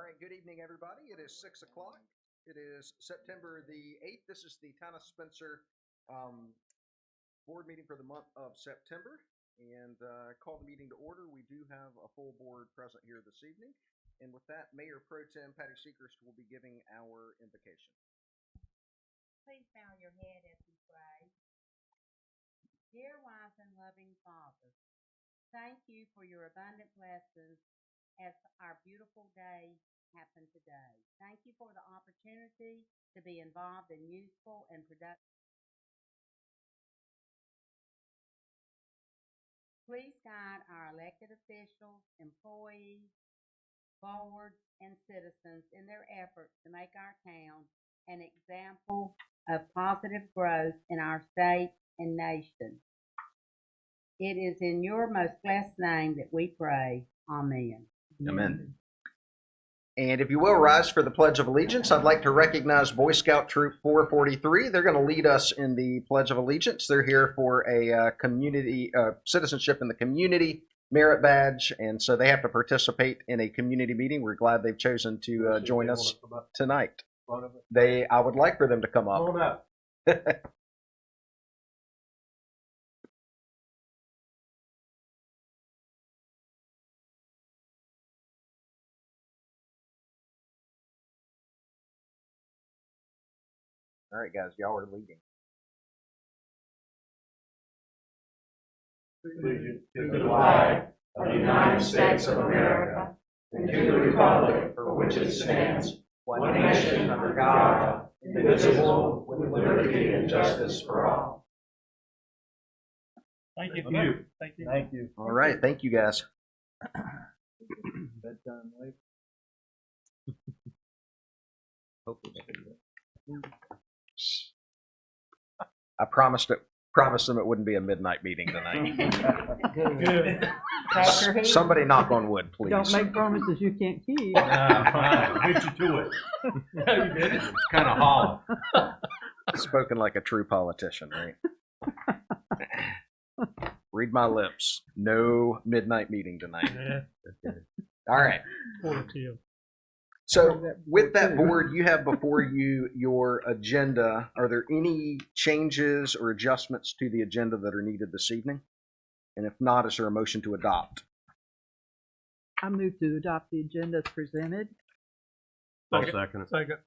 right, good evening, everybody. It is 6 o'clock. It is September the 8th. This is the Town of Spencer board meeting for the month of September. And call the meeting to order. We do have a full board present here this evening. And with that, Mayor Pro Tem Patty Seacrest will be giving our invocation. Please bow your head as we pray. Dear wise and loving Father, thank you for your abundant blessings as our beautiful day happened today. Thank you for the opportunity to be involved in useful and productive. Please guide our elected officials, employees, boards, and citizens in their efforts to make our town an example of positive growth in our state and nation. It is in your most blessed name that we pray. Amen. Amen. And if you will rise for the Pledge of Allegiance, I'd like to recognize Boy Scout Troop 443. They're going to lead us in the Pledge of Allegiance. They're here for a community citizenship in the community merit badge, and so they have to participate in a community meeting. We're glad they've chosen to join us tonight. I would like for them to come up. Come on up. All right, guys, y'all are leading. Allegiance to the flag of the United States of America and to the republic for which it stands, one nation under God, indivisible, with liberty and justice for all. Thank you. Thank you. Thank you. All right, thank you, guys. Bedtime late. Hopefully I promised them it wouldn't be a midnight meeting tonight. Good. Somebody knock on wood, please. Don't make promises you can't keep. Beat you to it. No, you didn't. It's kind of hollow. Spoken like a true politician, right? Read my lips. No midnight meeting tonight. Yeah. All right. So with that board, you have before you your agenda. Are there any changes or adjustments to the agenda that are needed this evening? And if not, is there a motion to adopt? I move to adopt the agenda as presented. I'll second it. Second.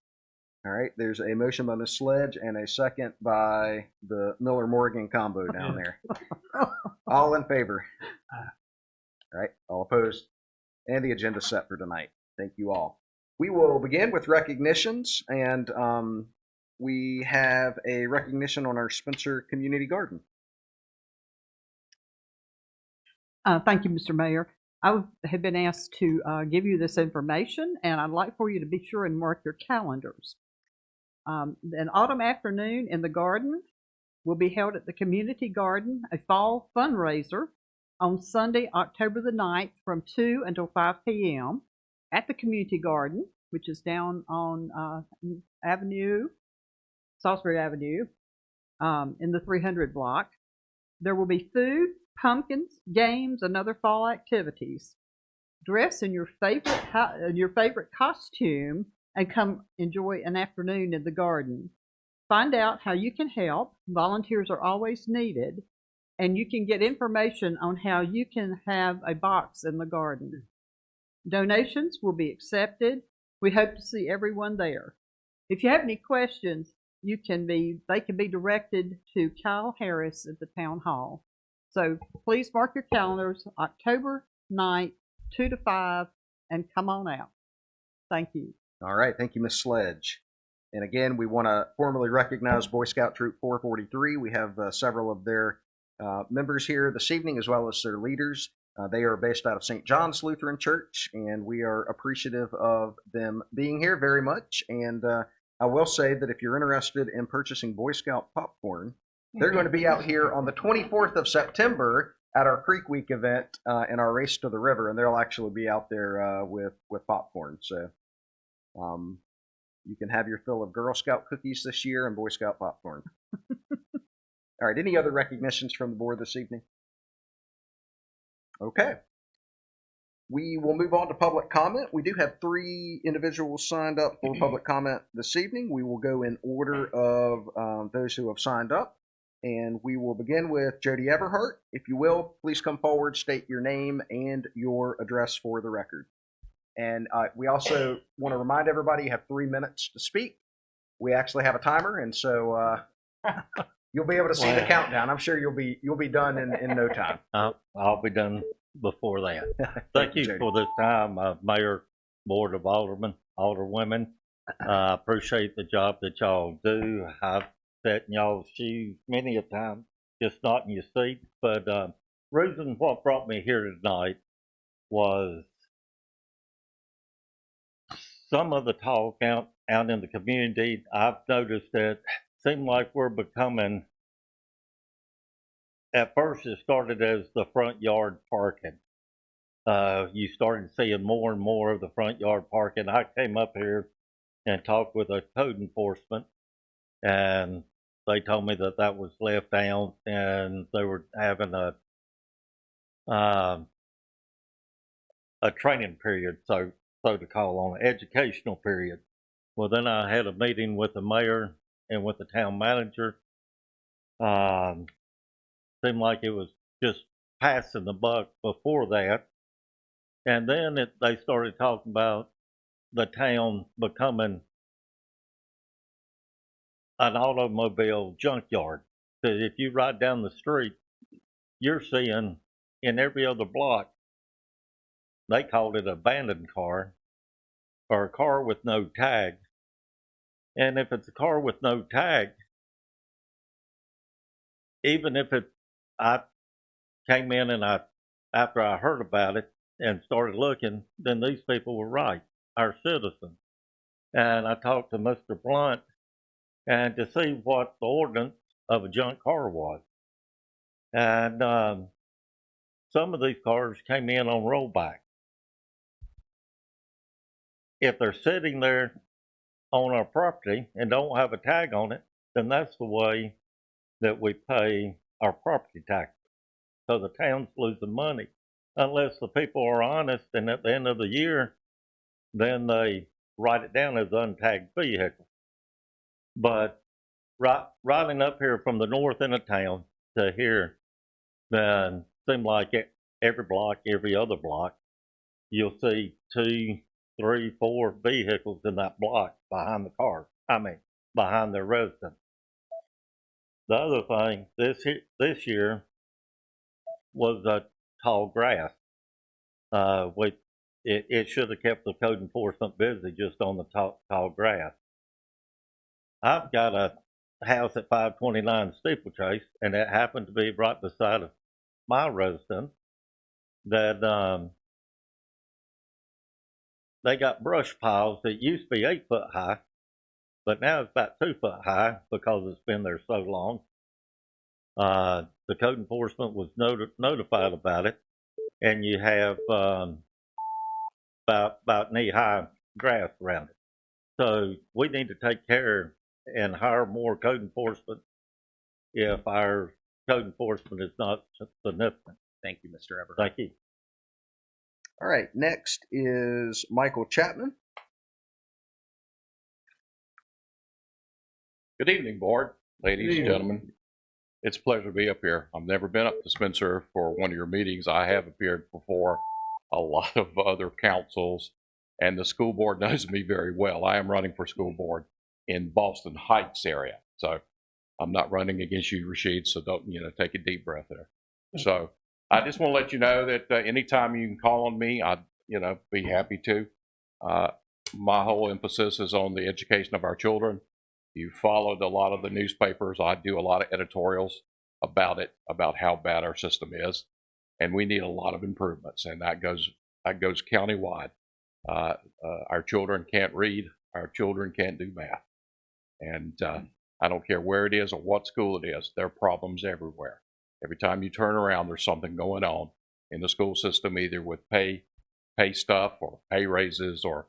All right, there's a motion by Ms. Sledge and a second by the Miller-Morgan combo down there. All in favor? All right, all opposed? And the agenda set for tonight. Thank you all. We will begin with recognitions, and we have a recognition on our Spencer Community Garden. Thank you, Mr. Mayor. I have been asked to give you this information, and I'd like for you to be sure and mark your calendars. An autumn afternoon in the garden will be held at the community garden, a fall fundraiser on Sunday, October the 9th from 2 until 5 p.m. at the community garden, which is down on Salisbury Avenue, in the 300 block. There will be food, pumpkins, games, and other fall activities. Dress in your favorite costume and come enjoy an afternoon in the garden. Find out how you can help. Volunteers are always needed, and you can get information on how you can have a box in the garden. Donations will be accepted. We hope to see everyone there. If you have any questions, they can be directed to Kyle Harris at the town hall. So please mark your calendars, October 9th, 2 to 5, and come on out. Thank you. All right, thank you, Ms. Sledge. And again, we want to formally recognize Boy Scout Troop 443. We have several of their members here this evening, as well as their leaders. They are based out of St. John's Lutheran Church, and we are appreciative of them being here very much. And I will say that if you're interested in purchasing Boy Scout popcorn, they're going to be out here on the 24th of September at our Creek Week event in our Race to the River, and they'll actually be out there with popcorn. So you can have your fill of Girl Scout cookies this year and Boy Scout popcorn. All right, any other recognitions from the board this evening? Okay. we will move on to public comment. We do have 3 individuals signed up for public comment this evening. We will go in order of those who have signed up. And we will begin with Jody Everhart. If you will, please come forward, state your name and your address for the record. And we also want to remind everybody you have 3 minutes to speak. We actually have a timer, and so you'll be able to see the countdown. I'm sure you'll be done in no time. I'll be done before that. Thank you for this time, Mayor, Board of Aldermen, Alderwomen. I appreciate the job that y'all do. I've sat in y'all's shoes many a time, just not in your seat. But reason what brought me here tonight was some of the talk out in the community. I've noticed that it seems like we're becoming, at first it started as the front yard parking. You started seeing more and more of the front yard parking. I came up here and talked with a code enforcement, and they told me that that was left out, and they were having a training period, so to call, on an educational period. Well, then I had a meeting with the mayor and with the town manager. Seemed like it was just passing the buck before that. And then they started talking about the town becoming an automobile junkyard. So if you ride down the street, you're seeing in every other block, they called it abandoned car or a car with no tag. And if it's a car with no tag, even if I came in and after I heard about it and started looking, then these people were right, our citizens. And I talked to Mr. Blunt and to see what the ordinance of a junk car was. And some of these cars came in on rollback. If they're sitting there on our property and don't have a tag on it, then that's the way that we pay our property taxes. So the town's losing money unless the people are honest, and at the end of the year, then they write it down as untagged vehicle. But riding up here from the north end of town to here, then seemed like every block, every other block, you'll see 2, 3, 4 vehicles in that block behind the car. Behind their residence. The other thing this year was tall grass. It should have kept the code enforcement busy just on the tall grass. I've got a house at 529 Steeplechase, and it happened to be right beside of my residence, that they got brush piles that used to be 8 foot high, but now it's about 2 foot high because it's been there so long. The code enforcement was notified about it, and you have about knee-high grass around it. So we need to take care and hire more code enforcement if our code enforcement is not significant. Thank you, Mr. Everhart. Thank you. All right, next is Michael Chapman. Good evening, board, ladies and gentlemen. It's a pleasure to be up here. I've never been up to Spencer for one of your meetings. I have appeared before a lot of other councils, and the school board knows me very well. I am running for school board in Boston Heights area, so I'm not running against you, Rashid. So don't take a deep breath there. So I just want to let you know that anytime you can call on me, I'd be happy to. My whole emphasis is on the education of our children. You followed a lot of the newspapers. I do a lot of editorials about it, about how bad our system is, and we need a lot of improvements, and that goes countywide. Our children can't read. Our children can't do math, and I don't care where it is or what school it is. There are problems everywhere. Every time you turn around, there's something going on in the school system, either with pay stuff or pay raises or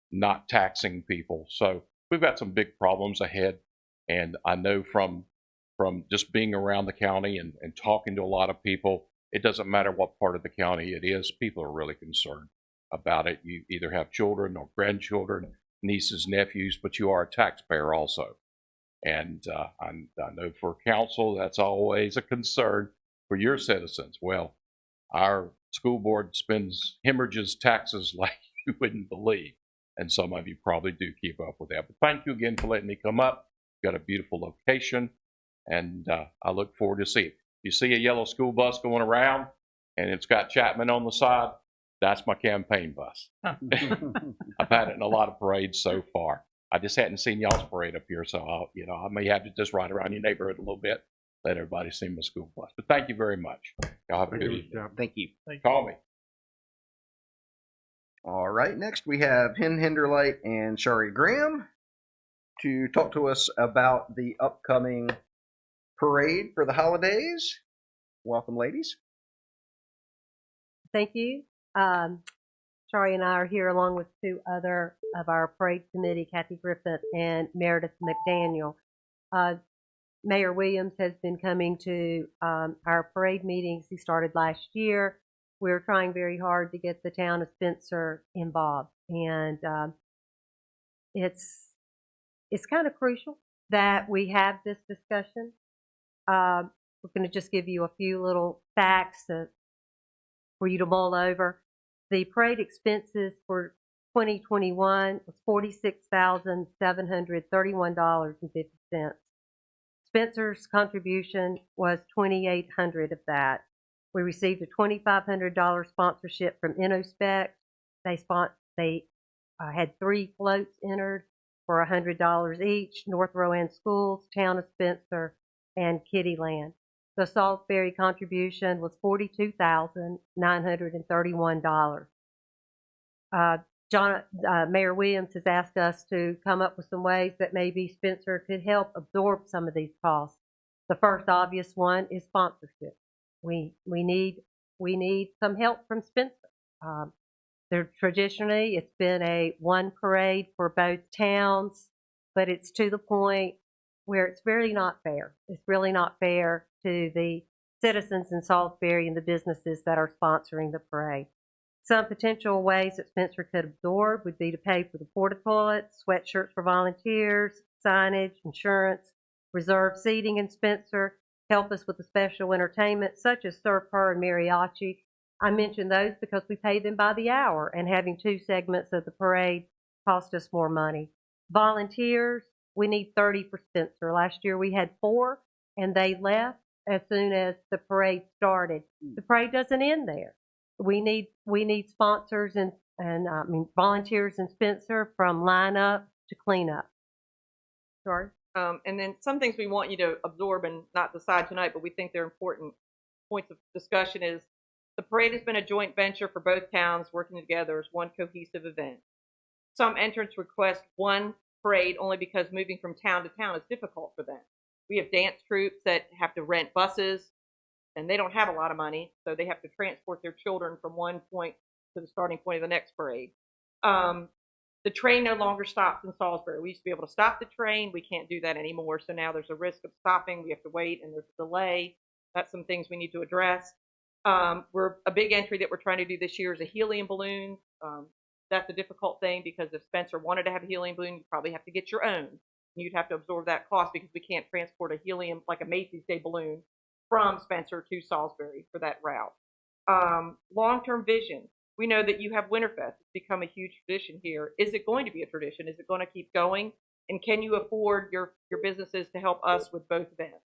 not taxing people. So we've got some big problems ahead, and I know from just being around the county and talking to a lot of people, it doesn't matter what part of the county it is, people are really concerned. about it. You either have children or grandchildren, nieces, nephews, but you are a taxpayer also. And I know for council, that's always a concern for your citizens. Well, our school board spends hemorrhages taxes like you wouldn't believe. And some of you probably do keep up with that. But thank you again for letting me come up. You've got a beautiful location, and I look forward to seeing it. You see a yellow school bus going around, and it's got Chapman on the side, that's my campaign bus. I've had it in a lot of parades so far. I just hadn't seen y'all's parade up here, so I may have to just ride around your neighborhood a little bit, let everybody see my school bus. But thank you very much. Y'all have a good evening. Thank you. Call me. All right, next we have Hen Hinderlight and Shari Graham to talk to us about the upcoming parade for the holidays. Welcome, ladies. Thank you. Shari and I are here along with two other of our parade committee, Kathy Griffith and Meredith McDaniel. Mayor Williams has been coming to our parade meetings. He started last year. We're trying very hard to get the town of Spencer involved, and it's kind of crucial that we have this discussion. We're going to just give you a few little facts for you to mull over. The parade expenses for 2021 was $46,731.50. Spencer's contribution was $2,800 of that. We received a $2,500 sponsorship from InnoSpec. They had 3 floats entered for $100 each: North Rowan Schools, Town of Spencer, and Kittyland. The Salisbury contribution was $42,931. Mayor Williams has asked us to come up with some ways that maybe Spencer could help absorb some of these costs. The first obvious one is sponsorship. We need some help from Spencer. Traditionally, it's been a one parade for both towns, but it's to the point where it's really not fair. It's really not fair to the citizens in Salisbury and the businesses that are sponsoring the parade. Some potential ways that Spencer could absorb would be to pay for the porta toilets, sweatshirts for volunteers, signage, insurance, reserve seating in Spencer, help us with the special entertainment such as surf per and mariachi. I mention those because we pay them by the hour, and having 2 segments of the parade cost us more money. Volunteers, we need 30 for Spencer. Last year we had 4, and they left as soon as the parade started. The parade doesn't end there. We need sponsors and volunteers in Spencer from lineup to cleanup. Sorry. And then some things we want you to absorb and not decide tonight, but we think they're important points of discussion is the parade has been a joint venture for both towns working together as one cohesive event. Some entrants request one parade only because moving from town to town is difficult for them. We have dance troupes that have to rent buses, and they don't have a lot of money, so they have to transport their children from one point to the starting point of the next parade. The train no longer stops in Salisbury. We used to be able to stop the train. We can't do that anymore, so now there's a risk of stopping. We have to wait, and there's a delay. That's some things we need to address. A big entry that we're trying to do this year is a helium balloon. That's a difficult thing because if Spencer wanted to have a helium balloon, you'd probably have to get your own. You'd have to absorb that cost because we can't transport a helium, like a Macy's Day balloon, from Spencer to Salisbury for that route. Long-term vision. We know that you have Winterfest. It's become a huge tradition here. Is it going to be a tradition? Is it going to keep going? And can you afford your businesses to help us with both events?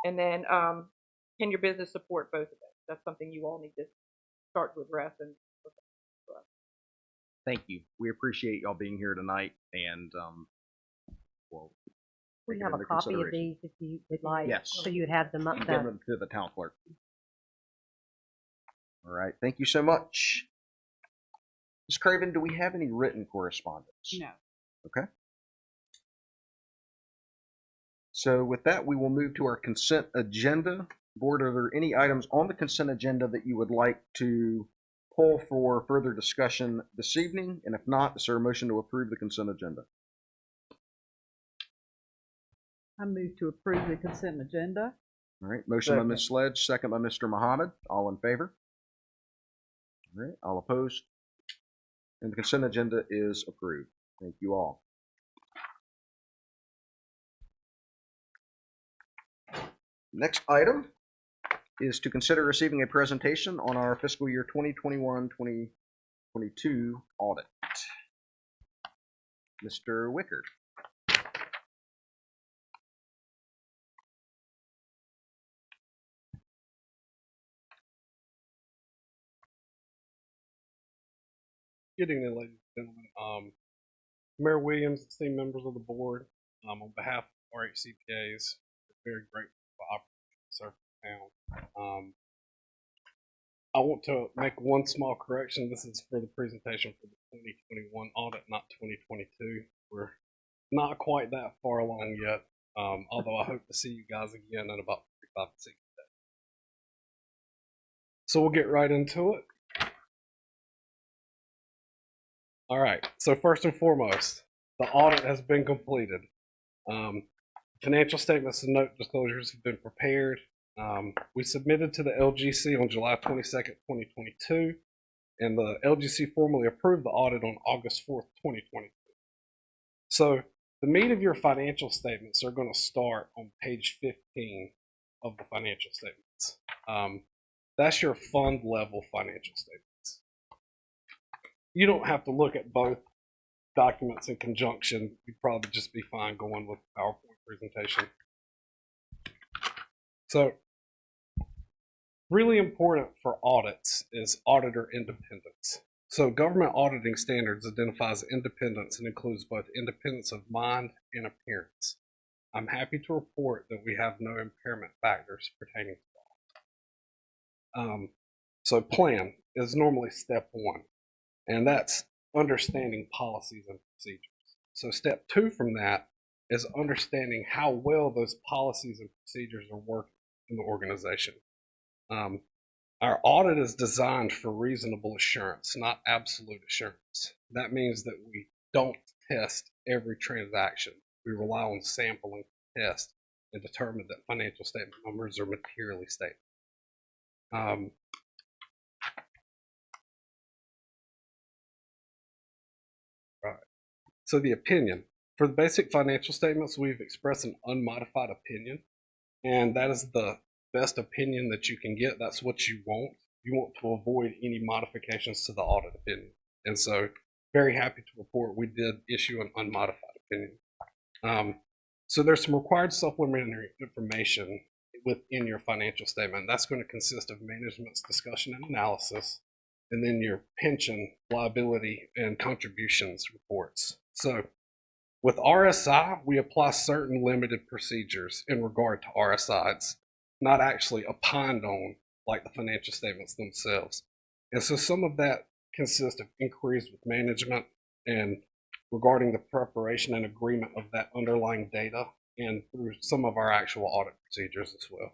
And then can your business support both events? That's something you all need to start to address. And Thank you. We appreciate y'all being here tonight, and We take it have a into copy of consideration. these if you would like. Yes. So you would have them up Give there. them to the town clerk. All right. Thank you so much. Ms. Craven, do we have any written correspondence? No. Okay. So with that, we will move to our consent agenda. Board, are there any items on the consent agenda that you would like to pull for further discussion this evening? And if not, is there a motion to approve the consent agenda? I move to approve the consent agenda. All right. Motion by Ms. Sledge, second by Mr. Muhammad. All in favor? All right. All opposed? And the consent agenda is approved. Thank you all. Next item is to consider receiving a presentation on our fiscal year 2021-2022 audit. Mr. Wickard. Good evening, ladies and gentlemen. Mayor Williams, esteemed members of the board, on behalf of RHCPAs, we're very grateful for the opportunity to serve the town. I want to make one small correction. This is for the presentation for the 2021 audit, not 2022. We're not quite that far along yet, although I hope to see you guys again in about 45 to 60 days. So we'll get right into it. All right, so first and foremost, the audit has been completed. Financial statements and note disclosures have been prepared. We submitted to the LGC on July 22nd, 2022, and the LGC formally approved the audit on August 4th, 2022. So the meat of your financial statements are going to start on page 15 of the financial statements. That's your fund level financial statements. You don't have to look at both documents in conjunction. You'd probably just be fine going with the PowerPoint presentation. So, really important for audits is auditor independence. So, government auditing standards identifies independence and includes both independence of mind and appearance. I'm happy to report that we have no impairment factors pertaining to audit. So, plan is normally step one. And that's understanding policies and procedures. So step two from that is understanding how well those policies and procedures are working in the organization. Our audit is designed for reasonable assurance, not absolute assurance. That means that we don't test every transaction. We rely on sampling, test, and determine that financial statement numbers are materially stable. So the opinion. For the basic financial statements, we've expressed an unmodified opinion, and that is the best opinion that you can get. That's what you want. You want to avoid any modifications to the audit opinion. And so, very happy to report we did issue an unmodified opinion. So there's some required supplementary information within your financial statement. That's going to consist of management's discussion and analysis, and then your pension, liability, and contributions reports. So with RSI, we apply certain limited procedures in regard to RSI. It's not actually opined on like the financial statements themselves. And so some of that consists of inquiries with management and regarding the preparation and agreement of that underlying data and through some of our actual audit procedures as well.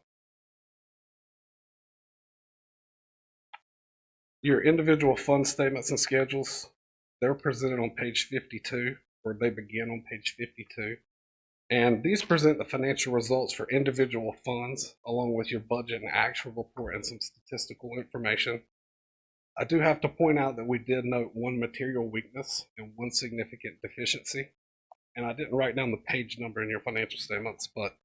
Your individual fund statements and schedules, they're presented on page 52, or they begin on page 52. And these present the financial results for individual funds, along with your budget and actual report and some statistical information. I do have to point out that we did note one material weakness and one significant deficiency. And I didn't write down the page number in your financial statements, but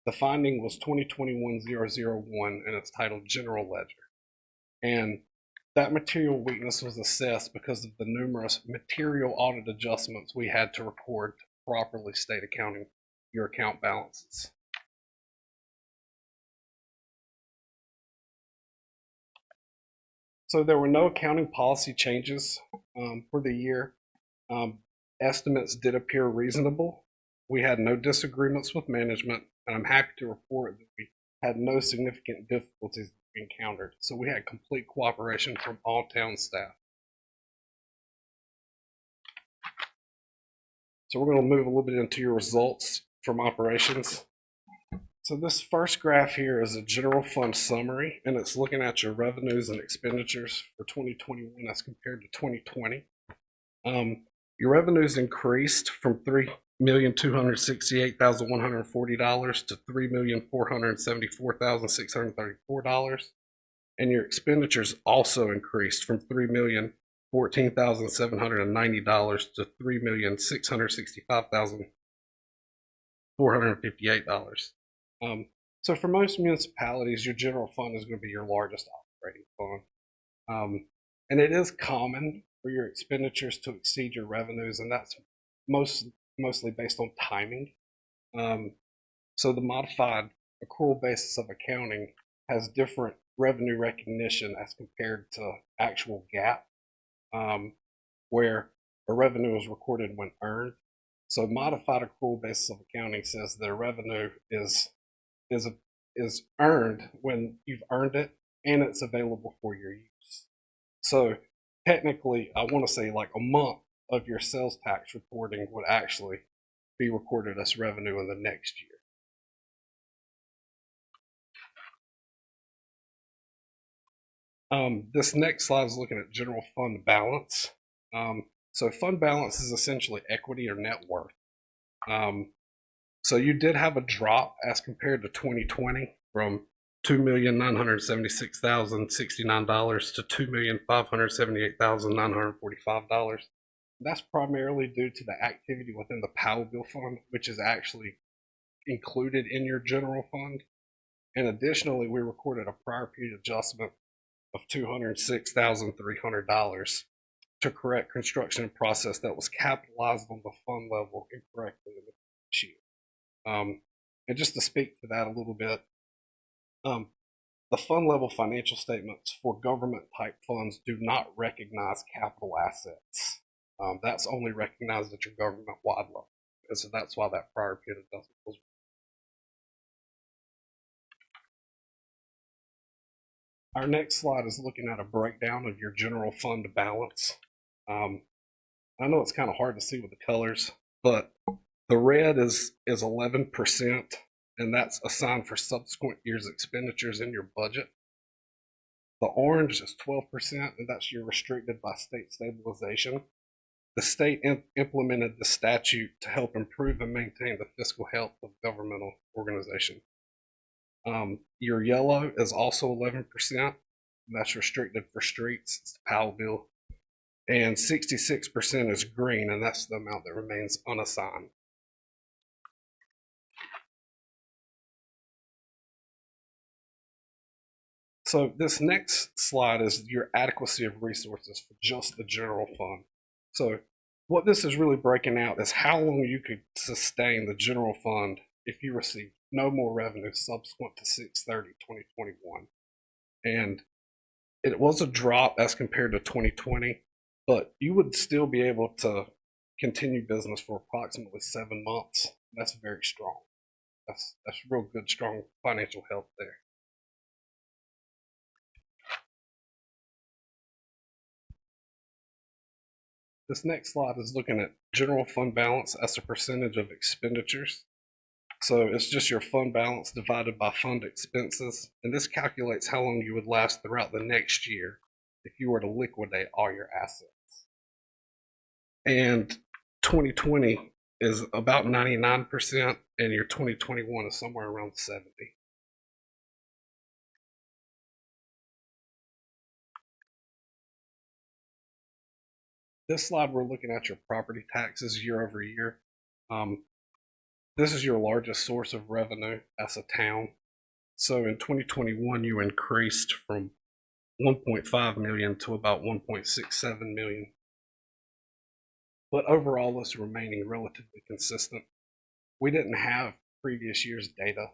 the finding was 2021-001, and it's titled General Ledger. And that material weakness was assessed because of the numerous material audit adjustments we had to record to properly state your account balances. So there were no accounting policy changes for the year. Estimates did appear reasonable. We had no disagreements with management, and I'm happy to report that we had no significant difficulties encountered. So we had complete cooperation from all town staff. So we're going to move a little bit into your results from operations. So this first graph here is a general fund summary, and it's looking at your revenues and expenditures for 2021 as compared to 2020. Your revenues increased from $3,268,140 to $3,474,634, and your expenditures also increased from $3,474,634 $14,790 to $3,665,458. So for most municipalities, your general fund is going to be your largest operating fund. And it is common for your expenditures to exceed your revenues, and that's mostly based on timing. So the modified accrual basis of accounting has different revenue recognition as compared to actual GAAP, where a revenue is recorded when earned. So modified accrual basis of accounting says that a revenue is earned when you've earned it and it's available for your use. So technically, I want to say like a month of your sales tax reporting would actually be recorded as revenue in the next year. This next slide is looking at general fund balance. So fund balance is essentially equity or net worth. So you did have a drop as compared to 2020 from $2,976,069 to $2,578,945. That's primarily due to the activity within the Powell Bill Fund, which is actually included in your general fund. And additionally, we recorded a prior period adjustment of $206,300 to correct construction process that was capitalized on the fund level incorrectly in the sheet. And just to speak to that a little bit, the fund level financial statements for government type funds do not recognize capital assets. That's only recognized at your government wide level. And so that's why that prior period adjustment was. Our next slide is looking at a breakdown of your general fund balance. I know it's kind of hard to see with the colors, but the red is 11%, and that's assigned for subsequent years' expenditures in your budget. The orange is 12%, and that's your restricted by state stabilization. The state implemented the statute to help improve and maintain the fiscal health of governmental organizations. Your yellow is also 11%. That's restricted for streets. It's the Powell Bill. And 66% is green, and that's the amount that remains unassigned. So this next slide is your adequacy of resources for just the general fund. So what this is really breaking out is how long you could sustain the general fund if you receive no more revenue subsequent to 6/30/2021. And it was a drop as compared to 2020, but you would still be able to continue business for approximately 7 months. That's very strong. That's real good, strong financial health there. This next slide is looking at general fund balance as a percentage of expenditures. So it's just your fund balance divided by fund expenses, and this calculates how long you would last throughout the next year if you were to liquidate all your assets. And 2020 is about 99%, and your 2021 is somewhere around 70%. This slide, we're looking at your property taxes year over year. This is your largest source of revenue as a town. So in 2021, you increased from 1.5 million to about 1.67 million. But overall, it's remaining relatively consistent. We didn't have previous year's data.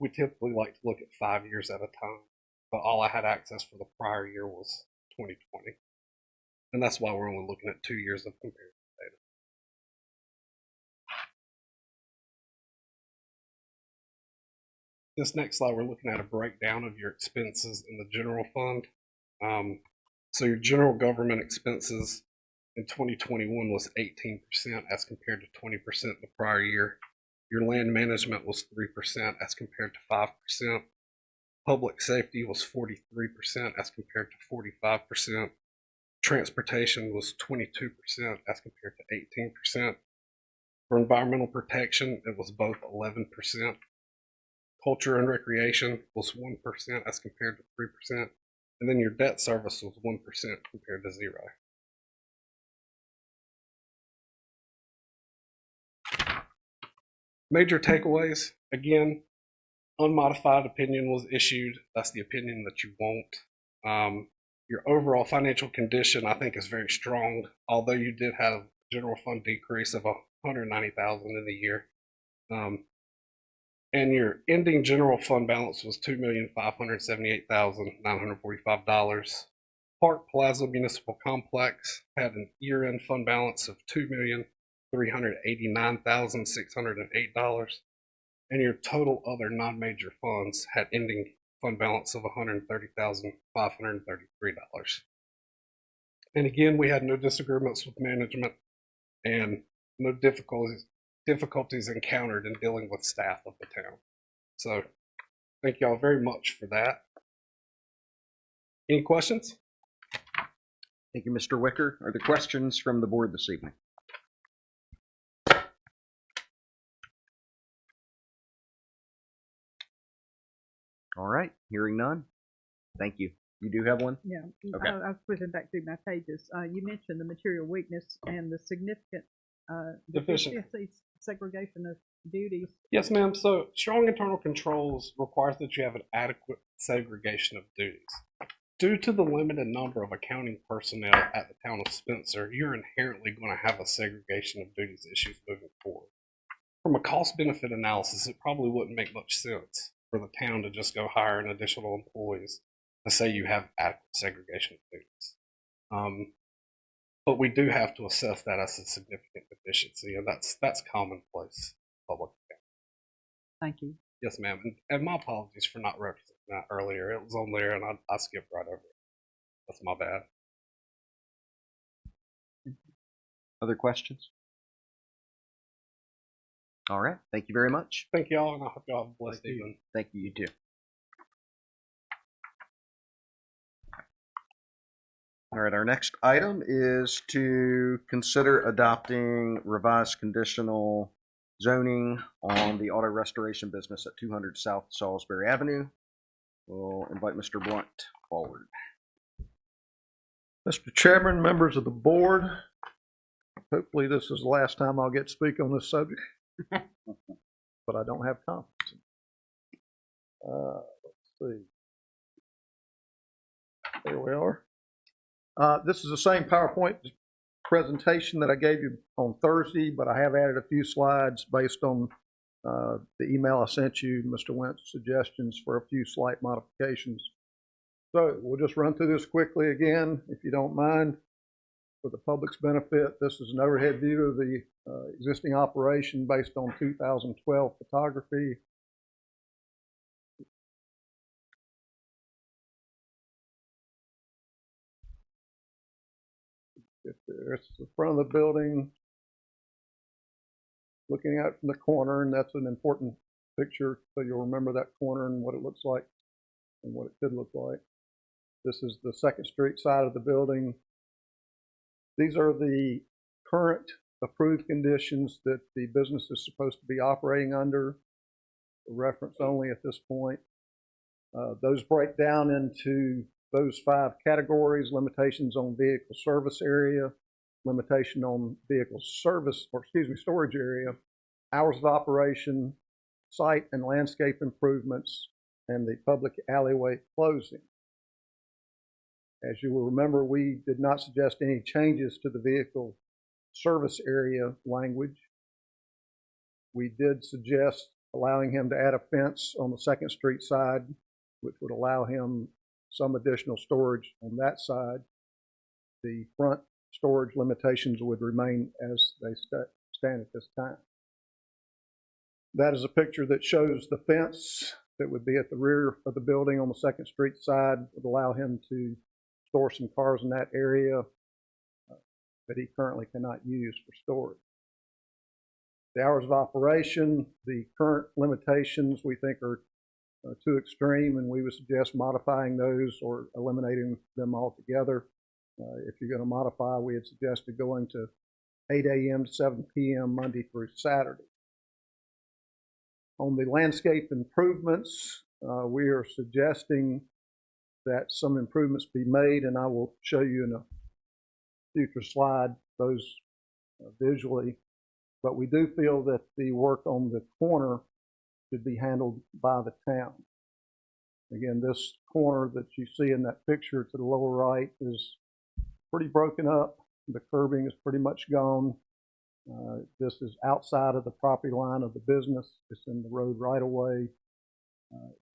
We typically like to look at 5 years at a time, but all I had access for the prior year was 2020. And that's why we're only looking at 2 years of comparative data. This next slide, we're looking at a breakdown of your expenses in the general fund. So your general government expenses in 2021 was 18% as compared to 20% the prior year. Your land management was 3% as compared to 5%. Public safety was 43% as compared to 45%. Transportation was 22% as compared to 18%. For environmental protection, it was both 11%. Culture and recreation was 1% as compared to 3%. And then your debt service was 1% compared to 0%. Major takeaways, again, unmodified opinion was issued. That's the opinion that you want. Your overall financial condition, I think, is very strong, although you did have a general fund decrease of $190,000 in the year. And your ending general fund balance was $2,578,945. Park Plaza Municipal Complex had an year-end fund balance of $2,389,608, and your total other non-major funds had ending fund balance of $130,533. And again, we had no disagreements with management and no difficulties encountered in dealing with staff of the town. So thank y'all very much for that. Any questions? Thank you, Mr. Wicker. Are there questions from the board this evening? All right, hearing none. Thank you. You do have one? Yeah, Okay. I was flipping back through my pages. You mentioned the material weakness and the significant deficiencies, segregation of duties. Yes, ma'am. So strong internal controls requires that you have an adequate segregation of duties. Due to the limited number of accounting personnel at the town of Spencer, you're inherently going to have a segregation of duties issues moving forward. From a cost-benefit analysis, it probably wouldn't make much sense for the town to just go hire an additional employees to say you have adequate segregation of duties. But we do have to assess that as a significant deficiency, and that's commonplace public accounting. Thank you. Yes, ma'am. And my apologies for not referencing that earlier. It was on there, and I skipped right over it. That's my bad. Other questions? All right. Thank you very much. Thank y'all, and I hope y'all have a blessed evening. Thank you. You too. All right. Our next item is to consider adopting revised conditional zoning on the auto restoration business at 200 South Salisbury Avenue. We'll invite Mr. Blunt forward. Mr. Chairman, members of the board, hopefully this is the last time I'll get to speak on this subject, but I don't have confidence. Let's see. There we are. This is the same PowerPoint presentation that I gave you on Thursday, but I have added a few slides based on the email I sent you, Mr. Wentz's suggestions for a few slight modifications. So we'll just run through this quickly again, if you don't mind, for the public's benefit. This is an overhead view of the existing operation based on 2012 photography. There's the front of the building, looking out from the corner, and that's an important picture, so you'll remember that corner and what it looks like and what it could look like. This is the 2nd Street side of the building. These are the current approved conditions that the business is supposed to be operating under, reference only at this point. Those break down into those 5 categories: limitations on vehicle service area, limitation on vehicle storage area, hours of operation, site and landscape improvements, and the public alleyway closing. As you will remember, we did not suggest any changes to the vehicle service area language. We did suggest allowing him to add a fence on the 2nd Street side, which would allow him some additional storage on that side. The front storage limitations would remain as they stand at this time. That is a picture that shows the fence that would be at the rear of the building on the 2nd Street side. Would allow him to store some cars in that area that he currently cannot use for storage. The hours of operation, the current limitations we think are too extreme, and we would suggest modifying those or eliminating them altogether. If you're going to modify, we had suggested going to 8 a.m. to 7 p.m. Monday through Saturday. On the landscape improvements, we are suggesting that some improvements be made, and I will show you in a future slide those visually. But we do feel that the work on the corner should be handled by the town. Again, this corner that you see in that picture to the lower right is pretty broken up. The curbing is pretty much gone. This is outside of the property line of the business. It's in the road right away.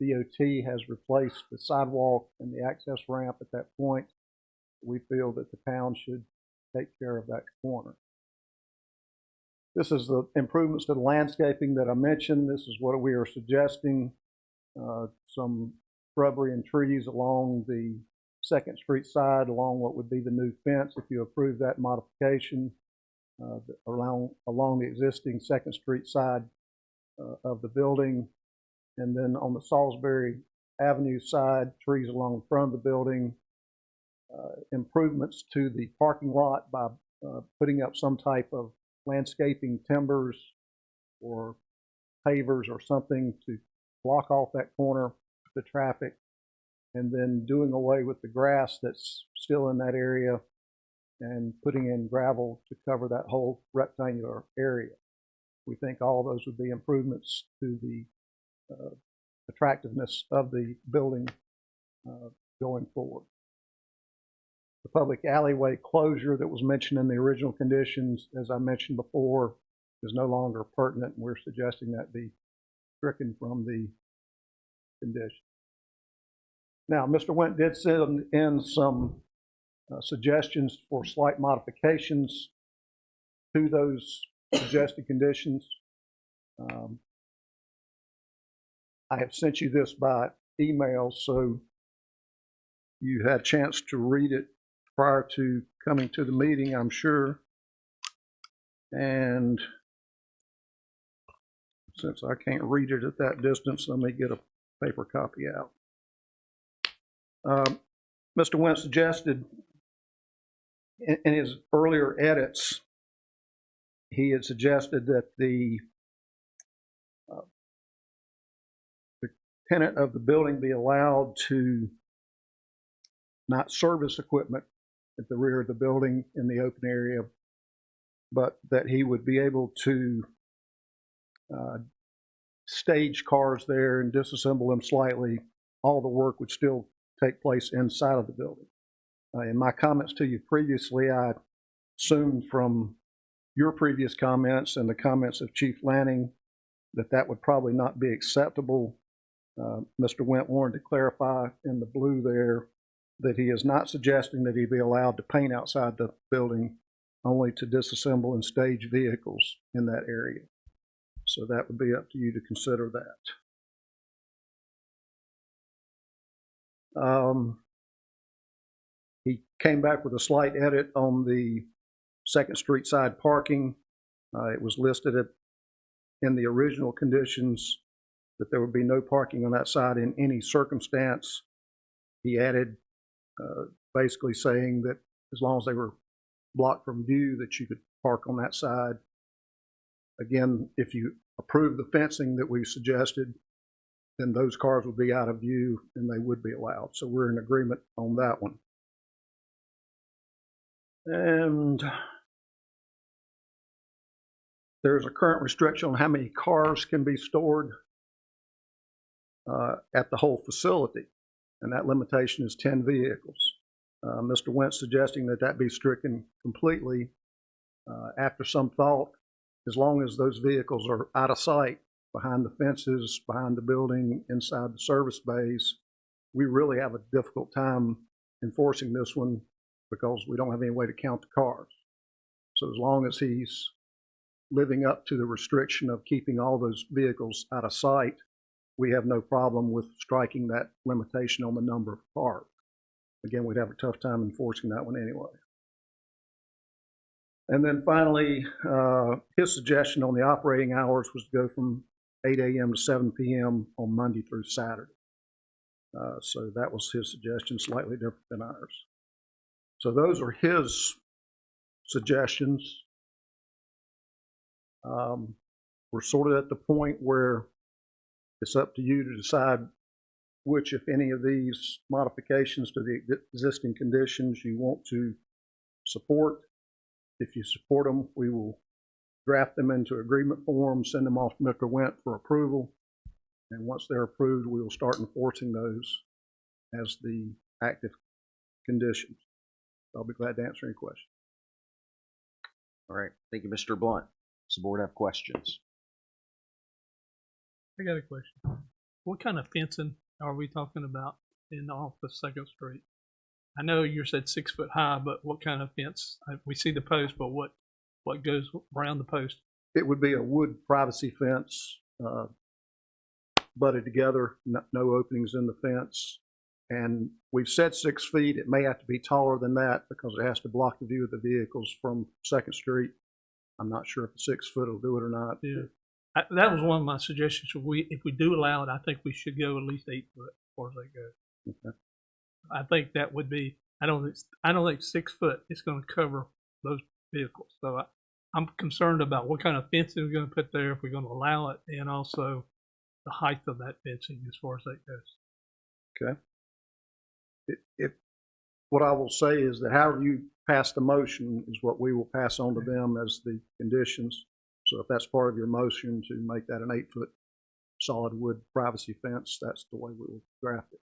DOT has replaced the sidewalk and the access ramp at that point. We feel that the town should take care of that corner. This is the improvements to the landscaping that I mentioned. This is what we are suggesting. Some shrubbery and trees along the 2nd Street side, along what would be the new fence, if you approve that modification, along the existing 2nd Street side of the building. And then on the Salisbury Avenue side, trees along the front of the building, improvements to the parking lot by putting up some type of landscaping timbers or pavers or something to block off that corner to traffic, and then doing away with the grass that's still in that area and putting in gravel to cover that whole rectangular area. We think all those would be improvements to the attractiveness of the building going forward. The public alleyway closure that was mentioned in the original conditions, as I mentioned before, is no longer pertinent, and we're suggesting that be stricken from the condition. Now, Mr. Went did send in some suggestions for slight modifications to those suggested conditions. I have sent you this by email, so you had a chance to read it prior to coming to the meeting, I'm sure. And since I can't read it at that distance, let me get a paper copy out. Mr. Went suggested in his earlier edits, he had suggested that the tenant of the building be allowed to not service equipment at the rear of the building in the open area, but that he would be able to stage cars there and disassemble them slightly. All the work would still take place inside of the building. In my comments to you previously, I assumed from your previous comments and the comments of Chief Lanning that that would probably not be acceptable. Mr. Went wanted to clarify in the blue there that he is not suggesting that he be allowed to paint outside the building, only to disassemble and stage vehicles in that area. So that would be up to you to consider that. He came back with a slight edit on the 2nd Street side parking. It was listed in the original conditions that there would be no parking on that side in any circumstance. He added basically saying that as long as they were blocked from view, that you could park on that side. Again, if you approve the fencing that we suggested, then those cars would be out of view and they would be allowed. So we're in agreement on that one. And there's a current restriction on how many cars can be stored at the whole facility, and that limitation is 10 vehicles. Mr. Wentz suggesting that that be stricken completely. After some thought, as long as those vehicles are out of sight, behind the fences, behind the building, inside the service bays, we really have a difficult time enforcing this one because we don't have any way to count the cars. So as long as he's living up to the restriction of keeping all those vehicles out of sight, we have no problem with striking that limitation on the number of cars. Again, we'd have a tough time enforcing that one anyway. And then finally, his suggestion on the operating hours was to go from 8 a.m. to 7 p.m. on Monday through Saturday. So that was his suggestion, slightly different than ours. So those are his suggestions. We're sort of at the point where it's up to you to decide which, if any, of these modifications to the existing conditions you want to support. If you support them, we will draft them into agreement form, send them off to Mr. Went for approval. And once they're approved, we will start enforcing those as the active conditions. I'll be glad to answer any questions. All right. Thank you, Mr. Blunt. Does the board have questions? I got a question. What kind of fencing are we talking about off the Second Street? I know you said 6 foot high, but what kind of fence? We see the post, but what goes around the post? It would be a wood privacy fence, butted together, no openings in the fence. And we've said 6 feet. It may have to be taller than that because it has to block the view of the vehicles from Second Street. I'm not sure if a 6 foot will do it or not. Yeah, that was one of my suggestions. If we do allow it, I think we should go at least 8 foot as far as that goes. Okay. I think that would be. I don't think 6 foot is going to cover those vehicles. So I'm concerned about what kind of fencing we're going to put there if we're going to allow it, and also the height of that fencing as far as that goes. Okay. What I will say is that however you pass the motion is what we will pass on to them as the conditions. So if that's part of your motion to make that an 8 foot solid wood privacy fence, that's the way we will draft it.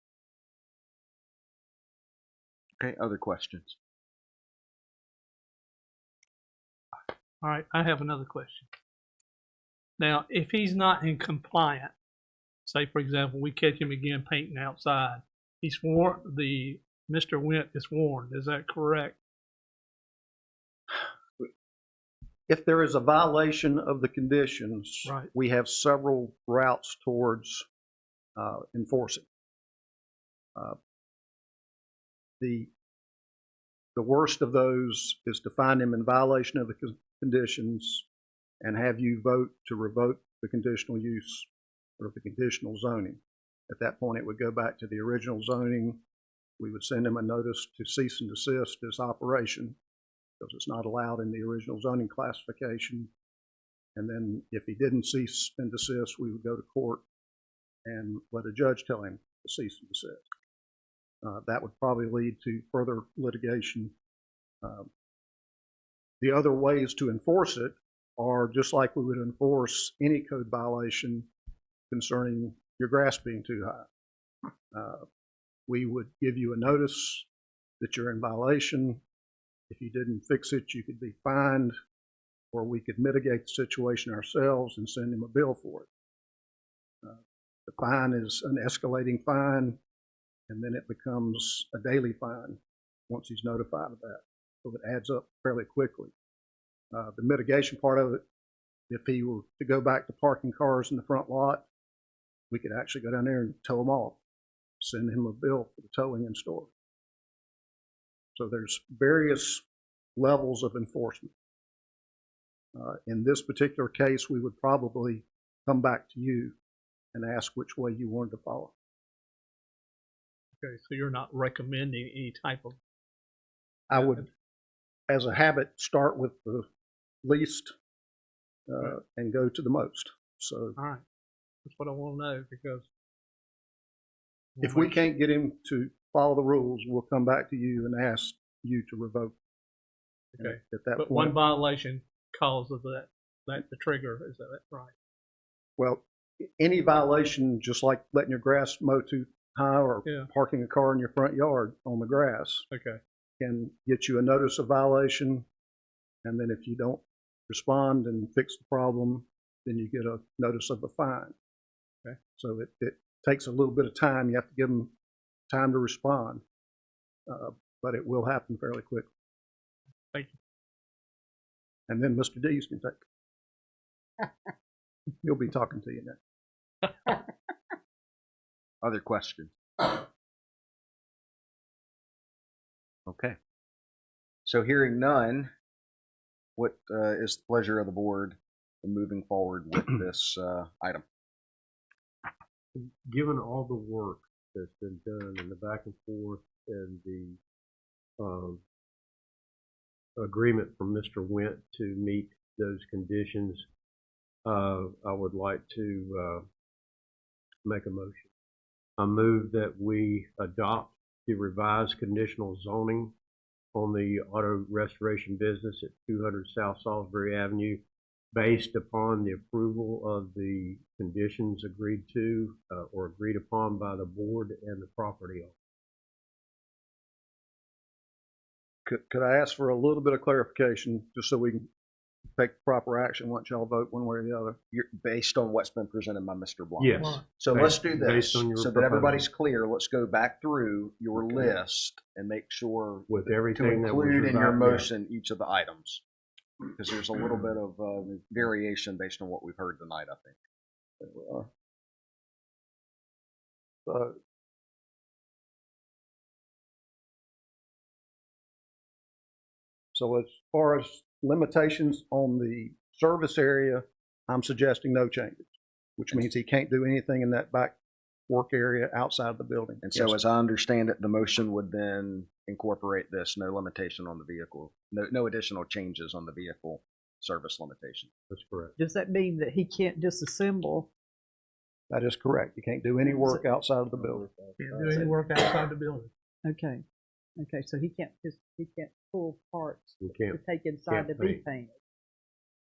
Okay, other questions? All right, I have another question. Now, if he's not in compliance, say for example, we catch him again painting outside, he's sworn, Mr. Went is warned, is that correct? If there is a violation of the conditions, right, we have several routes towards enforcing. The worst of those is to find him in violation of the conditions and have you vote to revoke the conditional use or the conditional zoning. At that point, it would go back to the original zoning. We would send him a notice to cease and desist his operation because it's not allowed in the original zoning classification. And then if he didn't cease and desist, we would go to court and let a judge tell him to cease and desist. That would probably lead to further litigation. The other ways to enforce it are just like we would enforce any code violation concerning your grass being too high. We would give you a notice that you're in violation. If you didn't fix it, you could be fined, or we could mitigate the situation ourselves and send him a bill for it. The fine is an escalating fine, and then it becomes a daily fine once he's notified of that. So it adds up fairly quickly. The mitigation part of it, if he were to go back to parking cars in the front lot, we could actually go down there and tow them off, send him a bill for the towing and storage. So there's various levels of enforcement. In this particular case, we would probably come back to you and ask which way you wanted to follow. Okay, so you're not recommending any type of... I would, as a habit, start with the least and go to the most. So, all right, that's what I want to know, because if we can't get him to follow the rules, we'll come back to you and ask you to revoke. Okay, at that but point, one violation causes that the trigger, is that right? Well, any violation, just like letting your grass mow too high or parking a car in your front yard on the grass, okay, can get you a notice of violation, and then if you don't respond and fix the problem, then you get a notice of a fine. Okay. So it takes a little bit of time. You have to give them time to respond, but it will happen fairly quickly. Thank you. And then Mr. Dees can take it. He'll be talking to you next. Other questions? Okay. So hearing none, what is the pleasure of the board in moving forward with this item? Given all the work that's been done and the back and forth and the agreement from Mr. Went to meet those conditions, I would like to make a motion. I move that we adopt the revised conditional zoning on the auto restoration business at 200 South Salisbury Avenue based upon the approval of the conditions agreed to or agreed upon by the board and the property owner. Could I ask for a little bit of clarification, just so we can take proper action once y'all vote one way or the other? You're based on what's been presented by Mr. Blunt. Yes. So let's do this, Based on your so that proposal. everybody's clear. Let's go back through your Okay. list and make sure With to everything that was include in your revised, yeah. motion each of the items, because there's a little bit of variation based on what we've heard tonight, I think. There we are. So, as far as limitations on the service area, I'm suggesting no changes, which means he can't do anything in that back work area outside of the building. And so, as I understand it, the motion would then incorporate this: no limitation on the vehicle, no additional changes on the vehicle service limitation. That's correct. Does that mean that he can't disassemble? That is correct. You can't do any work outside of the building. Can't do any work outside the building. Okay, so he can't pull parts You to can't, take inside can't to be paint. painted.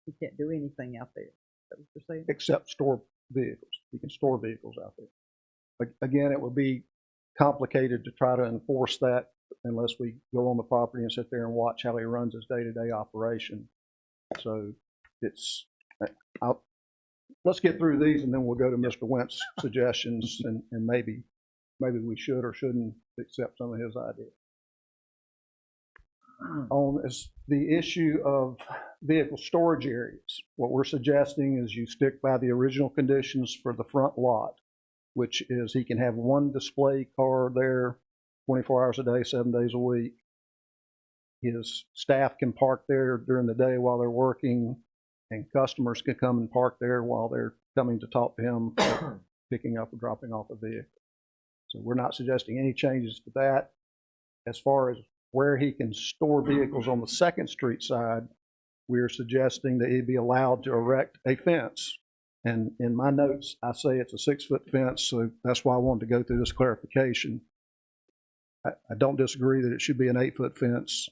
He can't do anything out there. Is that what you're saying? Except store vehicles. You can store vehicles out there. But again, it would be complicated to try to enforce that unless we go on the property and sit there and watch how he runs his day-to-day operation. So it's, let's get through these and then we'll go to Mr. Wentz's suggestions and maybe we should or shouldn't accept some of his ideas. On the issue of vehicle storage areas, what we're suggesting is you stick by the original conditions for the front lot, which is he can have one display car there 24 hours a day, 7 days a week. His staff can park there during the day while they're working, and customers can come and park there while they're coming to talk to him, picking up or dropping off a vehicle. So we're not suggesting any changes to that. As far as where he can store vehicles on the 2nd Street side, we're suggesting that he'd be allowed to erect a fence. And in my notes, I say it's a 6-foot fence, so that's why I wanted to go through this clarification. I don't disagree that it should be an 8-foot fence,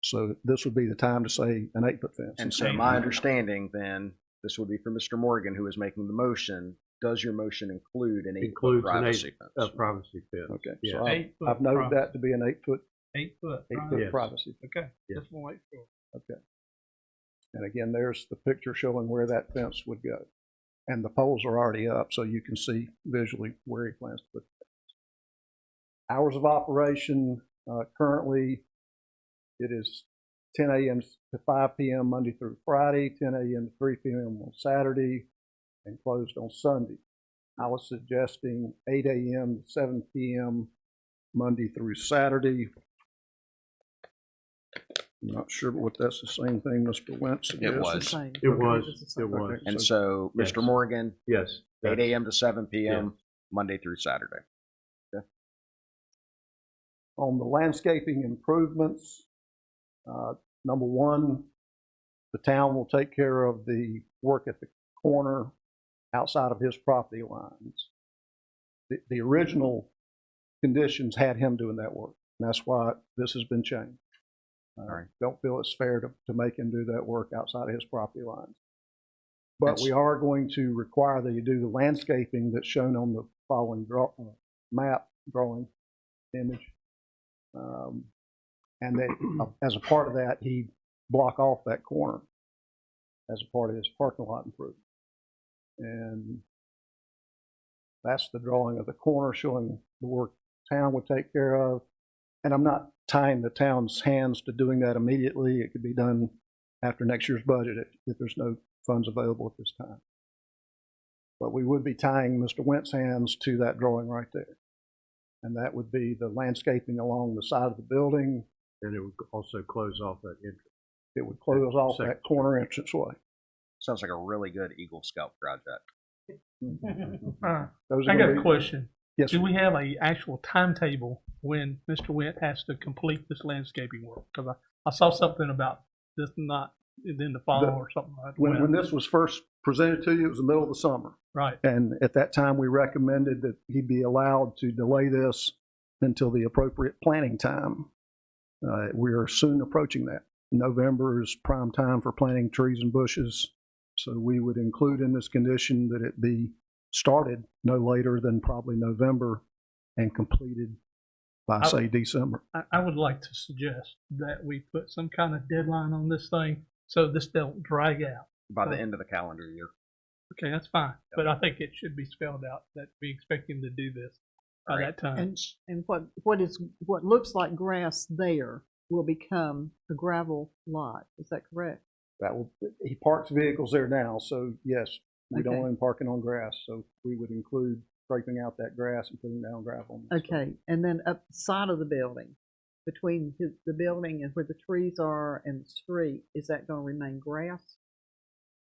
so this would be the time to say an 8-foot fence. And so my understanding then, this would be for Mr. Morgan, who is making the motion. Does your motion include an 8-foot privacy fence? Privacy fence. Okay, Yeah. so I've noted that to be an 8-foot 8-foot. 8-foot Yes. privacy. Okay. Yes. Just want to make sure. Okay. And again, there's the picture showing where that fence would go. And the poles are already up, so you can see visually where he plans to put the fence. Hours of operation, currently it is 10 a.m. to 5 p.m. Monday through Friday, 10 a.m. to 3 p.m. on Saturday, and closed on Sunday. I was suggesting 8 a.m. to 7 p.m. Monday through Saturday. I'm not sure what that's the same thing Mr. Wentz suggested. It was. It's the same. It Okay, was. it's the same. It was. Okay. And so, Yes. Mr. Morgan, Yes. 8 a.m. to 7 p.m., Yeah. Monday through Saturday. On the landscaping improvements, number one, the town will take care of the work at the corner outside of his property lines. The original conditions had him doing that work, and that's why this has been changed. Right. Don't feel it's fair to make him do that work outside of his property lines. But we are going to require that you do the landscaping that's shown on the following map drawing image. And that as a part of that, he block off that corner as a part of his parking lot improvement. And that's the drawing of the corner showing the work the town would take care of. And I'm not tying the town's hands to doing that immediately. It could be done after next year's budget if there's no funds available at this time. But we would be tying Mr. Wentz's hands to that drawing right there. And that would be the landscaping along the side of the building. And it would also close off that entrance. It would close off that corner entranceway. Sounds like a really good Eagle Scout project. Those are I gonna got a be- question. Yes, Do sir. we have a actual timetable when Mr. Went has to complete this landscaping work? Because I saw something about this not in the fall or something like that. When this was first presented to you, it was the middle of the summer. Right. And at that time, we recommended that he be allowed to delay this until the appropriate planting time. We are soon approaching that. November is prime time for planting trees and bushes. So we would include in this condition that it be started no later than probably November and completed by, say, December. I would like to suggest that we put some kind of deadline on this thing so this don't drag out. By the end of the calendar year. Okay, that's fine. But I think it should be spelled out that we expect him to do this by that time. And what looks like grass there will become a gravel lot. Is that correct? He parks vehicles there now, so yes, we don't Okay. want him parking on grass, so we would include scraping out that grass and putting down gravel. Okay, and then up the side of the building, between the building and where the trees are and the street, is that going to remain grass?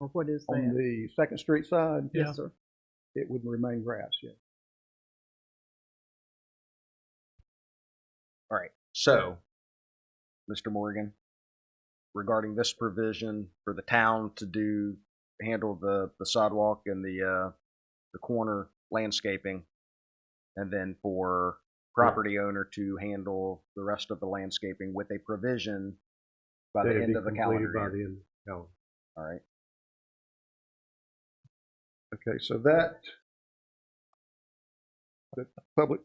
Or what is that? On the Second Street side, Yes, sir. it would remain grass, yes. All right. So, Mr. Morgan, regarding this provision for the town to handle the sidewalk and the corner landscaping, and then for property owner to handle the rest of the landscaping with a provision by the end of the calendar By year. the end of the calendar. All right. Okay, so the public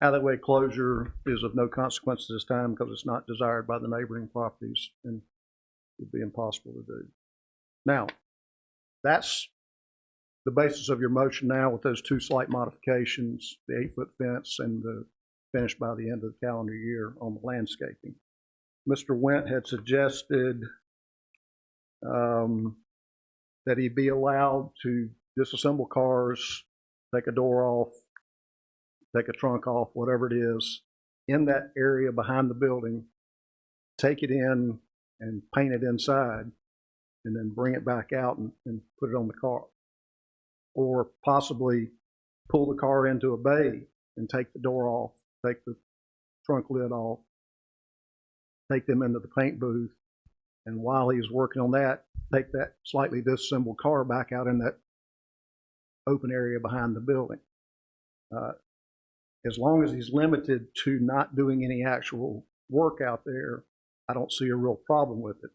alleyway closure is of no consequence at this time because it's not desired by the neighboring properties and would be impossible to do. Now, that's the basis of your motion now with those two slight modifications, the 8-foot fence and the finish by the end of the calendar year on the landscaping. Mr. Went had suggested that he be allowed to disassemble cars, take a door off, take a trunk off, whatever it is, in that area behind the building, take it in and paint it inside, and then bring it back out and put it on the car. Or possibly pull the car into a bay and take the door off, take the trunk lid off, take them into the paint booth, and while he's working on that, take that slightly disassembled car back out in that open area behind the building. As long as he's limited to not doing any actual work out there, I don't see a real problem with it.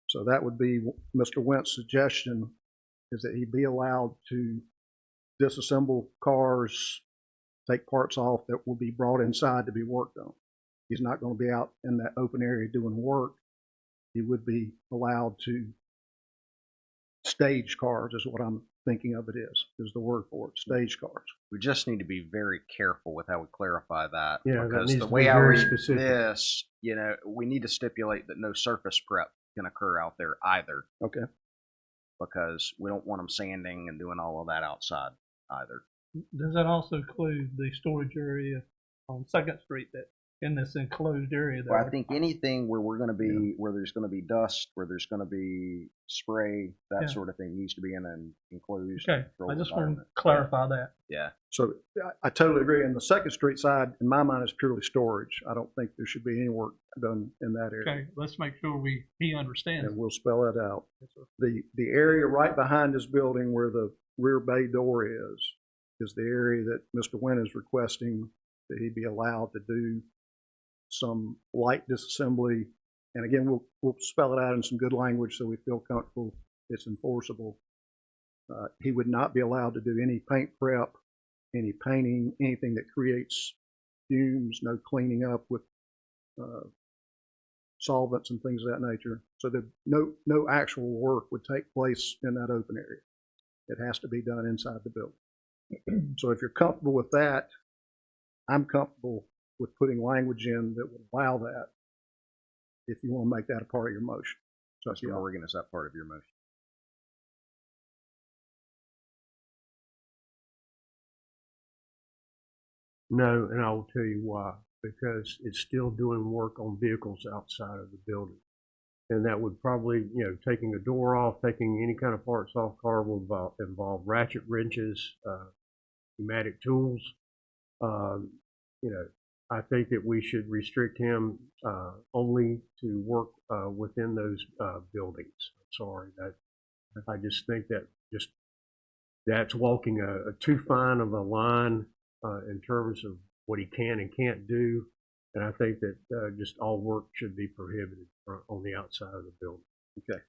So that would be Mr. Went's suggestion, is that he be allowed to disassemble cars, take parts off that will be brought inside to be worked on. He's not going to be out in that open area doing work. He would be allowed to stage cars, is what I'm thinking of it is the word for it, stage cars. We just need to be very careful with how we clarify that. Yeah, that because needs the to way be I very read specific. this, we need to stipulate that no surface prep can occur out there either. Okay. Because we don't want them sanding and doing all of that outside either. Does that also include the storage area on Second Street that in this enclosed area there? Well, I think anything where we're going to be, where there's going to be dust, where there's going to be spray, that sort of thing needs to be in an enclosed. Okay, I just want to clarify that. Yeah. So I totally agree. And the Second Street side, in my mind, is purely storage. I don't think there should be any work done in that area. Okay, let's make sure he understands. And we'll spell that out. The area right behind this building where the rear bay door is the area that Mr. Wynn is requesting that he be allowed to do some light disassembly. And again, we'll spell it out in some good language so we feel comfortable it's enforceable. He would not be allowed to do any paint prep, any painting, anything that creates fumes, no cleaning up with solvents and things of that nature. So that no actual work would take place in that open area. It has to be done inside the building. So if you're comfortable with that, I'm comfortable with putting language in that would allow that if you want to make that a part of your motion. So Mr. Morgan, is that part of your motion? No, and I will tell you why. Because it's still doing work on vehicles outside of the building. And that would probably, taking a door off, taking any kind of parts off car will involve ratchet wrenches, pneumatic tools. I think that we should restrict him only to work within those buildings. I'm sorry, I just think that that's walking a too fine of a line in terms of what he can and can't do. And I think that just all work should be prohibited on the outside of the building. Okay.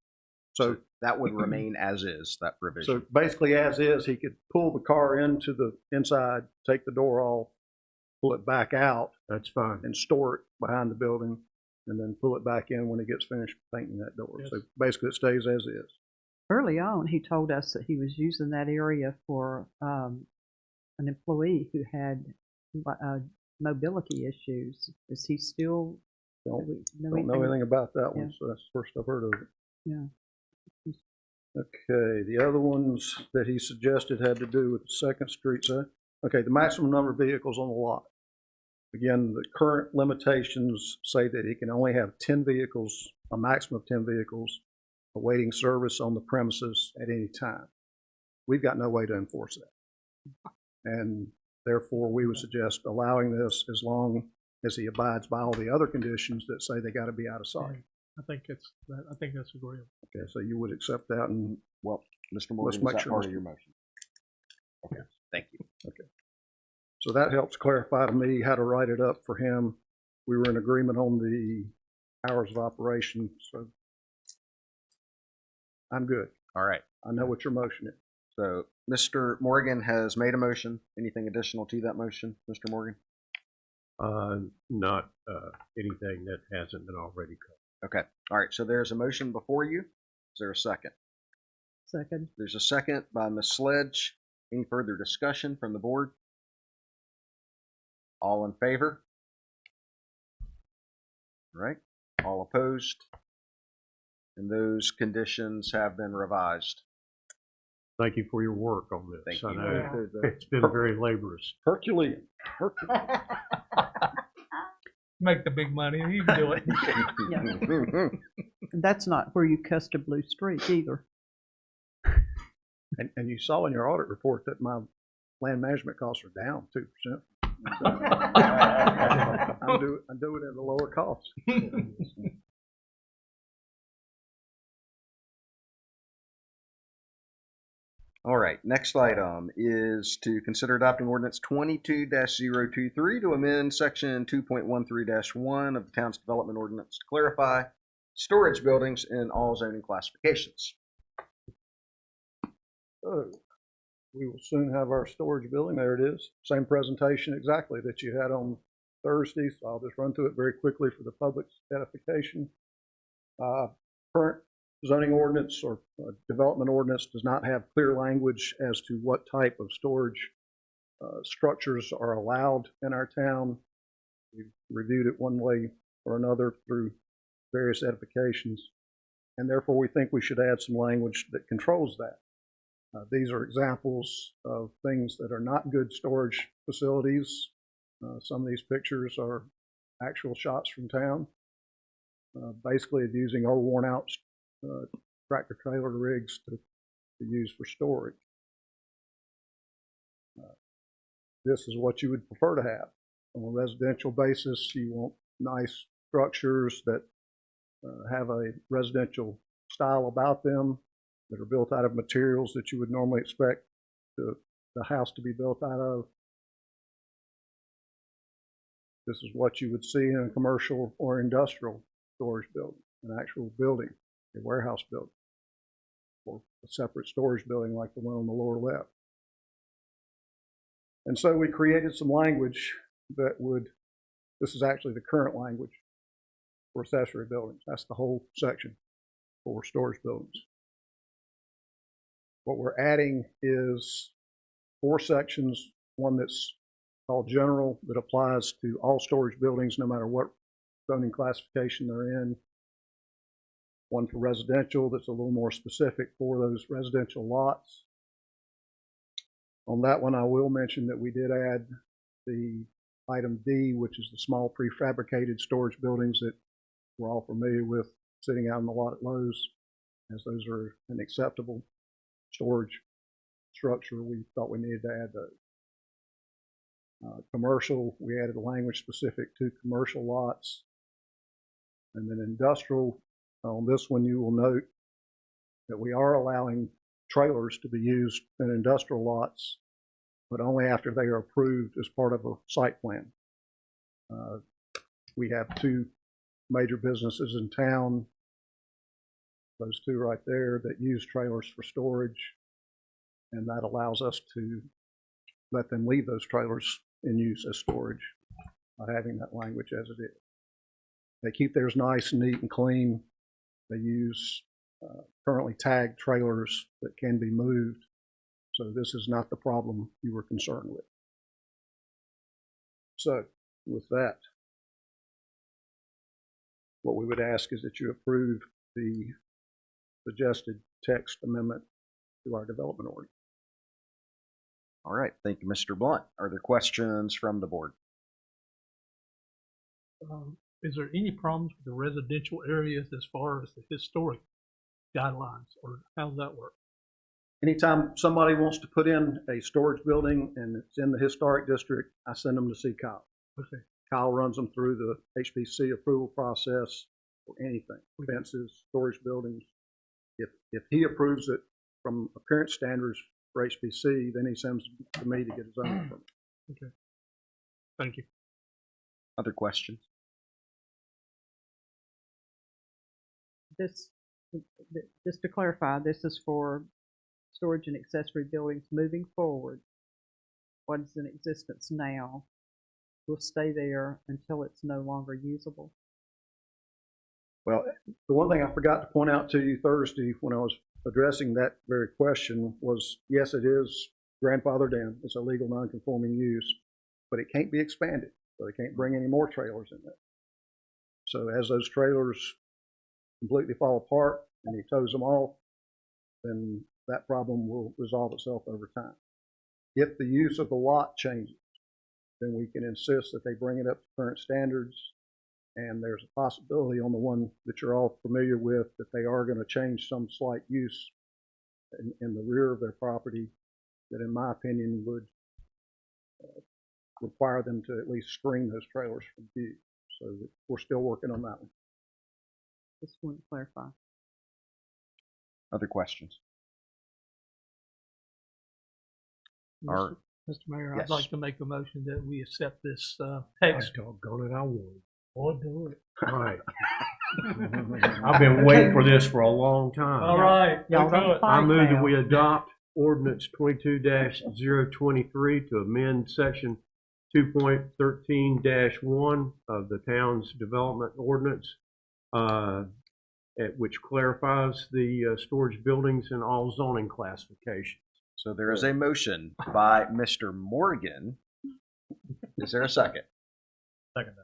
So, that would remain as is, that provision. so basically as is, he could pull the car into the inside, take the door off, pull it back out, That's fine. and store it behind the building, and then pull it back in when he gets finished painting that door. Yes. So basically it stays as is. Early on, he told us that he was using that area for an employee who had mobility issues. Is he still? Don't know anything? anything about that Yeah. one, so that's the first I've heard of it. Yeah. Okay, the other ones that he suggested had to do with the Second Street side. Okay, the maximum number of vehicles on the lot. Again, the current limitations say that he can only have 10 vehicles, a maximum of 10 vehicles, awaiting service on the premises at any time. We've got no way to enforce that. And therefore, we would suggest allowing this as long as he abides by all the other conditions that say they got to be out of sight. I think that's agreeable. Okay, so you would accept that, and Well, Mr. Morgan, make is that sure part Mr. of your motion? Okay, thank you. so that helps clarify to me how to write it up for him. We were in agreement on the hours of operation, so I'm good. All right. I know what your motion is. So Mr. Morgan has made a motion. Anything additional to that motion, Mr. Morgan? Not anything that hasn't been already covered. Okay. All right. So there's a motion before you. Is there a second? Second. There's a second by Ms. Sledge. Any further discussion from the board? All in favor? All right. All opposed? And those conditions have been revised. Thank you for your work on this. Thank I you. know it's been very laborious. Herculean. Make the big money, you can do it. And that's not where you cussed a blue streak either. And you saw in your audit report that my land management costs are down 2%. I'm doing it at a lower cost. All right, next item is to consider adopting ordinance 22-023 to amend section 2.13-1 of the town's development ordinance to clarify storage buildings in all zoning classifications. So we will soon have our storage building. There it is. Same presentation exactly that you had on Thursday. So I'll just run through it very quickly for the public's edification. Current zoning ordinance or development ordinance does not have clear language as to what type of storage structures are allowed in our town. We've reviewed it one way or another through various edifications, and therefore we think we should add some language that controls that. These are examples of things that are not good storage facilities. Some of these pictures are actual shots from town. Basically, using old worn out tractor trailer rigs to use for storage. This is what you would prefer to have. On a residential basis, you want nice structures that have a residential style about them, that are built out of materials that you would normally expect the house to be built out of. This is what you would see in a commercial or industrial storage building, an actual building, a warehouse building, or a separate storage building like the one on the lower left. And so we created some language that would, this is actually the current language for accessory buildings. That's the whole section for storage buildings. What we're adding is 4 sections, one that's called general that applies to all storage buildings no matter what zoning classification they're in. One for residential that's a little more specific for those residential lots. On that one, I will mention that we did add the item D, which is the small prefabricated storage buildings that we're all familiar with sitting out in the lot at Lowe's, as those are an acceptable storage structure. We thought we needed to add those. Commercial, we added a language specific to commercial lots. And then industrial, on this one you will note that we are allowing trailers to be used in industrial lots, but only after they are approved as part of a site plan. We have 2 major businesses in town those two right there that use trailers for storage. And that allows us to let them leave those trailers in use as storage by having that language as it is. They keep theirs nice and neat and clean. They use currently tagged trailers that can be moved. So this is not the problem you were concerned with. So with that, what we would ask is that you approve the suggested text amendment to our development ordinance. All right, thank you, Mr. Blunt. Are there questions from the board? Is there any problems with the residential areas as far as the historic guidelines, or how does that work? Anytime somebody wants to put in a storage building and it's in the historic district, I send them to see Kyle. Okay. Kyle runs them through the HPC approval process for anything, fences, storage buildings. If he approves it from appearance standards for HPC, then he sends it to me to get his own permit. Okay. Thank you. Other questions? This, just to clarify, this is for storage and accessory buildings moving forward. What is in existence now will stay there until it's no longer usable. Well, the one thing I forgot to point out to you Thursday when I was addressing that very question was, yes, it is grandfathered in. It's a legal non-conforming use, but it can't be expanded. So they can't bring any more trailers in there. So as those trailers completely fall apart and he tows them off, then that problem will resolve itself over time. If the use of the lot changes, then we can insist that they bring it up to current standards. And there's a possibility on the one that you're all familiar with that they are going to change some slight use in the rear of their property that, in my opinion, would require them to at least screen those trailers from view. So we're still working on that one. Just want to clarify. Other questions? Mr. Mayor, Yes. I'd like to make a motion that we accept this text. Doggone it, I would. Or do it. All right. I've been waiting for this for a long time. All right. Y'all do don't it. fight I move that now. we adopt ordinance 22-023 to amend section 2.13-1 of the town's development ordinance, which clarifies the storage buildings in all zoning classifications. So there is a motion by Mr. Morgan. Is there a second? Second.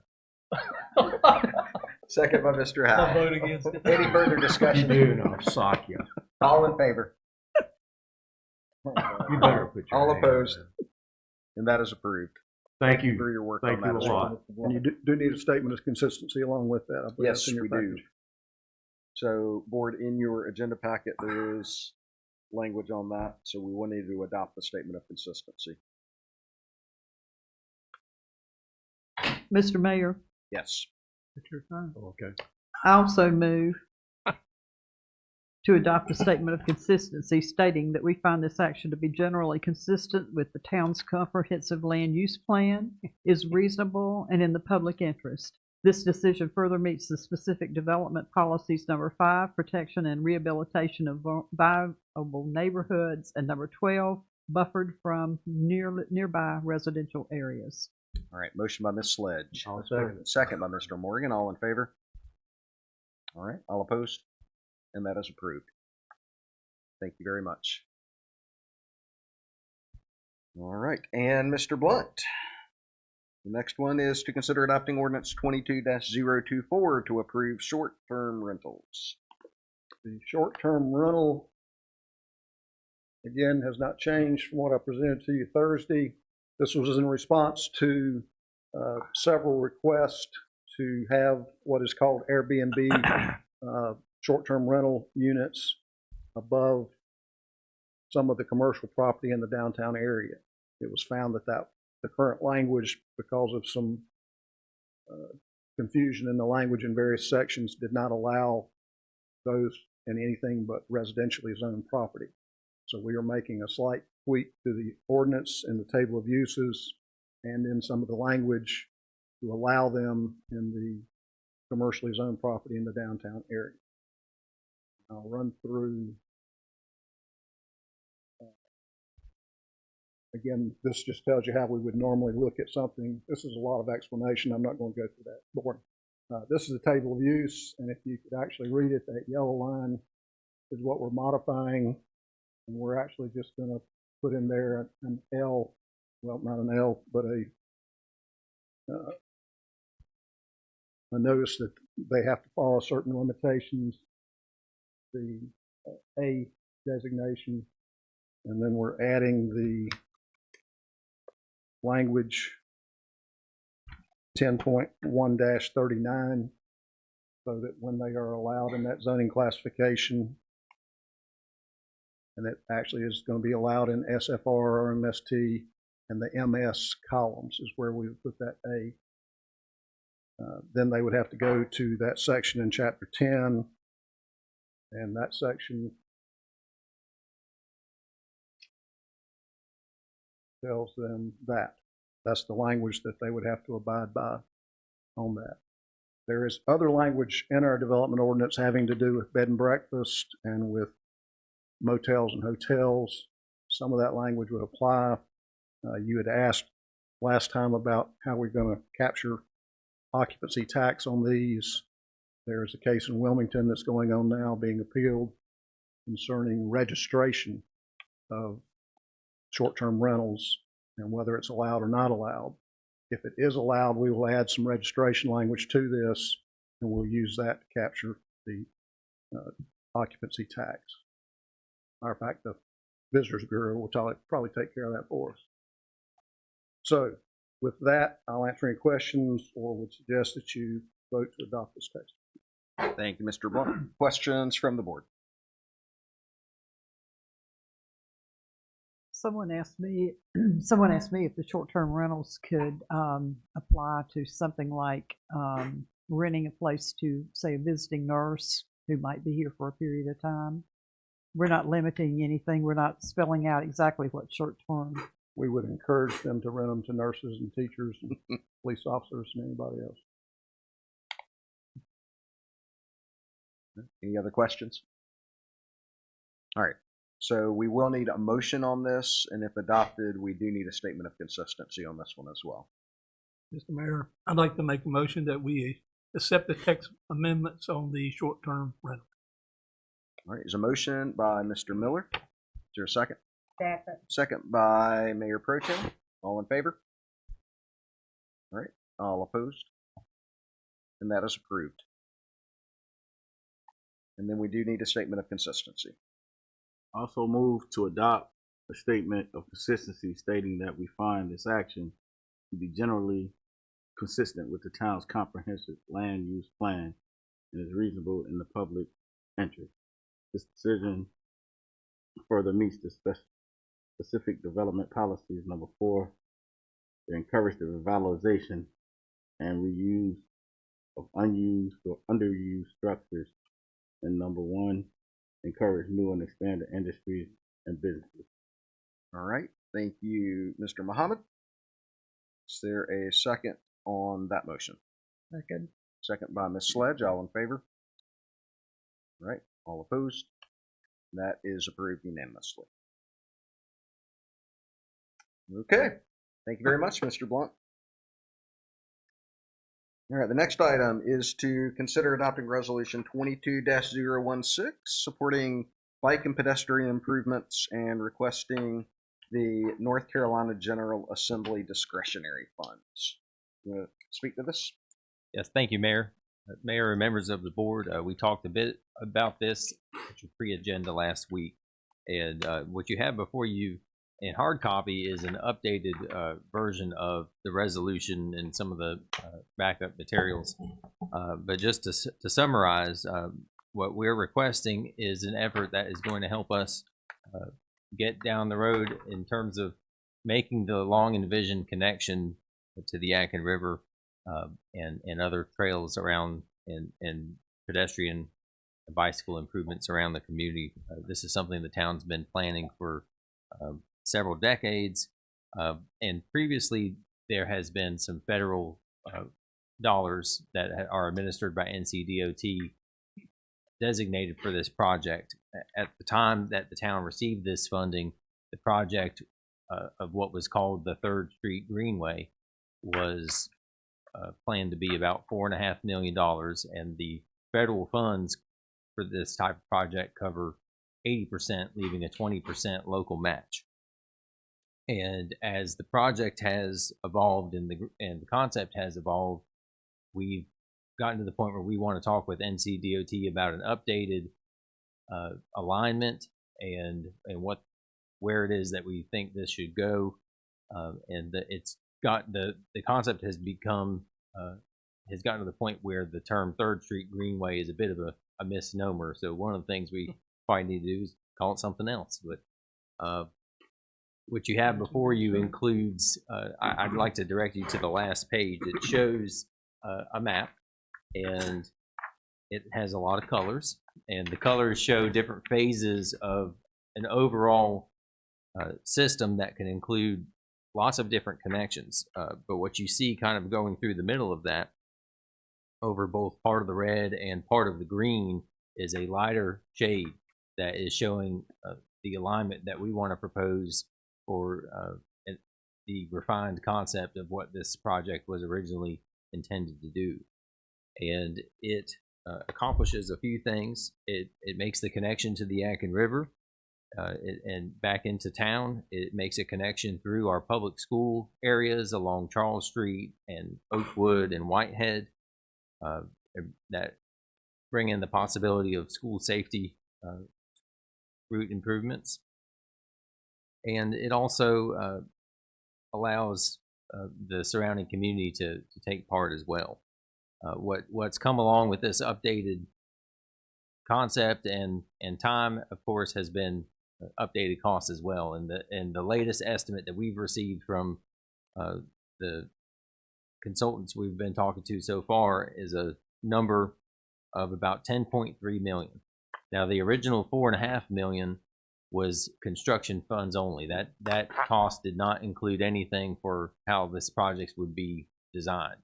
Second by Mr. I'll Howe. vote against it. Any further You discussion? do, and I'll sock you. All in favor? You better put your All hand opposed? up. And that is approved. Thank you. For your work Thank on you that a as well. lot. And you do need a statement of consistency along with that. I believe Yes, that's in your we do. package. So, board, in your agenda packet, there is language on that. So we will need to adopt the statement of consistency. Mr. Mayor, Yes. It's your time. Okay. I also move to adopt a statement of consistency stating that we find this action to be generally consistent with the town's comprehensive land use plan, is reasonable, and in the public interest. This decision further meets the specific development policies number 5, protection and rehabilitation of viable neighborhoods, and number 12, buffered from nearby residential areas. All right. Motion by Ms. Sledge. I'll second it. Second by Mr. Morgan. All in favor? All right. All opposed? And that is approved. Thank you very much. All right. And Mr. Blunt. The next one is to consider adopting ordinance 22-024 to approve short-term rentals. The short-term rental, again, has not changed from what I presented to you Thursday. This was in response to several requests to have what is called Airbnb short-term rental units above some of the commercial property in the downtown area. It was found that the current language, because of some confusion in the language in various sections, did not allow those in anything but residentially zoned property. So we are making a slight tweak to the ordinance in the table of uses and in some of the language to allow them in the commercially zoned property in the downtown area. I'll run through. Again, this just tells you how we would normally look at something. This is a lot of explanation. I'm not going to go through that board. This is a table of use, and if you could actually read it, that yellow line is what we're modifying, and we're actually just going to put in there an L, well, not an L, but a notice that they have to follow certain limitations, the A designation, and then we're adding the language 10.1-39 so that when they are allowed in that zoning classification, and it actually is going to be allowed in SFR or MST, and the MS columns is where we would put that A. Then they would have to go to that section in Chapter 10, and that section tells them that. That's the language that they would have to abide by on that. There is other language in our development ordinance having to do with bed and breakfast and with motels and hotels. Some of that language would apply. You had asked last time about how we're going to capture occupancy tax on these. There's a case in Wilmington that's going on now being appealed concerning registration of short-term rentals and whether it's allowed or not allowed. If it is allowed, we will add some registration language to this, and we'll use that to capture the occupancy tax. Matter of fact, the Visitors Bureau will probably take care of that for us. So with that, I'll answer any questions or would suggest that you vote to adopt this text. Thank you, Mr. Blunt. Questions from the board? Someone asked me if the short-term rentals could apply to something like renting a place to, say, a visiting nurse who might be here for a period of time. We're not limiting anything. We're not spelling out exactly what short-term. We would encourage them to rent them to nurses and teachers and police officers and anybody else. Any other questions? All right. So we will need a motion on this, and if adopted, we do need a statement of consistency on this one as well. Mr. Mayor, I'd like to make a motion that we accept the text amendments on the short-term rental. All right, there's a motion by Mr. Miller. Is there a second? Second. Second by Mayor Pro Tem. All in favor? All right, all opposed? And that is approved. And then we do need a statement of consistency. Also move to adopt a statement of consistency stating that we find this action to be generally consistent with the town's comprehensive land use plan and is reasonable in the public interest. This decision further meets the specific development policies, number 4, to encourage the revitalization and reuse of unused or underused structures, and number 1, encourage new and expanded industries and businesses. All right, thank you, Mr. Muhammad. Is there a second on that motion? Second. Second by Ms. Sledge. All in favor? All right, all opposed? That is approved unanimously. Okay, thank you very much, Mr. Blunt. All right, the next item is to consider adopting Resolution 22-016, supporting bike and pedestrian improvements and requesting the North Carolina General Assembly discretionary funds. You want to speak to this? Yes, thank you, Mayor. Mayor and members of the board, we talked a bit about this at your pre-agenda last week, and what you have before you in hard copy is an updated version of the resolution and some of the backup materials. But just to summarize, what we're requesting is an effort that is going to help us get down the road in terms of making the long envisioned connection to the Yadkin River and other trails around and pedestrian and bicycle improvements around the community. This is something the town's been planning for several decades, and previously there has been some federal dollars that are administered by NCDOT designated for this project. At the time that the town received this funding, the project of what was called the 3rd Street Greenway was planned to be about $4.5 million, and the federal funds for this type of project cover 80%, leaving a 20% local match. And as the project has evolved and the concept has evolved, we've gotten to the point where we want to talk with NCDOT about an updated alignment and where it is that we think this should go. It's got the concept has become has gotten to the point where the term 3rd Street Greenway is a bit of a misnomer. So one of the things we probably need to do is call it something else. But what you have before you includes, I'd like to direct you to the last page. It shows a map, and it has a lot of colors, and the colors show different phases of an overall system that can include lots of different connections. But what you see kind of going through the middle of that, over both part of the red and part of the green, is a lighter shade that is showing the alignment that we want to propose for the refined concept of what this project was originally intended to do. And it accomplishes a few things. It makes the connection to the Yadkin River and back into town. It makes a connection through our public school areas along Charles Street and Oakwood and Whitehead that bring in the possibility of school safety route improvements. And it also allows the surrounding community to take part as well. What's come along with this updated concept and time, of course, has been updated costs as well. And the latest estimate that we've received from the consultants we've been talking to so far is a number of about 10.3 million. Now, the original $4.5 million was construction funds only. That cost did not include anything for how this project would be designed.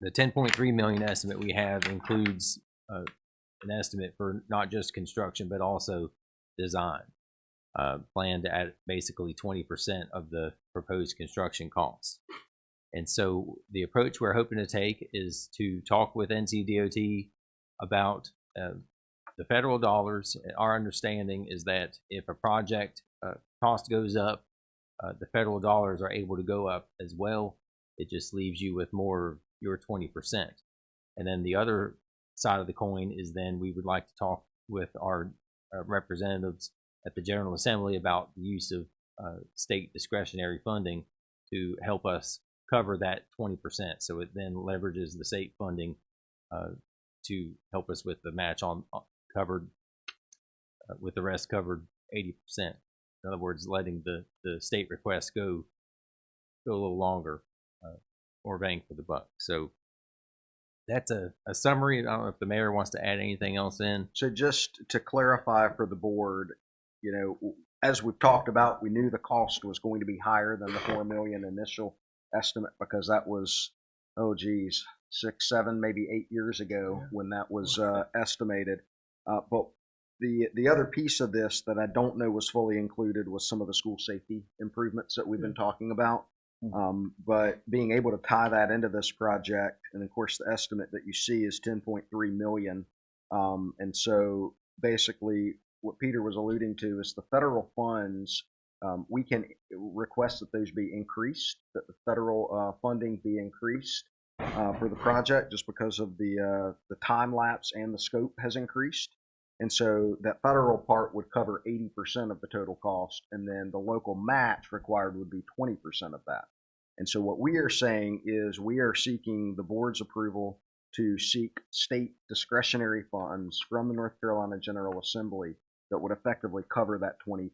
The 10.3 million estimate we have includes an estimate for not just construction but also design, planned at basically 20% of the proposed construction costs. And so the approach we're hoping to take is to talk with NCDOT about the federal dollars. Our understanding is that if a project cost goes up, the federal dollars are able to go up as well. It just leaves you with more of your 20%. And then the other side of the coin is then we would like to talk with our representatives at the General Assembly about the use of state discretionary funding to help us cover that 20%. So it then leverages the state funding to help us with the match on covered, with the rest covered 80%. In other words, letting the state request go a little longer, more bang for the buck. So that's a summary. I don't know if the mayor wants to add anything else in. So just to clarify for the board, as we've talked about, we knew the cost was going to be higher than the $4 million initial estimate because that was, 6, 7, maybe 8 years ago when that was estimated. But the other piece of this that I don't know was fully included was some of the school safety improvements that we've been talking about. But being able to tie that into this project, and of course the estimate that you see is 10.3 million. And so basically what Peter was alluding to is the federal funds, we can request that those be increased, that the federal funding be increased for the project just because of the time lapse and the scope has increased. And so that federal part would cover 80% of the total cost, and then the local match required would be 20% of that. And so what we are saying is we are seeking the board's approval to seek state discretionary funds from the North Carolina General Assembly that would effectively cover that 20%.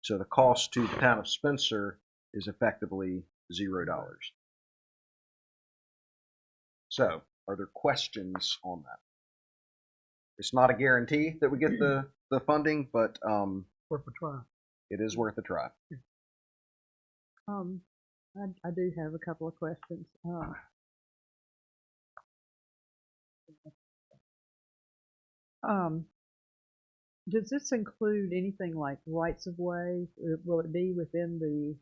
So the cost to the town of Spencer is effectively $0. So are there questions on that? It's not a guarantee that we get the funding, but Worth a try. it is worth a try. I do have a couple of questions. Does this include anything like rights of way? Will it be within the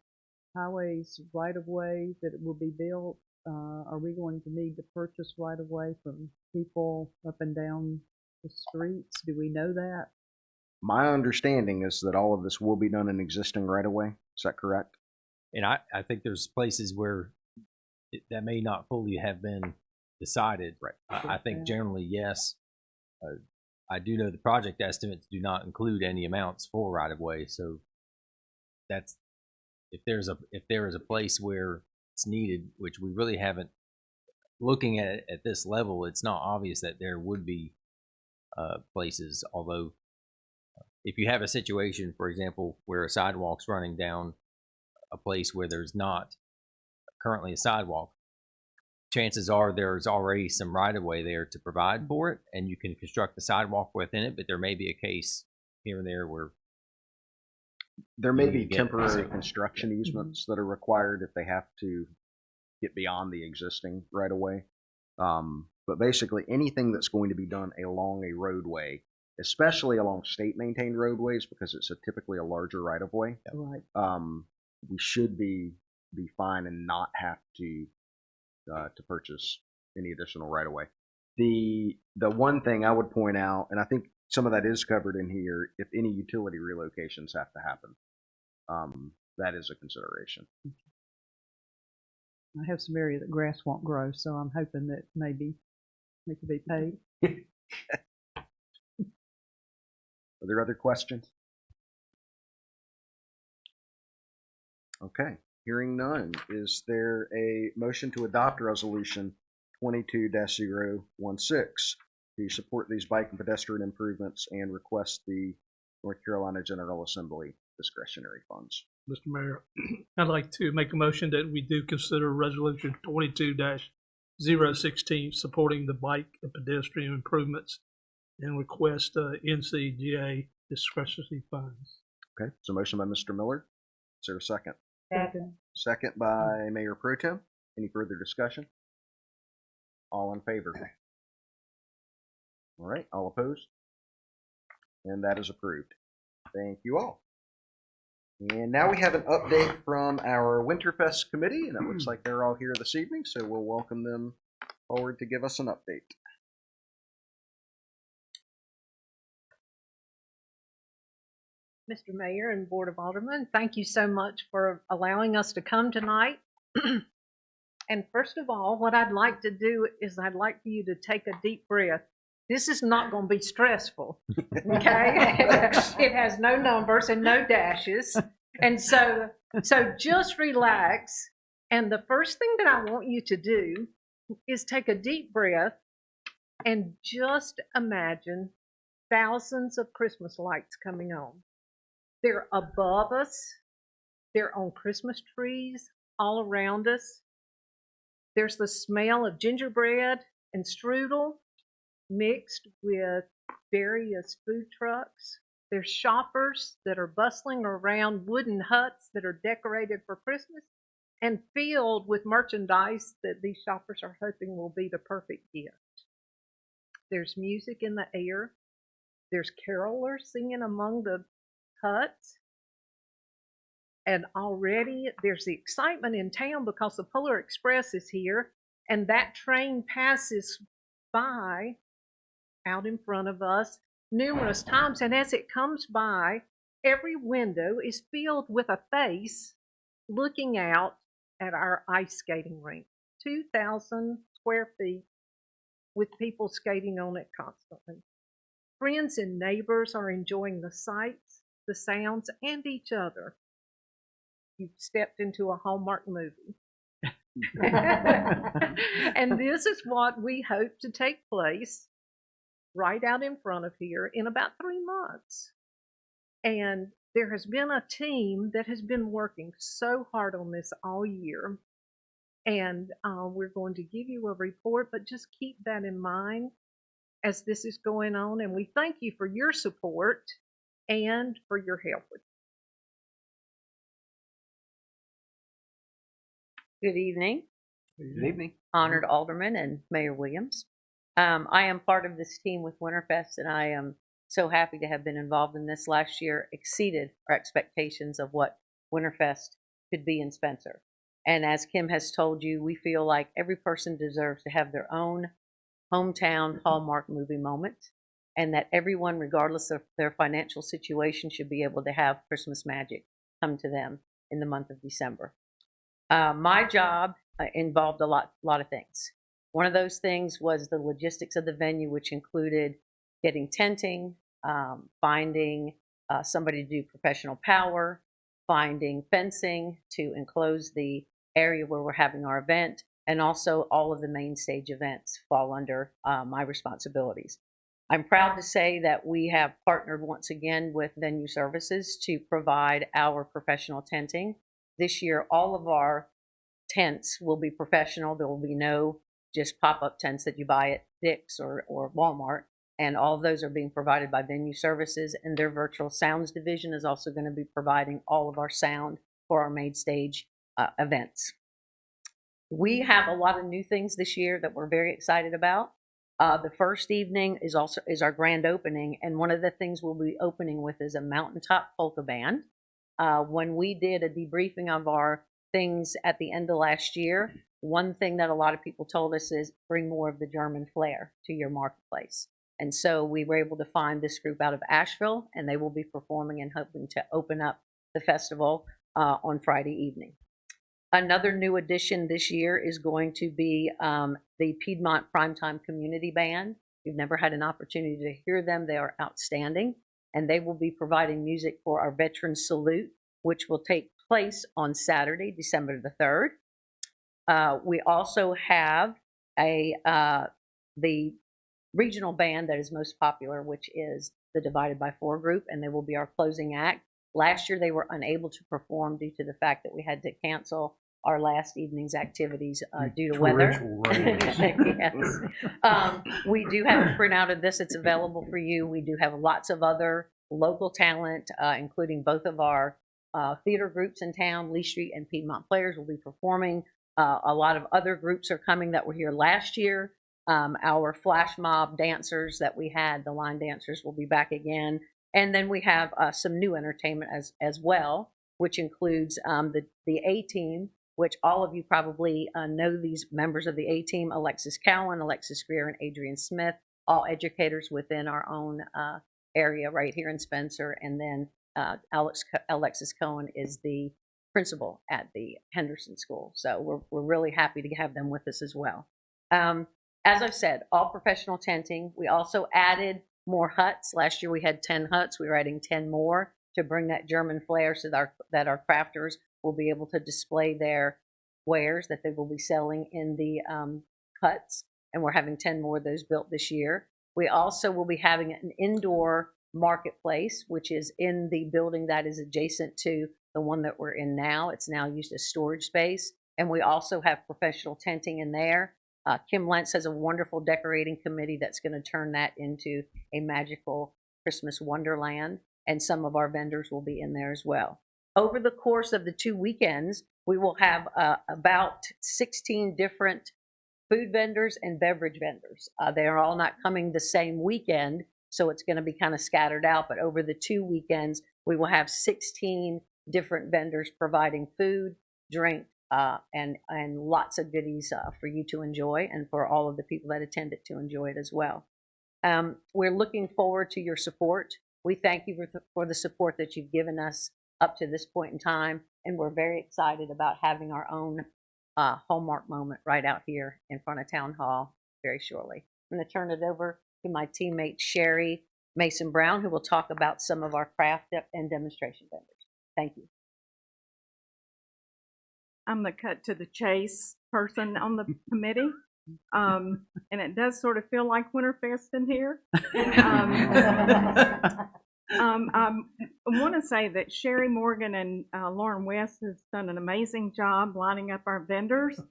highways right of way that it will be built? Are we going to need to purchase right of way from people up and down the streets? Do we know that? My understanding is that all of this will be done in existing right of way. Is that correct? And I think there's places where that may not fully have been decided. Right. I think generally, yes. I do know the project estimates do not include any amounts for right of way. So that's if there is a place where it's needed, which we really haven't. Looking at it at this level, it's not obvious that there would be places. Although, if you have a situation, for example, where a sidewalk's running down a place where there's not currently a sidewalk, chances are there's already some right of way there to provide for it, and you can construct the sidewalk within it. But there may be a case here and there where there may be temporary construction easements that are required if they have to get beyond the existing right of way. But basically, anything that's going to be done along a roadway, especially along state maintained roadways, because it's typically a larger right of way, Right. we should be fine and not have to purchase any additional right of way. The one thing I would point out, and I think some of that is covered in here, if any utility relocations have to happen, that is a consideration. I have some area that grass won't grow, so I'm hoping that maybe it could be paid. Are there other questions? Okay, hearing none. Is there a motion to adopt resolution 22-016 to support these bike and pedestrian improvements and request the North Carolina General Assembly discretionary funds? Mr. Mayor, I'd like to make a motion that we do consider resolution 22-016 supporting the bike and pedestrian improvements and request NCGA discretionary funds. Okay, so motion by Mr. Miller. Is there a second? Second. Second by Mayor Pro Tem. Any further discussion? All in favor? All right, all opposed? And that is approved. Thank you all. And now we have an update from our Winterfest committee, and it looks like they're all here this evening, so we'll welcome them forward to give us an update. Mr. Mayor and Board of Aldermen, thank you so much for allowing us to come tonight. And first of all, what I'd like to do is I'd like for you to take a deep breath. This is not going to be stressful, okay? It has no numbers and no dashes. And so just relax. And the first thing that I want you to do is take a deep breath and just imagine thousands of Christmas lights coming on. They're above us. They're on Christmas trees all around us. There's the smell of gingerbread and strudel mixed with various food trucks. There's shoppers that are bustling around wooden huts that are decorated for Christmas and filled with merchandise that these shoppers are hoping will be the perfect gift. There's music in the air. There's carolers singing among the huts. And already there's the excitement in town because the Polar Express is here, and that train passes by out in front of us numerous times. And as it comes by, every window is filled with a face looking out at our ice skating rink. 2,000 square feet with people skating on it constantly. Friends and neighbors are enjoying the sights, the sounds, and each other. You've stepped into a Hallmark movie. And this is what we hope to take place right out in front of here in about 3 months. And there has been a team that has been working so hard on this all year. And we're going to give you a report, but just keep that in mind as this is going on. And we thank you for your support and for your help with it. Good evening. Good evening. Honored Alderman and Mayor Williams. I am part of this team with Winterfest, and I am so happy to have been involved in this. Last year exceeded our expectations of what Winterfest could be in Spencer. And as Kim has told you, we feel like every person deserves to have their own hometown Hallmark movie moment, and that everyone, regardless of their financial situation, should be able to have Christmas magic come to them in the month of December. My job involved a lot of things. One of those things was the logistics of the venue, which included getting tenting, finding somebody to do professional power, finding fencing to enclose the area where we're having our event, and also all of the main stage events fall under my responsibilities. I'm proud to say that we have partnered once again with Venue Services to provide our professional tenting. This year, all of our tents will be professional. There will be no just pop-up tents that you buy at Dick's or Walmart. And all of those are being provided by Venue Services, and their virtual sounds division is also going to be providing all of our sound for our main stage events. We have a lot of new things this year that we're very excited about. The first evening is our grand opening, and one of the things we'll be opening with is a mountaintop polka band. When we did a debriefing of our things at the end of last year, one thing that a lot of people told us is bring more of the German flair to your marketplace. And so we were able to find this group out of Asheville, and they will be performing and hoping to open up the festival on Friday evening. Another new addition this year is going to be the Piedmont Primetime Community Band. You've never had an opportunity to hear them. They are outstanding, and they will be providing music for our Veterans Salute, which will take place on Saturday, December the 3rd. We also have the regional band that is most popular, which is the Divided by Four group, and they will be our closing act. Last year, they were unable to perform due to the fact that we had to cancel our last evening's activities due to weather. Yes. We do have a printout of this. It's available for you. We do have lots of other local talent, including both of our theater groups in town. Lee Street and Piedmont Players will be performing. A lot of other groups are coming that were here last year. Our flash mob dancers that we had, the line dancers, will be back again. And then we have some new entertainment as well, which includes the A-Team, which all of you probably know these members of the A-Team: Alexis Cowan, Alexis Greer, and Adrian Smith, all educators within our own area right here in Spencer. And then Alexis Cowan is the principal at the Henderson School. So we're really happy to have them with us as well. As I've said, all professional tenting. We also added more huts. Last year we had 10 huts. We're adding 10 more to bring that German flair so that our crafters will be able to display their wares that they will be selling in the huts. And we're having 10 more of those built this year. We also will be having an indoor marketplace, which is in the building that is adjacent to the one that we're in now. It's now used as storage space. And we also have professional tenting in there. Kim Lentz has a wonderful decorating committee that's going to turn that into a magical Christmas wonderland, and some of our vendors will be in there as well. Over the course of the 2 weekends, we will have about 16 different food vendors and beverage vendors. They are all not coming the same weekend, so it's going to be kind of scattered out, but over the 2 weekends, we will have 16 different vendors providing food, drink, and lots of goodies for you to enjoy, and for all of the people that attend it to enjoy it as well. We're looking forward to your support. We thank you for the support that you've given us up to this point in time, and we're very excited about having our own Hallmark moment right out here in front of Town Hall very shortly. I'm going to turn it over to my teammate Sherry Mason Brown, who will talk about some of our craft and demonstration vendors. Thank you. I'm the cut to the chase person on the committee, and it does sort of feel like Winterfest in here. I want to say that Sherry Morgan and Lauren West has done an amazing job lining up our vendors.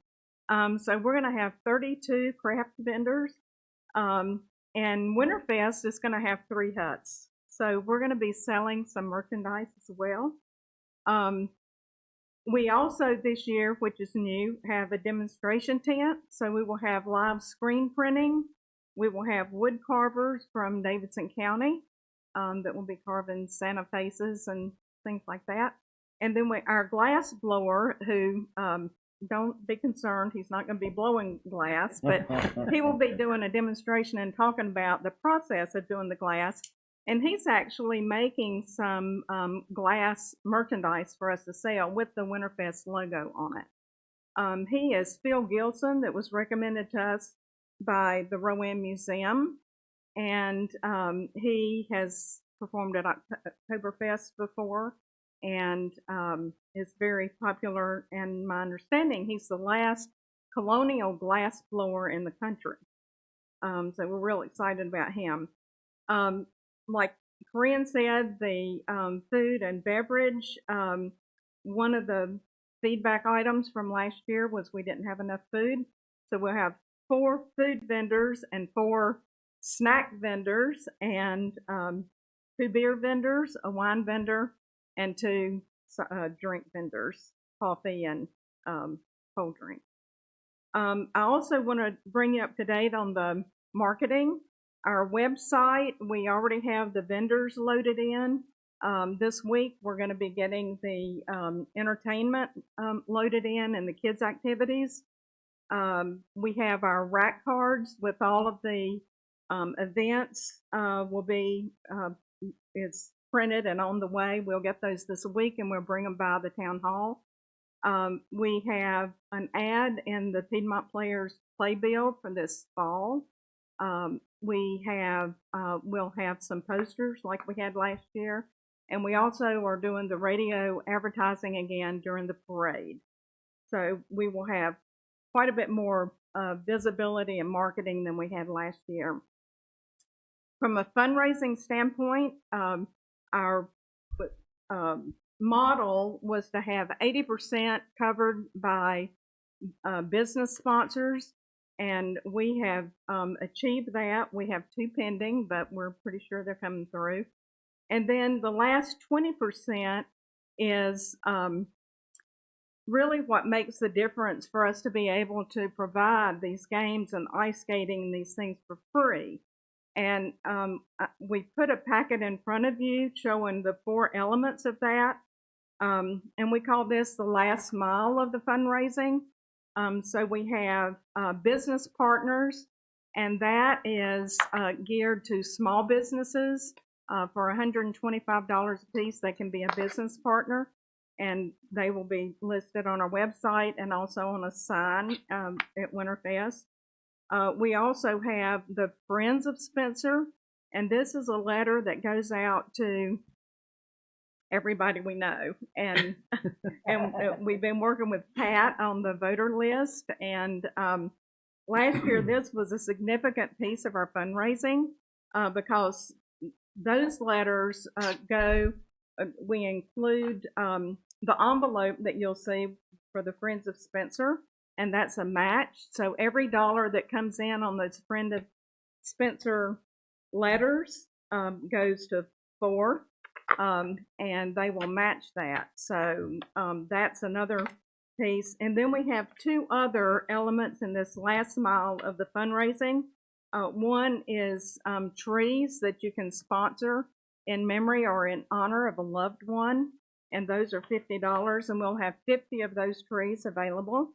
So we're going to have 32 craft vendors, and Winterfest is going to have 3 huts. So we're going to be selling some merchandise as well. We also this year, which is new, have a demonstration tent. So we will have live screen printing. We will have wood carvers from Davidson County that will be carving Santa faces and things like that. And then our glass blower, who don't be concerned, he's not going to be blowing glass, but he will be doing a demonstration and talking about the process of doing the glass. And he's actually making some glass merchandise for us to sell with the Winterfest logo on it. He is Phil Gilson, that was recommended to us by the Rowan Museum, and he has performed at Oktoberfest before, and is very popular. And my understanding, he's the last colonial glass blower in the country. So we're real excited about him. Like Corinne said, the food and beverage, one of the feedback items from last year was we didn't have enough food. So we'll have 4 food vendors and 4 snack vendors, and 2 beer vendors, a wine vendor, and 2 drink vendors, coffee and cold drink. I also want to bring you up to date on the marketing. Our website, we already have the vendors loaded in. This week, we're going to be getting the entertainment loaded in and the kids' activities. We have our rack cards with all of the events will be, it's printed and on the way. We'll get those this week, and we'll bring them by the town hall. We have an ad in the Piedmont Players Playbill for this fall. We have, we'll have some posters like we had last year, and we also are doing the radio advertising again during the parade. So we will have quite a bit more visibility and marketing than we had last year. From a fundraising standpoint, our model was to have 80% covered by business sponsors, and we have achieved that. We have 2 pending, but we're pretty sure they're coming through. And then the last 20% is really what makes the difference for us to be able to provide these games and ice skating and these things for free. And we put a packet in front of you showing the 4 elements of that. And we call this the last mile of the fundraising. So we have business partners, and that is geared to small businesses. For $125 a piece, they can be a business partner, and they will be listed on our website and also on a sign at Winterfest. We also have the Friends of Spencer, and this is a letter that goes out to everybody we know. And we've been working with Pat on the voter list, and last year this was a significant piece of our fundraising because those letters we include the envelope that you'll see for the Friends of Spencer, and that's a match. So every dollar that comes in on those Friend of Spencer letters goes to 4, and they will match that. So that's another piece. And then we have 2 other elements in this last mile of the fundraising. One is trees that you can sponsor in memory or in honor of a loved one, and those are $50, and we'll have 50 of those trees available.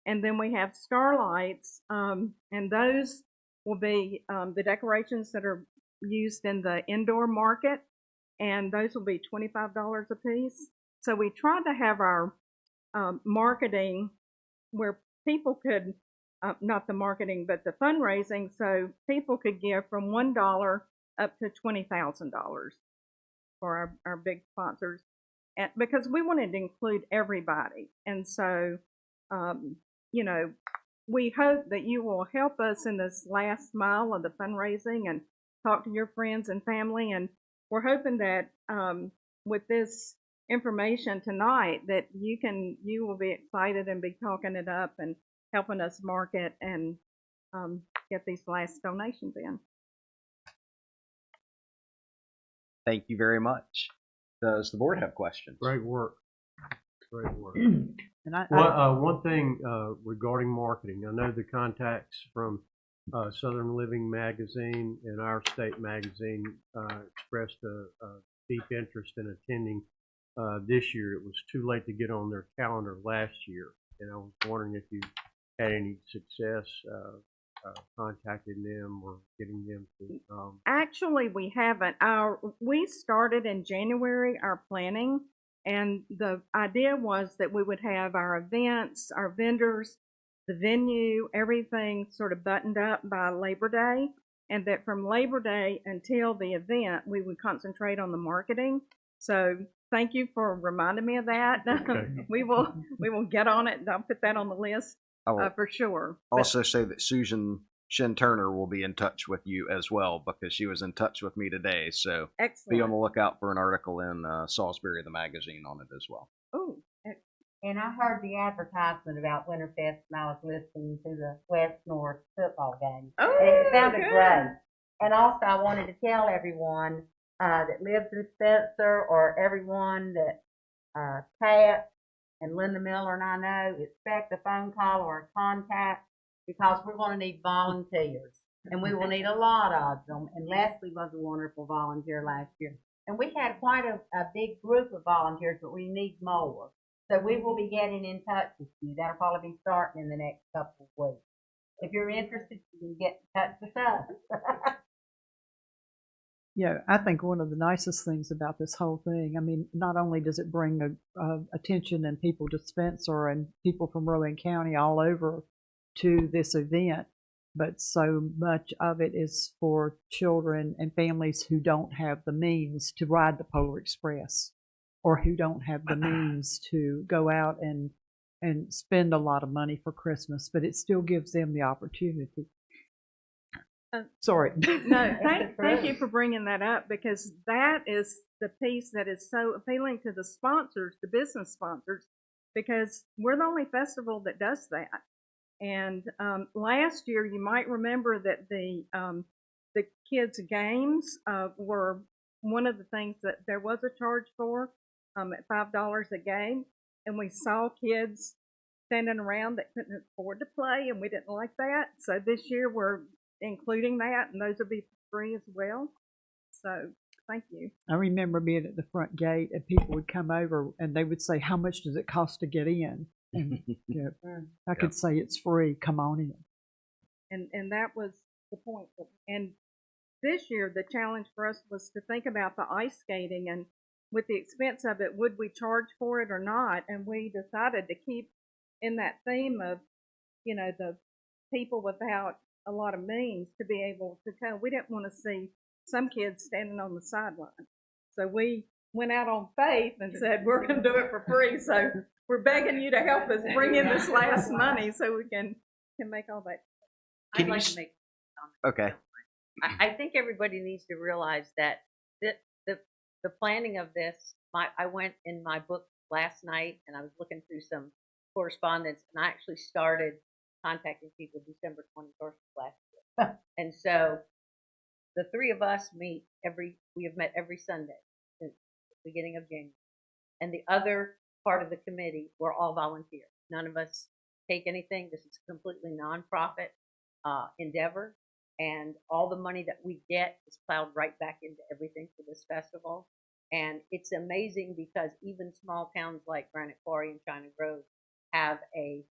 And then we have starlights, and those will be the decorations that are used in the indoor market, and those will be $25 a piece. So we tried to have our marketing where people could, not the marketing, but the fundraising, so people could give from $1 up to $20,000 for our big sponsors, and because we wanted to include everybody. And so, you know, we hope that you will help us in this last mile of the fundraising and talk to your friends and family. And we're hoping that with this information tonight that you will be excited and be talking it up and helping us market and get these last donations in. Thank you very much. Does the board have questions? Great work. Great work. And one thing regarding marketing, I know the contacts from Southern Living Magazine and our state magazine expressed a deep interest in attending this year. It was too late to get on their calendar last year, and I was wondering if you had any success contacting them or getting them to. Actually, we haven't. We started in January our planning, and the idea was that we would have our events, our vendors, the venue, everything sort of buttoned up by Labor Day, and that from Labor Day until the event, we would concentrate on the marketing. So thank you for reminding me of that. Okay. we will get on it. I'll put that on the list for sure. Also say that Susan Shin Turner will be in touch with you as well, because she was in touch with me today. So excellent. Be on the lookout for an article in Salisbury, the magazine, on it as well. Oh. And I heard the advertisement about Winterfest, and I was listening to the West North football game. Oh, it sounded good. great. And also, I wanted to tell everyone that lives in Spencer, or everyone that Pat and Linda Miller and I know, expect a phone call or a contact, because we're going to need volunteers. And we will need a lot of them. And Leslie was a wonderful volunteer last year. And we had quite a big group of volunteers, but we need more. So we will be getting in touch with you. That'll probably be starting in the next couple of weeks. If you're interested, you can get in touch with us. Yeah, I think one of the nicest things about this whole thing, I mean, not only does it bring attention and people to Spencer and people from Rowan County all over to this event, but so much of it is for children and families who don't have the means to ride the Polar Express, or who don't have the means to go out and spend a lot of money for Christmas, but it still gives them the opportunity. Sorry. No, thank you for bringing that up, because that is the piece that is so appealing to the sponsors, the business sponsors, because we're the only festival that does that. And last year, you might remember that the kids' games were one of the things that there was a charge for at $5 a game, and we saw kids standing around that couldn't afford to play, and we didn't like that. So this year we're including that, and those will be free as well. So thank you. I remember being at the front gate, and people would come over and they would say, "How much does it cost to get in?" And I could say, "It's free. Come on in." And that was the point. And this year, the challenge for us was to think about the ice skating, and with the expense of it, would we charge for it or not? And we decided to keep in that theme of, the people without a lot of means to be able to tell. We didn't want to see some kids standing on the sideline. So we went out on faith and said, we're going to do it for free. So we're begging you to help us bring in this last money so we can make all that. I'd like to make a comment. Okay. I think everybody needs to realize that the planning of this, I went in my book last night and I was looking through some correspondence, and I actually started contacting people December 21st last year. And so the three of us we have met every Sunday since the beginning of January. And the other part of the committee, we're all volunteers. None of us take anything. This is a completely nonprofit endeavor. And all the money that we get is plowed right back into everything for this festival. And it's amazing because even small towns like Granite Quarry and China Grove have a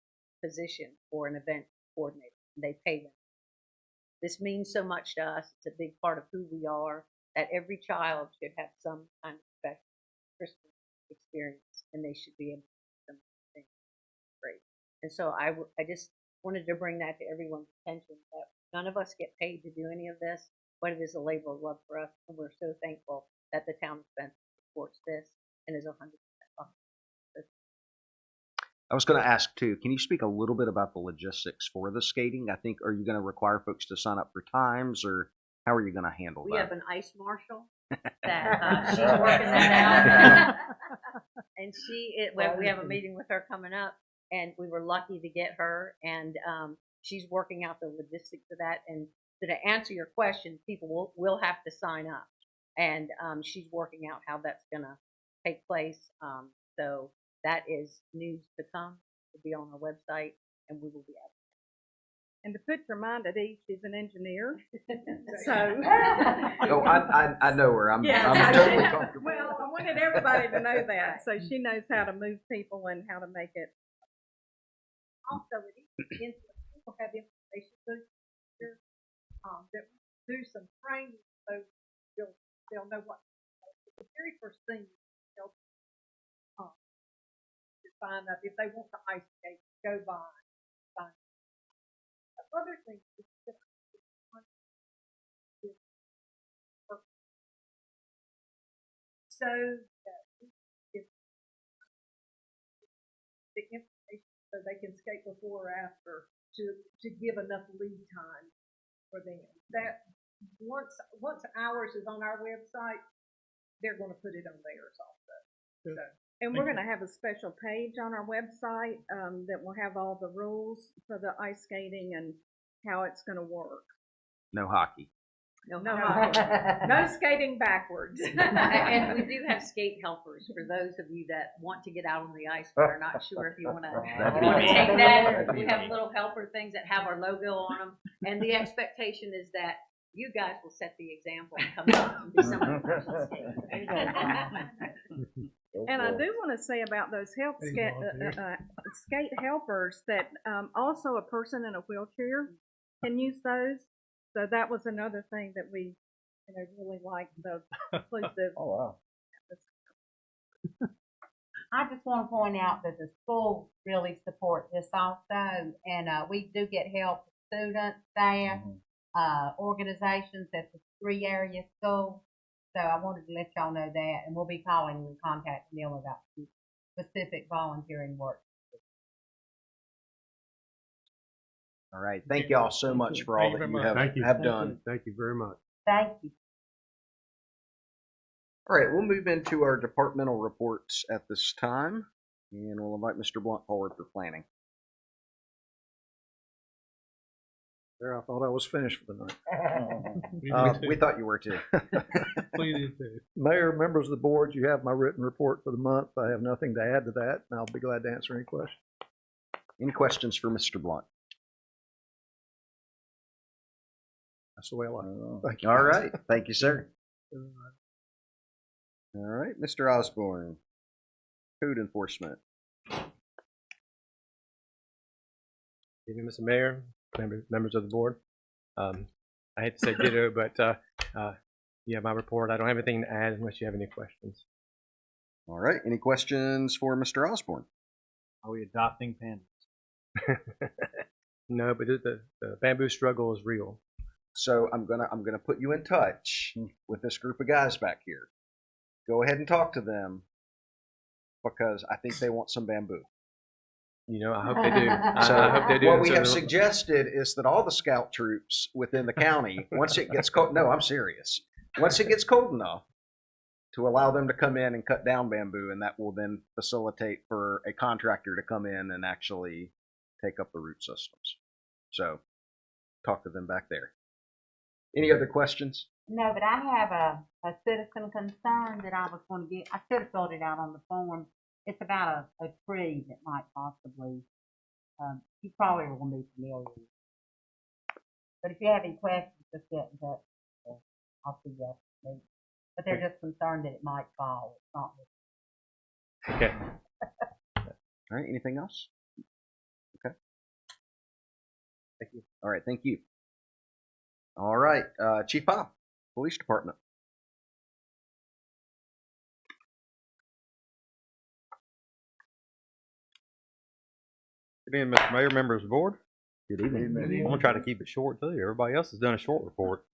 position for an event coordinator. They pay them. This means so much to us. It's a big part of who we are, that every child should have some kind of special Christmas experience, and they should be able to do something great. And so I just wanted to bring that to everyone's attention, that none of us get paid to do any of this, but it is a labor of love for us, and we're so thankful that the town of Spencer supports this and is 100% behind this. I was going to ask too, can you speak a little bit about the logistics for the skating? I think, are you going to require folks to sign up for times, or how are you going to handle that? We have an ice marshal that she's working that out. And we have a meeting with her coming up, and we were lucky to get her, and she's working out the logistics of that. And so to answer your question, people will have to sign up, and she's working out how that's going to take place. So that is news to come. It'll be on our website, and we will be out. And to put your mind at ease, she's an engineer. So. Oh, I know her. I'm Yeah, totally comfortable. well, I wanted everybody to know that. So she knows how to move people and how to make it. Also, it is people have information books here, that do some training, so they'll know what. The very first thing they'll to sign up if they want to ice skate, go by, sign. The other thing is that so that we give the information so they can skate before or after to give enough lead time for them. That once ours is on our website, they're going to put it on theirs also. So, and we're going to have a special page on our website that will have all the rules for the ice skating and how it's going to work. No hockey. No skating backwards. And we do have skate helpers for those of you that want to get out on the ice but are not sure if you want to take that. We have little helper things that have our logo on them, and the expectation is that you guys will set the example and come out and be some of the first skating. And I do want to say about those skate helpers that also a person in a wheelchair can use those. So that was another thing that we, really liked, the inclusive. Oh, wow. I just want to point out that the school really support this also, and we do get help from students, staff, organizations at the 3 area schools. So I wanted to let y'all know that, and we'll be calling and contacting them about specific volunteering work. All right. Thank y'all so much for all that you have done. Thank you very much. Thank you. All right, we'll move into our departmental reports at this time, and we'll invite Mr. Blunt forward for planning. There, I thought I was finished for the We night. did We thought you were too. We did too. Mayor, members of the board, you have my written report for the month. I have nothing to add to that, and I'll be glad to answer any questions. Any questions for Mr. Blunt? That's the way I like it. Thank you. All right. Thank you, sir. All right, Mr. Osborne, code enforcement. Good evening, Mr. Mayor, members of the board. I hate to say ditto, but yeah, my report. I don't have anything to add unless you have any questions. All right, any questions for Mr. Osborne? Are we adopting pandas? No, but the bamboo struggle is real. So I'm gonna put you in touch with this group of guys back here. Go ahead and talk to them because I think they want some bamboo. You know, I hope they do. So I hope they do. what we have suggested is that all the scout troops within the county, once it gets cold, no, I'm serious. Once it gets cold enough, to allow them to come in and cut down bamboo, and that will then facilitate for a contractor to come in and actually take up the root systems. So talk to them back there. Any other questions? No, but I have a citizen concern that I was going to get. I should have filled it out on the form. It's about a tree that might possibly, you probably will be familiar with. But if you have any questions, just get in touch. I'll see you. But they're just concerned that it might fall. It's not. Okay. All right. Anything else? Okay. Thank you. All right. Thank you. All right. Chief Pop, Police Department. Good evening, Mr. Mayor, members of the board. Good evening. I'm going to try to keep it short, too. Everybody else has done a short report.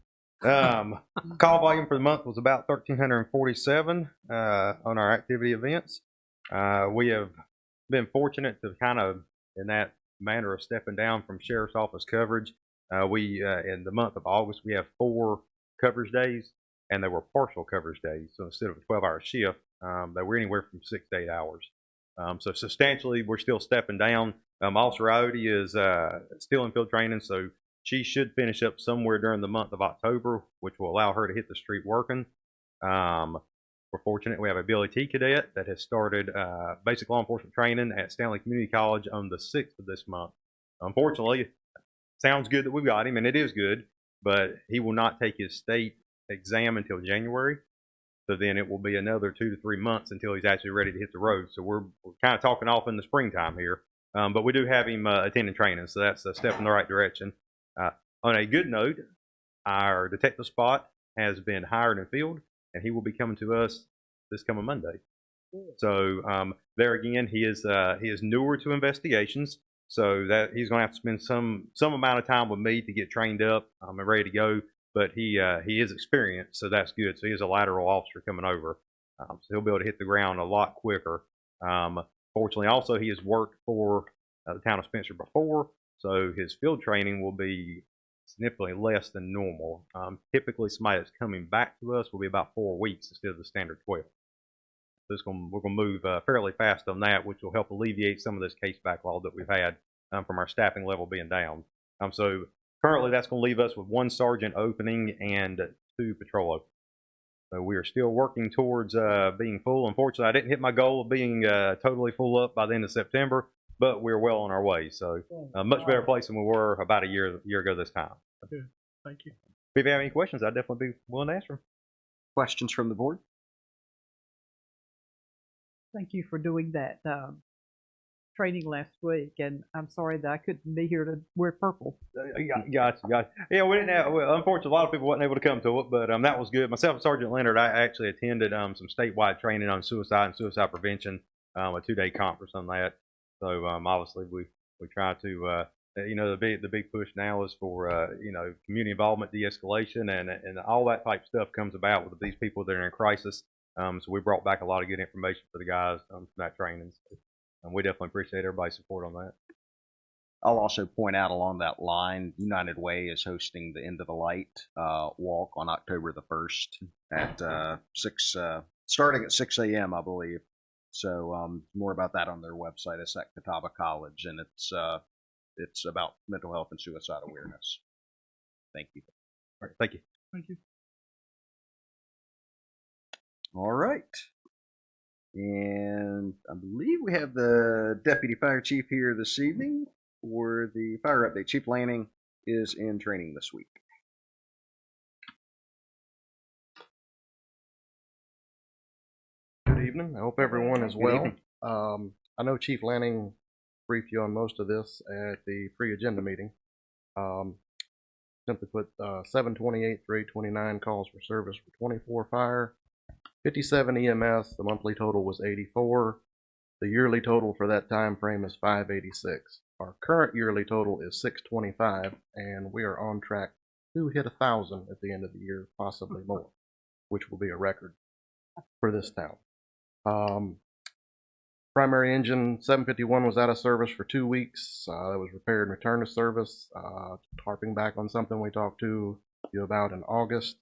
Call volume for the month was about 1,347 on our activity events. We have been fortunate to kind of, in that manner of stepping down from Sheriff's Office coverage. In the month of August, we have 4 coverage days, and they were partial coverage days. So instead of a 12-hour shift, they were anywhere from 6 to 8 hours. So substantially, we're still stepping down. Officer Iodi is still in field training, so she should finish up somewhere during the month of October, which will allow her to hit the street working. We're fortunate we have a Billy T cadet that has started basic law enforcement training at Stanley Community College on the 6th of this month. Unfortunately, sounds good that we've got him, and it is good, but he will not take his state exam until January. So then it will be another 2 to 3 months until he's actually ready to hit the road. So we're kind of talking off in the springtime here. But we do have him attending training, so that's a step in the right direction. On a good note, our detective spot has been hired and filled, and he will be coming to us this coming Monday. So there again, he is newer to investigations, so that he's going to have to spend some amount of time with me to get trained up and ready to go. But he is experienced, so that's good. So he is a lateral officer coming over, so he'll be able to hit the ground a lot quicker. Fortunately, also he has worked for the town of Spencer before, so his field training will be significantly less than normal. Typically, somebody that's coming back to us will be about 4 weeks instead of the standard 12. So we're going to move fairly fast on that, which will help alleviate some of this case backlog that we've had from our staffing level being down. So currently, that's going to leave us with 1 sergeant opening and 2 patrol openings. So we are still working towards being full. Unfortunately, I didn't hit my goal of being totally full up by the end of September, but we're well on our way. So a much better place than we were about a year ago this time. Good. Thank you. If you have any questions, I'd definitely be willing to answer them. Questions from the board? Thank you for doing that training last week, and I'm sorry that I couldn't be here to wear purple. Gotcha. Yeah, we didn't have. Well, unfortunately, a lot of people wasn't able to come to it, but that was good. Myself and Sergeant Leonard, I actually attended some statewide training on suicide and suicide prevention, a 2-day conference on that. So obviously, we try to. The big push now is for community involvement, de-escalation, and all that type of stuff comes about with these people that are in crisis. So we brought back a lot of good information for the guys from that training. So, we definitely appreciate everybody's support on that. I'll also point out along that line, United Way is hosting the End of the Light walk on October the 1st at 6, starting at 6 a.m., I believe. So more about that on their website. It's at Catawba College, and it's about mental health and suicide awareness. Thank you. All right, thank you. Thank you. All right. And I believe we have the Deputy Fire Chief here this evening for the fire update. Chief Lanning is in training this week. Good evening. I hope everyone is well. I know Chief Lanning briefed you on most of this at the pre-agenda meeting. Simply put, 728 through 829 calls for service for 24 fire, 57 EMS. The monthly total was 84. The yearly total for that time frame is 586. Our current yearly total is 625, and we are on track to hit 1,000 at the end of the year, possibly more, which will be a record for this town. Primary engine 751 was out of service for 2 weeks. That was repaired and returned to service. Harping back on something we talked to you about in August.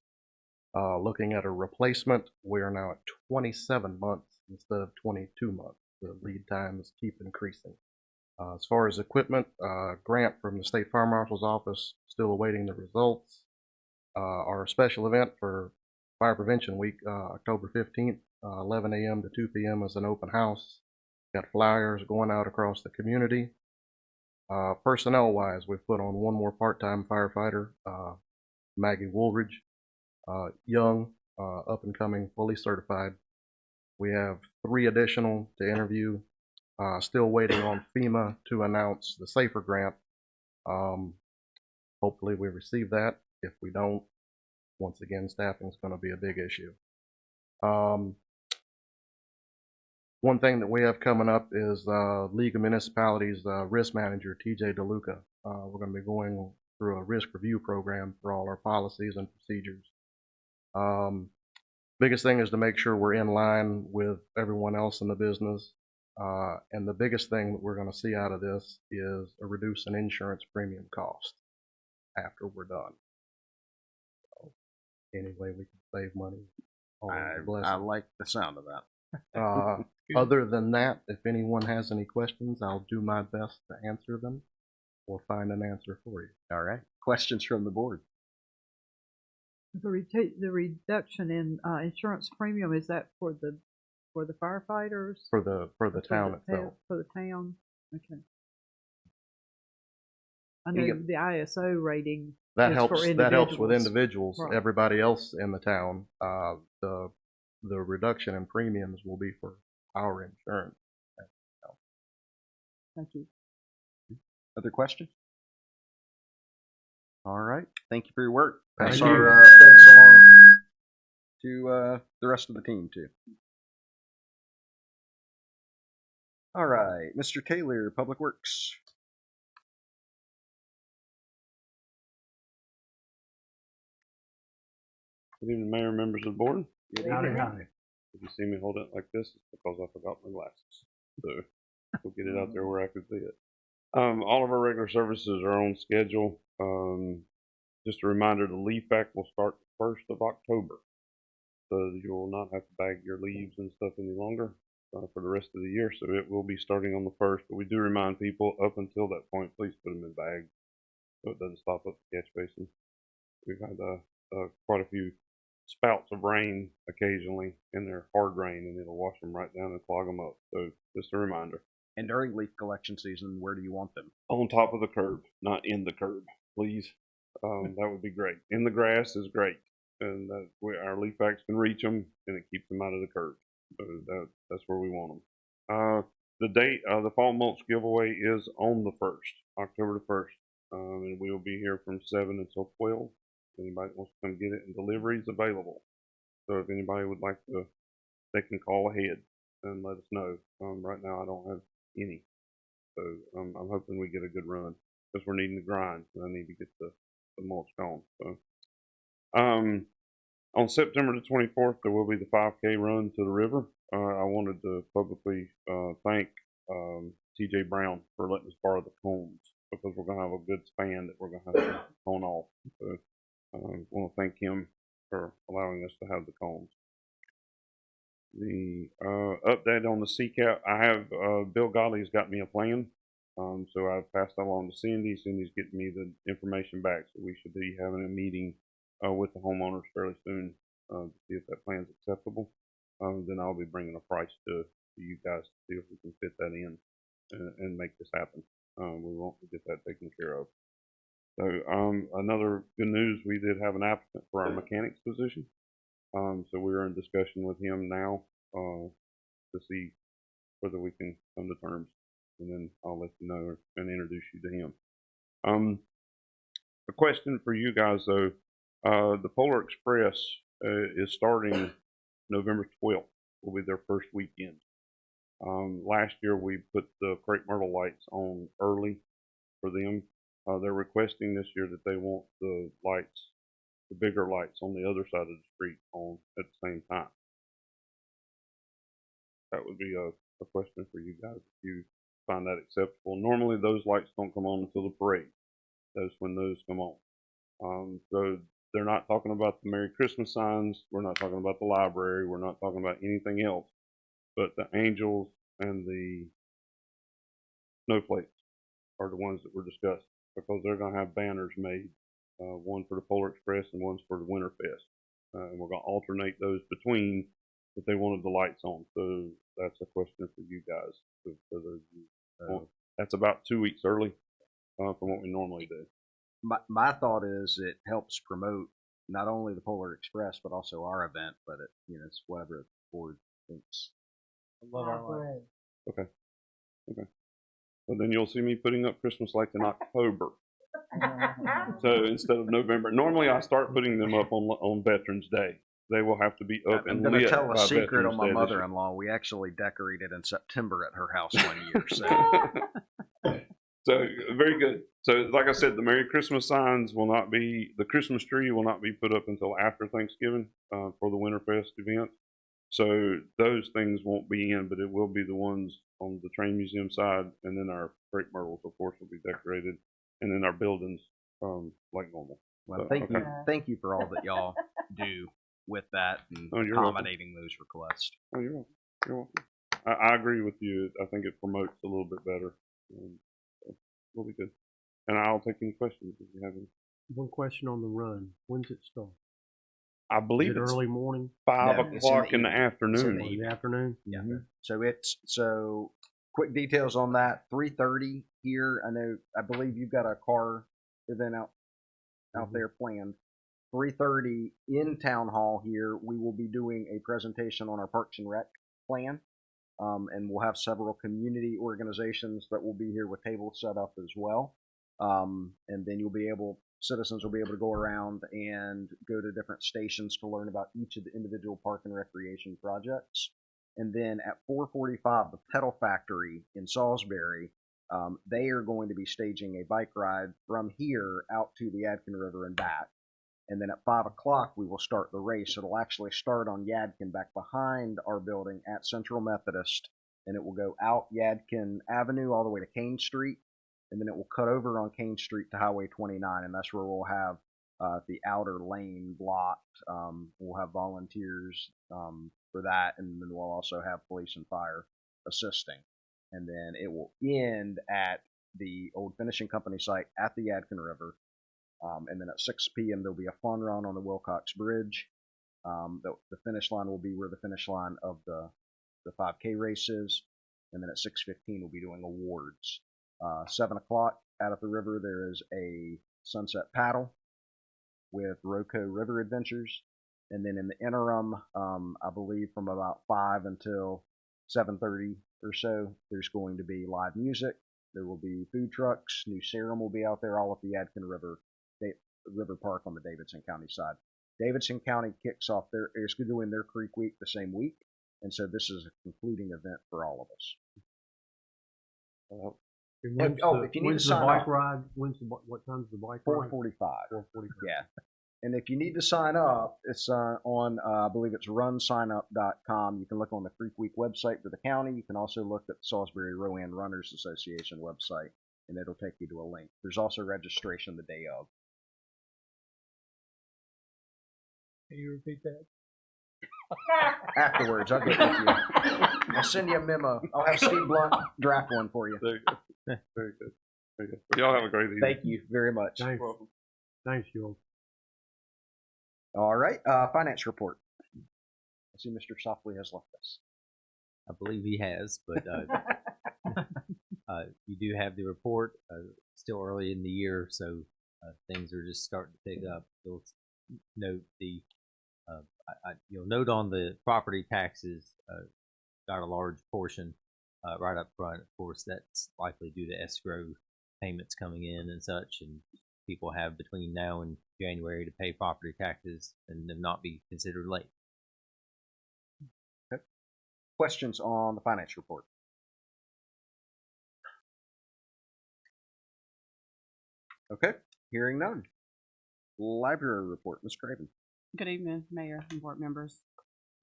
Looking at a replacement, we are now at 27 months instead of 22 months. The lead times keep increasing. As far as equipment, grant from the State Fire Marshal's office, still awaiting the results. Our special event for Fire Prevention Week, October 15th, 11 a.m. to 2 p.m. is an open house. Got flyers going out across the community. Personnel-wise, we've put on 1 more part-time firefighter, Maggie Woolridge. Young, up-and-coming, fully certified. We have 3 additional to interview. Still waiting on FEMA to announce the SAFER grant. Hopefully we receive that. If we don't, once again, staffing is going to be a big issue. One thing that we have coming up is League of Municipalities risk manager, TJ DeLuca. We're going to be going through a risk review program for all our policies and procedures. Biggest thing is to make sure we're in line with everyone else in the business. And the biggest thing that we're going to see out of this is a reduce in insurance premium cost after we're done. So, any way we can save money. I like the sound of that. Other than that, if anyone has any questions, I'll do my best to answer them or find an answer for you. All right. Questions from the board? The reduction in insurance premium, is that for the firefighters? For the town itself. For the town. Okay. I know the ISO rating That is helps. for That helps with individuals. individuals. Right. Everybody else in the town, the reduction in premiums will be for our insurance. Thank you. Other questions? All right. Thank you for your work. Pass Thank our you. thanks along to the rest of the team too. All right, Mr. Kaler, Public Works. Good evening, Mayor, members of the board. Good Howdy, evening. howdy. If you see me hold it like this, it's because I forgot my glasses. So we'll get it out there where I can see it. All of our regular services are on schedule. Just a reminder, the leaf act will start the 1st of October. So you will not have to bag your leaves and stuff any longer for the rest of the year. So it will be starting on the 1st. But we do remind people up until that point, please put them in bags so it doesn't stop up the catch basin. We've had quite a few spouts of rain occasionally, and they're hard rain, and it'll wash them right down and clog them up. So just a reminder. And during leaf collection season, where do you want them? On top of the curb, not in the curb, please. That would be great. In the grass is great, and our leaf backs can reach them, and it keeps them out of the curb. So that's where we want them. The date of the fall mulch giveaway is on the 1st, October the 1st, and we will be here from 7 until 12. If anybody wants to come get it, and delivery is available. So if anybody would like to, they can call ahead and let us know. Right now I don't have any. So I'm hoping we get a good run because we're needing to grind and I need to get the mulch gone. So on September the 24th, there will be the 5K run to the river. I wanted to publicly thank TJ Brown for letting us borrow the cones because we're going to have a good span that we're going to have to cone off. So I want to thank him for allowing us to have the cones. The update on the CCAP, I have Bill Godley's got me a plan, so I've passed that along to Cindy. Cindy's getting me the information back, so we should be having a meeting with the homeowners fairly soon to see if that plan's acceptable. Then I'll be bringing a price to you guys to see if we can fit that in and make this happen. We want to get that taken care of. So another good news, we did have an applicant for our mechanics position. So we're in discussion with him now to see whether we can come to terms, and then I'll let you know and introduce you to him. A question for you guys though, the Polar Express is starting November 12th. Will be their first weekend. Last year we put the crepe myrtle lights on early for them. They're requesting this year that they want the lights, the bigger lights on the other side of the street on at the same time. That would be a question for you guys if you find that acceptable. Normally those lights don't come on until the parade. That's when those come on. So they're not talking about the Merry Christmas signs. We're not talking about the library. We're not talking about anything else. But the angels and the snowflakes are the ones that were discussed because they're going to have banners made. One for the Polar Express and one's for the Winterfest. And we're going to alternate those between if they wanted the lights on. So that's a question for you guys. For those that's about 2 weeks early from what we normally do. My thought is it helps promote not only the Polar Express but also our event. But it's whatever the board thinks. I love our lights. Okay. Well, then you'll see me putting up Christmas lights in October. So instead of November, normally I start putting them up on Veterans Day. They will have to be up and lit. I'm going to tell a secret on my mother-in-law. We actually decorated in September at her house one year. So very good. So like I said, the Merry Christmas signs will not be, the Christmas tree will not be put up until after Thanksgiving for the Winterfest event. So those things won't be in, but it will be the ones on the train museum side, and then our crepe myrtles, of course, will be decorated, and then our buildings like normal. Well, so, thank you for all that y'all do with that and accommodating those requests. Oh, you're welcome. You're welcome. I agree with you. I think it promotes a little bit better. So we'll be good. And I'll take any questions if you have any. One question on the run. When's it start? I believe it's early morning. 5 o'clock in the afternoon. In the afternoon. Yeah. So quick details on that. 3:30 here. I believe you've got a car event out there planned. 3:30 in Town Hall here. We will be doing a presentation on our Parks and Rec plan, and we'll have several community organizations that will be here with tables set up as well. And then citizens will be able to go around and go to different stations to learn about each of the individual park and recreation projects. And then at 4:45, the Pedal Factory in Salisbury, they are going to be staging a bike ride from here out to the Yadkin River and back. And then at 5 o'clock, we will start the race. It'll actually start on Yadkin back behind our building at Central Methodist, and it will go out Yadkin Avenue all the way to Kane Street, and then it will cut over on Kane Street to Highway 29, and that's where we'll have the outer lane blocked. We'll have volunteers for that, and then we'll also have police and fire assisting. And then it will end at the old finishing company site at the Yadkin River. And then at 6 p.m. there'll be a fun run on the Wilcox Bridge. The finish line will be where the finish line of the 5K race is. And then at 6:15 we'll be doing awards. 7 o'clock out at the river there is a sunset paddle with Roco River Adventures. And then in the interim, I believe from about 5 until 7:30 or so, there's going to be live music. There will be food trucks. New Serum will be out there all at the Yadkin River Park on the Davidson County side. Davidson County kicks off is doing their Creek Week the same week, and so this is a concluding event for all of us. If you need to sign up, ride? What time's the bike ride? 4:45. 4:45. Yeah. And if you need to sign up, it's on, I believe it's runsignup.com. You can look on the Creek Week website for the county. You can also look at the Salisbury Rowan Runners Association website, and it'll take you to a link. There's also registration the day of. Can you repeat that? Afterwards, I'll get with you. I'll send you a memo. I'll have Steve Blunt draft one for you. There you go. Very good. Very good. Y'all have a great evening. Thank you very much. Thanks. Thanks, Joel. All right, finance report. I see Mr. Softly has left us. I believe he has, but you do have the report. Still early in the year, so things are just starting to pick up. You'll note you'll note on the property taxes got a large portion right up front. Of course, that's likely due to escrow payments coming in and such, and people have between now and January to pay property taxes and them not be considered late. Okay. Questions on the finance report? Okay, hearing none. Library report, Ms. Craven. Good evening, Mayor and board members.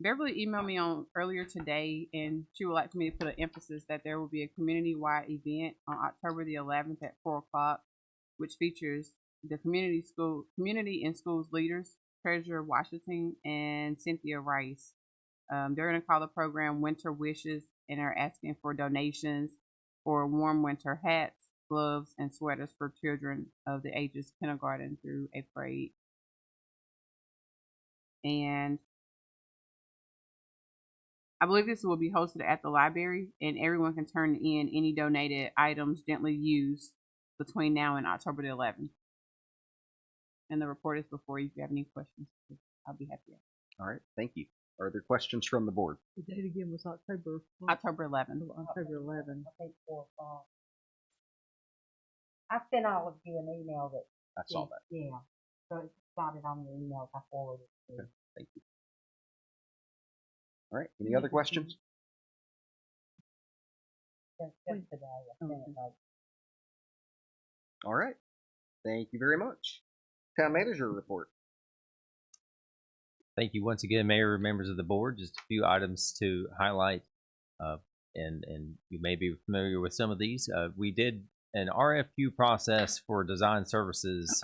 Beverly emailed me earlier today, and she would like for me to put an emphasis that there will be a community-wide event on October the 11th at 4 o'clock, which features the community and schools leaders, Treasurer Washington and Cynthia Rice. They're going to call the program Winter Wishes, and are asking for donations for warm winter hats, gloves, and sweaters for children of the ages kindergarten through 8th grade. And I believe this will be hosted at the library, and everyone can turn in any donated items gently used between now and October the 11th. And the report is before you. If you have any questions, I'll be happy. All right, thank you. Are there questions from the board? The date again was October 11th. October 11th. I think 4 o'clock. I sent all of you an email that. I saw that. Yeah. So it's got it on your emails. I forwarded it. Okay, thank you. All right, any other questions? Just today. I sent it like. All right, thank you very much. Town manager report. Thank you once again, Mayor and members of the board. Just a few items to highlight, and you may be familiar with some of these. We did an RFQ process for design services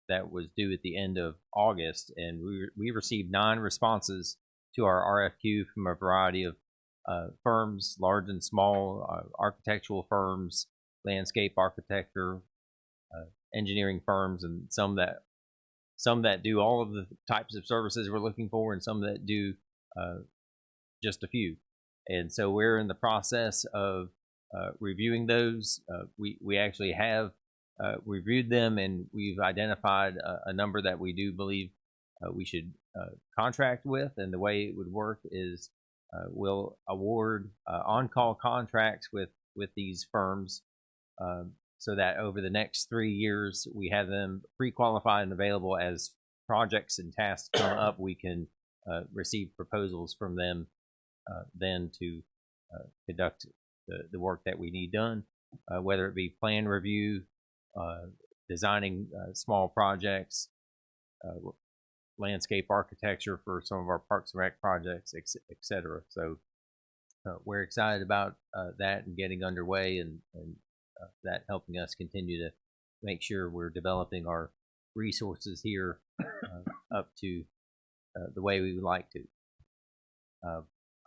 that was due at the end of August, and we received 9 responses to our RFQ from a variety of firms, large and small, architectural firms, landscape architecture, engineering firms, and some that do all of the types of services we're looking for, and some that do just a few. And so we're in the process of reviewing those. We actually have reviewed them, and we've identified a number that we do believe we should contract with. And the way it would work is we'll award on-call contracts with these firms, so that over the next 3 years we have them pre-qualified and available. As projects and tasks come up, we can receive proposals from them then to conduct the work that we need done, whether it be plan review, designing small projects, landscape architecture for some of our Parks and Rec projects, et cetera. So we're excited about that and getting underway, and that helping us continue to make sure we're developing our resources here up to the way we would like to.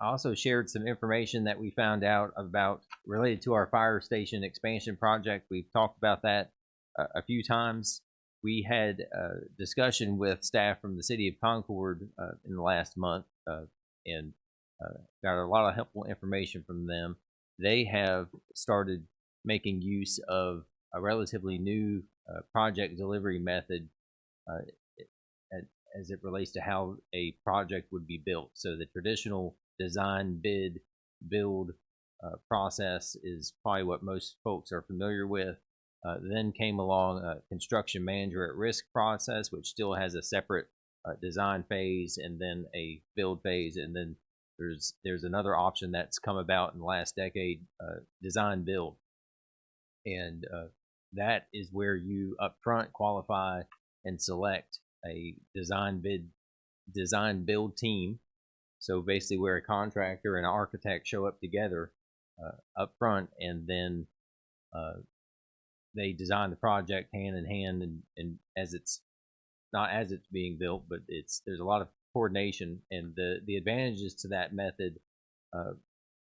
I also shared some information that we found out about related to our fire station expansion project. We've talked about that a few times. We had a discussion with staff from the city of Concord in the last month, and got a lot of helpful information from them. They have started making use of a relatively new project delivery method as it relates to how a project would be built. So the traditional design, bid, build process is probably what most folks are familiar with. Then came along a construction manager at risk process, which still has a separate design phase and then a build phase, and then there's another option that's come about in the last decade, design build, and that is where you upfront qualify and select a design build team. So basically, where a contractor and an architect show up together up front, and then they design the project hand in hand, and as it's not as it's being built, but there's a lot of coordination. And the advantages to that method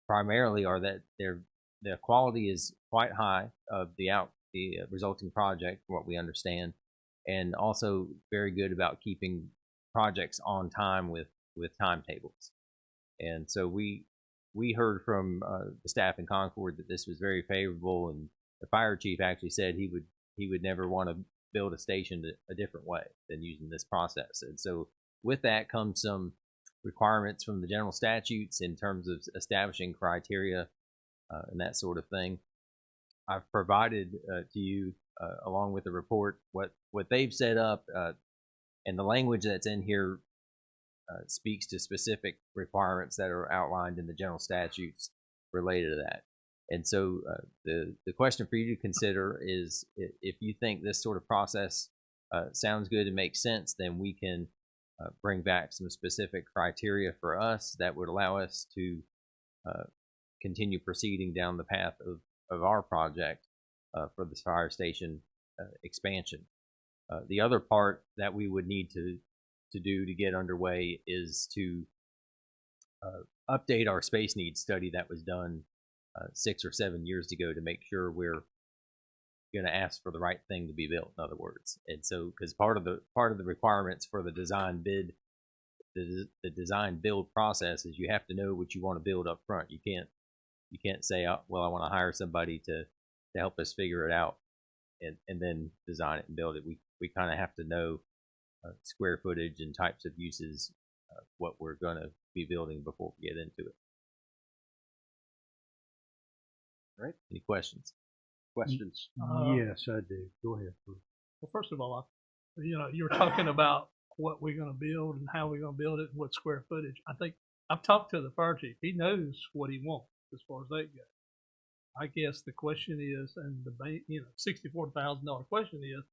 primarily are that the quality is quite high of the resulting project, from what we understand, and also very good about keeping projects on time with timetables. And so we heard from the staff in Concord that this was very favorable, and the fire chief actually said he would never want to build a station a different way than using this process. And so with that comes some requirements from the general statutes in terms of establishing criteria and that sort of thing. I've provided to you, along with the report, what they've set up, and the language that's in here speaks to specific requirements that are outlined in the general statutes related to that. And so the question for you to consider is, if you think this sort of process sounds good and makes sense, then we can bring back some specific criteria for us that would allow us to continue proceeding down the path of our project for this fire station expansion. The other part that we would need to do to get underway is to update our space needs study that was done 6 or 7 years ago, to make sure we're going to ask for the right thing to be built, in other words. And so, because part of the requirements for the design bid, the design build process, is you have to know what you want to build up front. You can't say, oh, well, I want to hire somebody to help us figure it out and then design it and build it. We kind of have to know square footage and types of uses, what we're going to be building before we get into it. All right. Any questions? Questions? Yes, I do. Go ahead. Well, first of all, you're talking about what we're going to build and how we're going to build it and what square footage. I think I've talked to the fire chief. He knows what he wants as far as that goes. I guess the question is, and the $64,000 question is,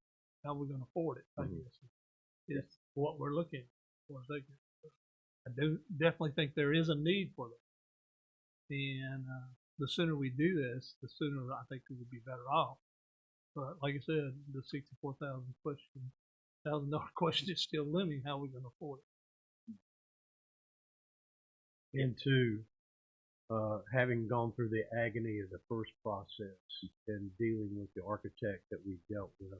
how are we going to afford it? I guess is what we're looking at as far as that goes. I do definitely think there is a need for that, and the sooner we do this, the sooner I think we would be better off. But like I said, the $64,000 question is still looming. How are we going to afford it? And two, having gone through the agony of the first process and dealing with the architect that we dealt with,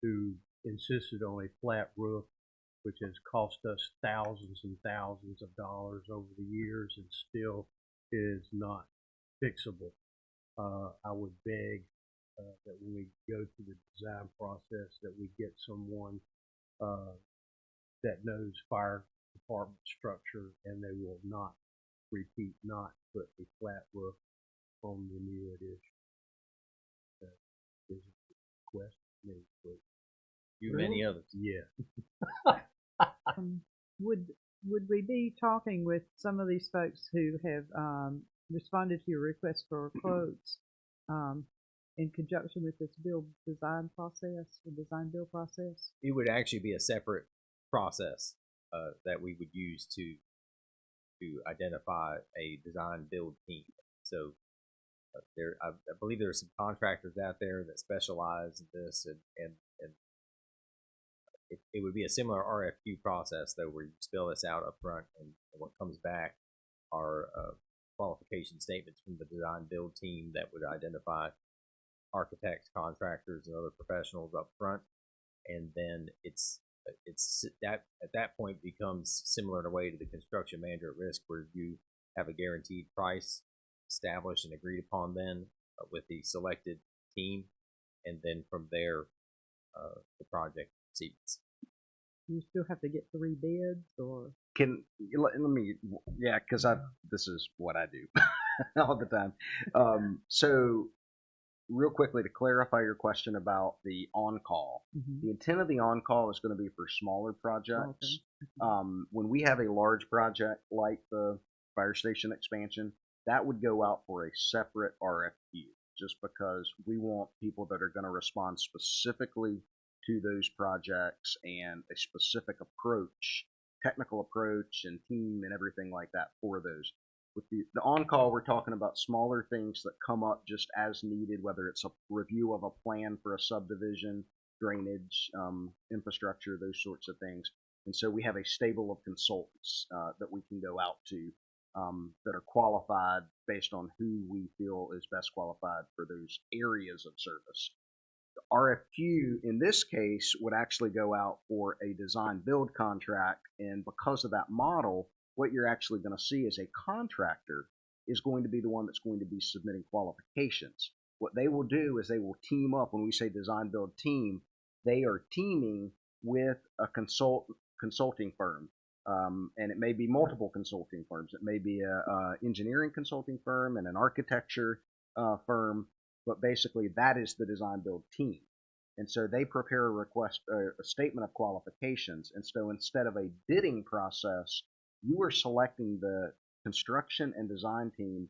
who insisted on a flat roof, which has cost us thousands and thousands of dollars over the years and still is not fixable. I would beg that when we go through the design process, that we get someone that knows fire department structure, and they will not put a flat roof on the new addition. That is a request from me, but many others. Yeah. Would we be talking with some of these folks who have responded to your request for quotes in conjunction with this design build process? It would actually be a separate process that we would use to identify a design build team. So I believe there are some contractors out there that specialize in this, and it would be a similar RFQ process though, where you spell this out up front, and what comes back are qualification statements from the design build team that would identify architects, contractors, and other professionals up front, and then it's that at that point becomes similar in a way to the construction manager at risk, where you have a guaranteed price established and agreed upon then with the selected team, and then from there the project proceeds. You still have to get 3 bids, or Let me, yeah, because this is what I do all the time. So real quickly, to clarify your question about the on-call, the intent of the on-call is going to be for smaller projects. When we have a large project like the fire station expansion, that would go out for a separate RFQ, just because we want people that are going to respond specifically to those projects and a specific approach, technical approach and team and everything like that for those. With the on-call, we're talking about smaller things that come up just as needed, whether it's a review of a plan for a subdivision, drainage, infrastructure, those sorts of things. And so we have a stable of consultants that we can go out to that are qualified based on who we feel is best qualified for those areas of service. The RFQ in this case would actually go out for a design build contract, and because of that model, what you're actually going to see is a contractor is going to be the one that's going to be submitting qualifications. What they will do is they will team up. When we say design build team, they are teaming with a consulting firm, and it may be multiple consulting firms. It may be a engineering consulting firm and an architecture firm, but basically that is the design build team. And so they prepare a statement of qualifications. And so instead of a bidding process, you are selecting the construction and design team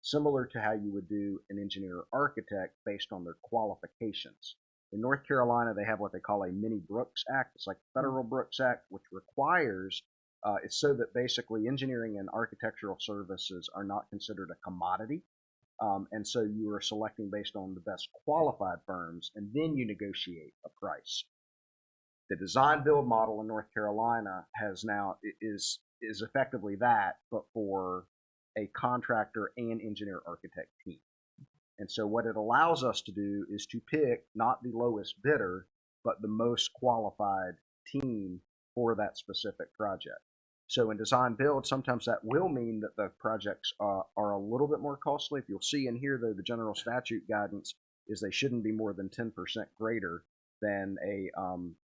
similar to how you would do an engineer or architect based on their qualifications. In North Carolina, they have what they call a mini Brooks Act. It's like the federal Brooks Act, which requires it's so that basically engineering and architectural services are not considered a commodity. And so you are selecting based on the best qualified firms, and then you negotiate a price. The design build model in North Carolina is effectively that, but for a contractor and engineer architect team. And so what it allows us to do is to pick not the lowest bidder, but the most qualified team for that specific project. So in design build, sometimes that will mean that the projects are a little bit more costly. If you'll see in here, though, the general statute guidance is they shouldn't be more than 10% greater than a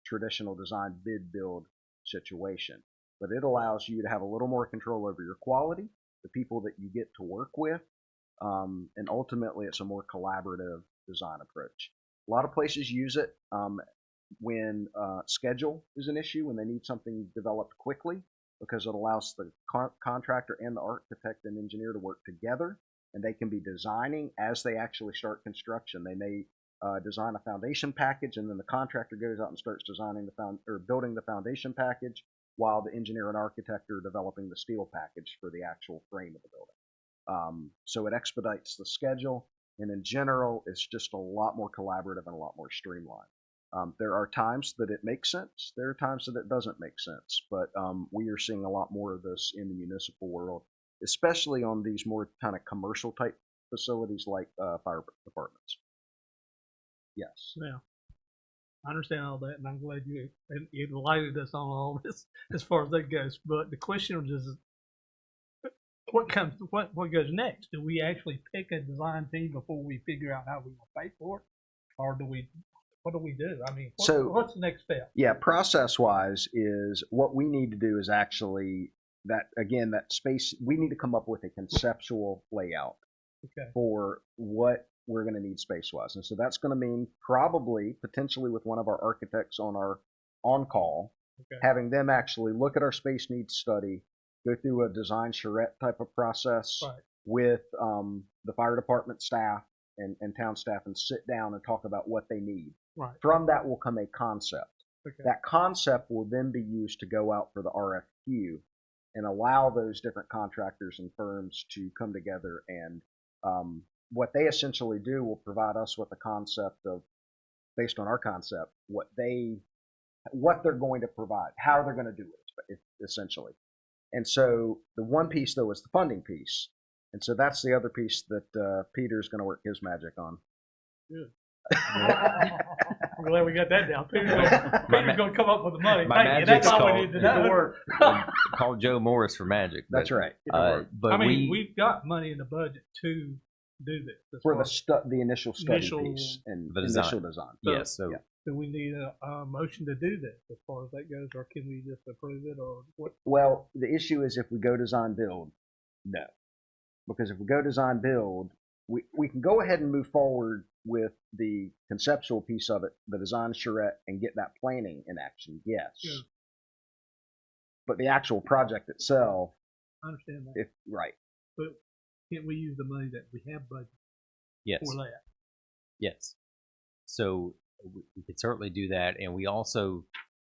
traditional design bid build situation. But it allows you to have a little more control over your quality, the people that you get to work with, and ultimately it's a more collaborative design approach. A lot of places use it when schedule is an issue, when they need something developed quickly, because it allows the contractor and the architect and engineer to work together, and they can be designing as they actually start construction. They may design a foundation package, and then the contractor goes out and starts designing building the foundation package, while the engineer and architect are developing the steel package for the actual frame of the building. So it expedites the schedule, and in general, it's just a lot more collaborative and a lot more streamlined. There are times that it makes sense. There are times that it doesn't make sense. But we are seeing a lot more of this in the municipal world, especially on these more kind of commercial type facilities like fire departments. Yes. Yeah. I understand all that, and I'm glad you enlightened us on all this as far as that goes. But the question is, what goes next? Do we actually pick a design team before we figure out how we want to pay for it, or what do we do? I mean, what's the next step? Yeah, process wise is what we need to do is actually that space. We need to come up with a conceptual layout for what we're going to need space wise, and so that's going to mean probably potentially with one of our architects on call, having them actually look at our space needs study, go through a design charrette type of process with the fire department staff and town staff, and sit down and talk about what they need. Right. From that will come a concept. That concept will then be used to go out for the RFQ and allow those different contractors and firms to come together, and what they essentially do will provide us with a concept of, based on our concept, what they're going to provide, how they're going to do it, essentially. And so the one piece, though, is the funding piece. And so that's the other piece that Peter's going to work his magic on. Good. I'm glad we got that down. Peter's going to come up with the money. That's all we need to know. Call Joe Morris for magic. That's right. But I mean, we've got money in the budget to do this. For the initial study piece and the initial design. Yes. So do we need a motion to do this as far as that goes, or can we just approve it, or what? Well, the issue is if we go design build, no. Because if we go design build, we can go ahead and move forward with the conceptual piece of it, the design charrette, and get that planning in action, yes. Yeah. But the actual project itself, I understand that. Right. But can't we use the money that we have budgeted for that? Yes. So we could certainly do that. And we also,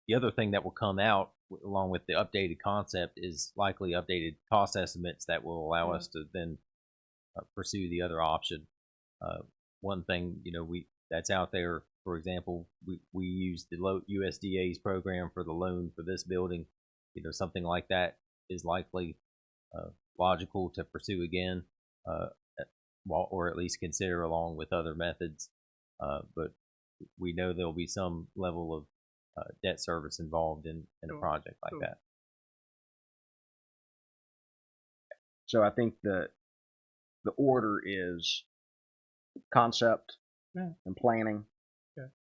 the other thing that will come out along with the updated concept is likely updated cost estimates that will allow us to then pursue the other option. One thing, that's out there, for example, we use the USDA's program for the loan for this building. Something like that is likely logical to pursue again, or at least consider along with other methods. But we know there'll be some level of debt service involved in a project like that. So I think the order is concept and planning,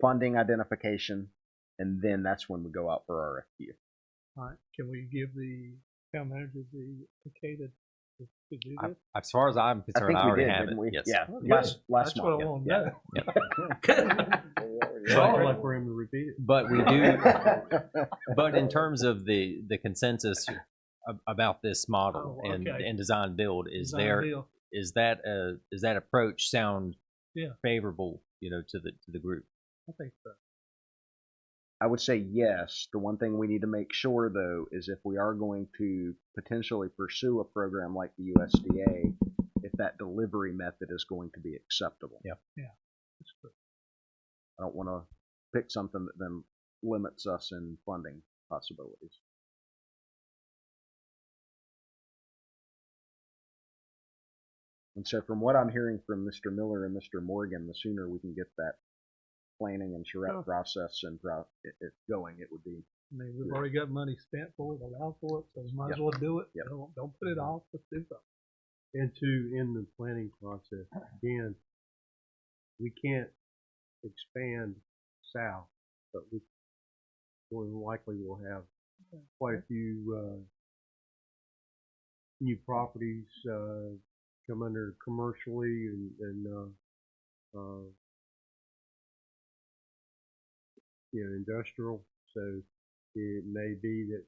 funding identification, and then that's when we go out for RFQ. All right. Can we give the town manager the okay to do this? As far as I'm concerned, I already have it. Yes. Yeah. Last month. What I want to know. Like we're going to repeat it. But we do. But in terms of the consensus about this model and design build, is that approach sound favorable, to the group? I think so. I would say yes. The one thing we need to make sure, though, is if we are going to potentially pursue a program like the USDA, if that delivery method is going to be acceptable. Yeah. That's good. I don't want to pick something that then limits us in funding possibilities. And so from what I'm hearing from Mr. Miller and Mr. Morgan, the sooner we can get that planning and charrette process and going, it would be. I mean, we've already got money spent for it, allowed for it, so we might as well do it. Don't put it off. Let's do something. And in the planning process, again, we can't expand south, but we more than likely will have quite a few new properties come under commercially and industrial. So it may be that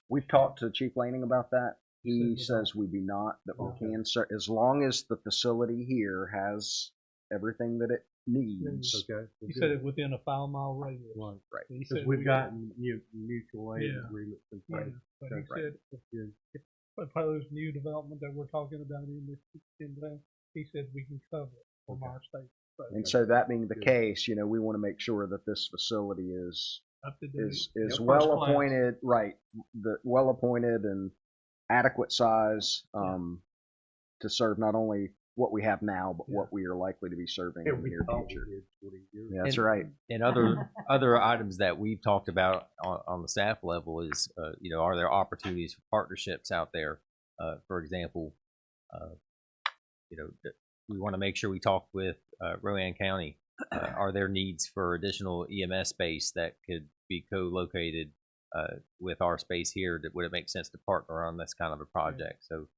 we've talked to Chief Lanning about that. He says we do not, that we can, as long as the facility here has everything that it needs. He said it within a 5 mile radius. Right. Because we've gotten mutual aid agreements in place. But he said if those new development that we're talking about in town, he said we can cover it from our state. And so that being the case, we want to make sure that this facility is well appointed, well appointed and adequate size to serve not only what we have now, but what we are likely to be serving in the near future. Yeah, that's And- right. And other items that we've talked about on the staff level is, are there opportunities for partnerships out there? For example, we want to make sure we talk with Rowan County. Are there needs for additional EMS space that could be co-located with our space here? Would it make sense to partner on this kind of a project? So,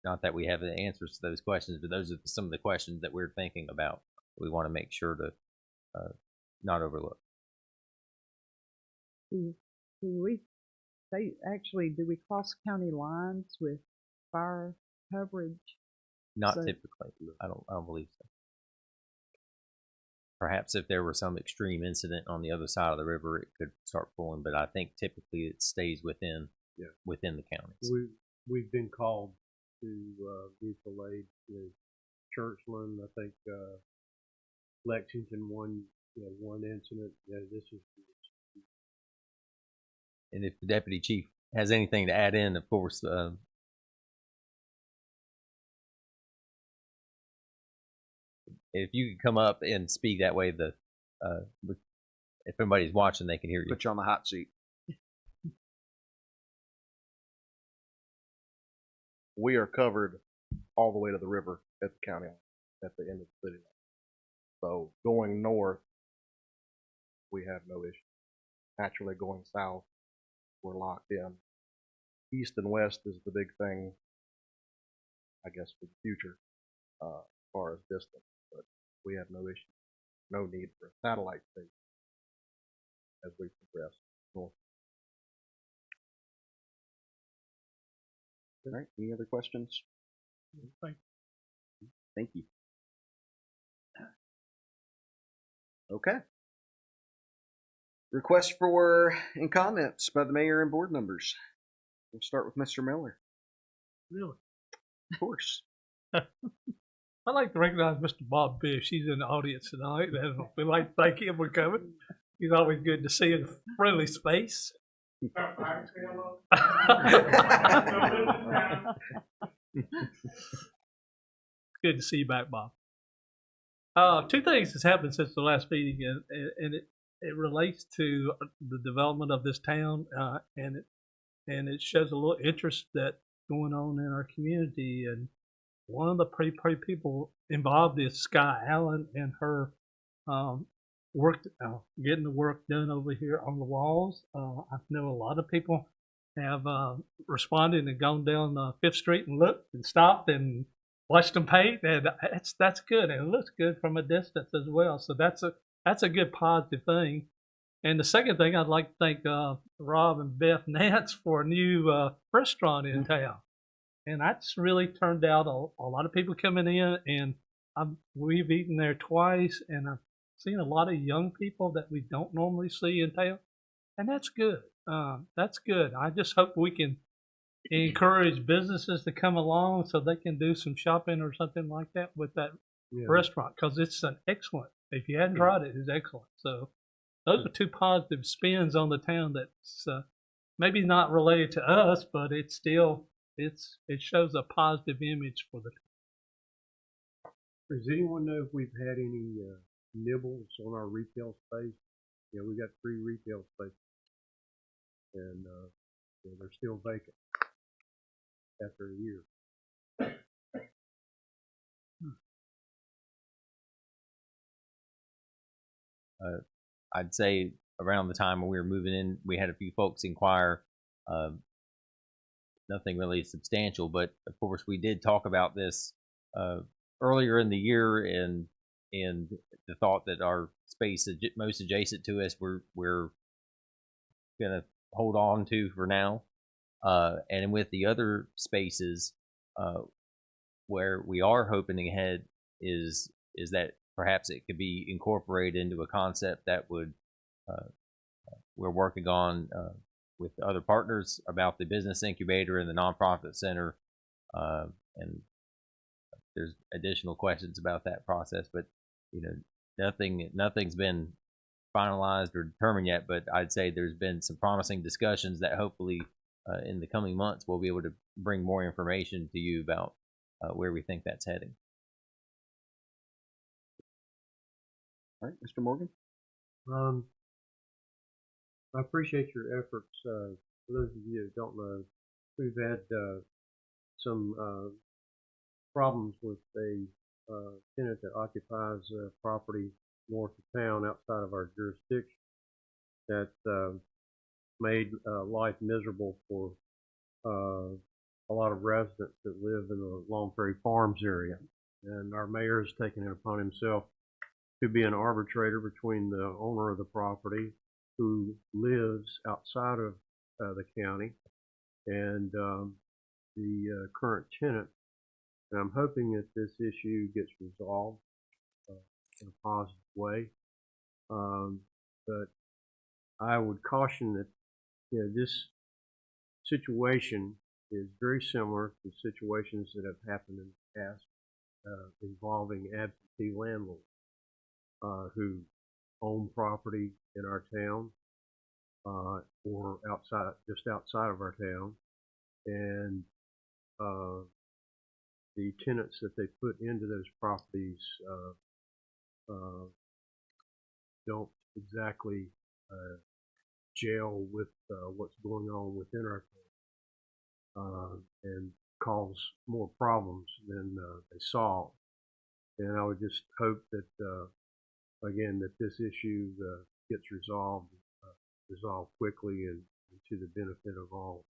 not that we have the answers to those questions, but those are some of the questions that we're thinking about. We want to make sure to not overlook. Do we do we cross county lines with fire coverage? Not typically. I don't believe so. Perhaps if there were some extreme incident on the other side of the river, it could start pulling. But I think typically it stays within the counties. We've been called to mutual aid with Churchland. I think Lexington one incident. Yeah, this is. And if the deputy chief has anything to add in, of course. If you could come up and speak that way, if anybody's watching, they can hear you. Put you on the hot seat. We are covered all the way to the river at the county line, at the end of the city line. So going north, we have no issue. Naturally, going south, we're locked in. East and west is the big thing, I guess, for the future, as far as distance. But we have no issue, no need for a satellite station as we progress north. All right. Any other questions? Thank you. Okay. Request for and comments by the mayor and board members. We'll start with Mr. Miller. Really? Of course. I'd like to recognize Mr. Bob Bish. He's in the audience tonight, and we'd like to thank him for coming. He's always good to see in a friendly space. Good to see you back, Bob. Two things has happened since the last meeting, and it relates to the development of this town, and it shows a little interest that's going on in our community. And one of the pretty people involved is Sky Allen and her work, getting the work done over here on the walls. I know a lot of people have responded and gone down 5th Street and looked and stopped and watched them paint, and that's good. And it looks good from a distance as well. So that's a good positive thing. And the second thing, I'd like to thank Rob and Beth Nance for a new restaurant in town. And that's really turned out a lot of people coming in, and we've eaten there twice, and I've seen a lot of young people that we don't normally see in town, and that's good. That's good. I just hope we can encourage businesses to come along so they can do some shopping or something like that with that restaurant, because it's an excellent. If you hadn't tried it, it's excellent. So those are two positive spins on the town that's maybe not related to us, but it's still it shows a positive image for the town. Does anyone know if we've had any nibbles on our retail space? Yeah, we got 3 retail spaces, and they're still vacant after a year. I'd say around the time when we were moving in, we had a few folks inquire. Nothing really substantial, but of course we did talk about this earlier in the year, and the thought that our space most adjacent to us we're gonna hold on to for now, and with the other spaces where we are hoping ahead is that perhaps it could be incorporated into a concept that would we're working on with other partners about the business incubator and the nonprofit center, and there's additional questions about that process, but nothing's been finalized or determined yet. But I'd say there's been some promising discussions that hopefully in the coming months we'll be able to bring more information to you about where we think that's heading. All right, Mr. Morgan. I appreciate your efforts. For those of you who don't know, we've had some problems with a tenant that occupies property north of town outside of our jurisdiction that made life miserable for a lot of residents that live in the Long Prairie Farms area. And our mayor has taken it upon himself to be an arbitrator between the owner of the property, who lives outside of the county, and the current tenant. And I'm hoping that this issue gets resolved in a positive way. But I would caution that this situation is very similar to situations that have happened in the past involving absentee landlords who own property in our town or just outside of our town, and the tenants that they put into those properties don't exactly gel with what's going on within our town, and cause more problems than they solve. And I would just hope that again, that this issue gets resolved quickly and to the benefit of all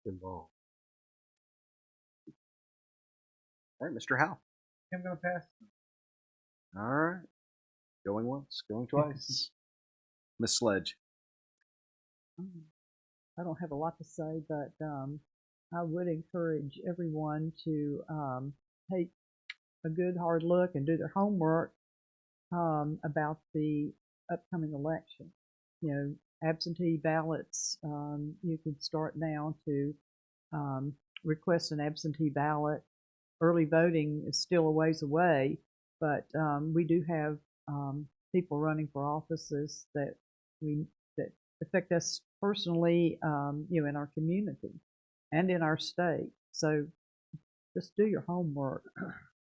involved. All right, Mr. Howe. I'm going to pass. All right. Going once, going twice. Miss Sledge. I don't have a lot to say, but I would encourage everyone to take a good hard look and do their homework about the upcoming election. Absentee ballots, you can start now to request an absentee ballot. Early voting is still a ways away, but we do have people running for offices that affect us personally, in our community and in our state. So just do your homework.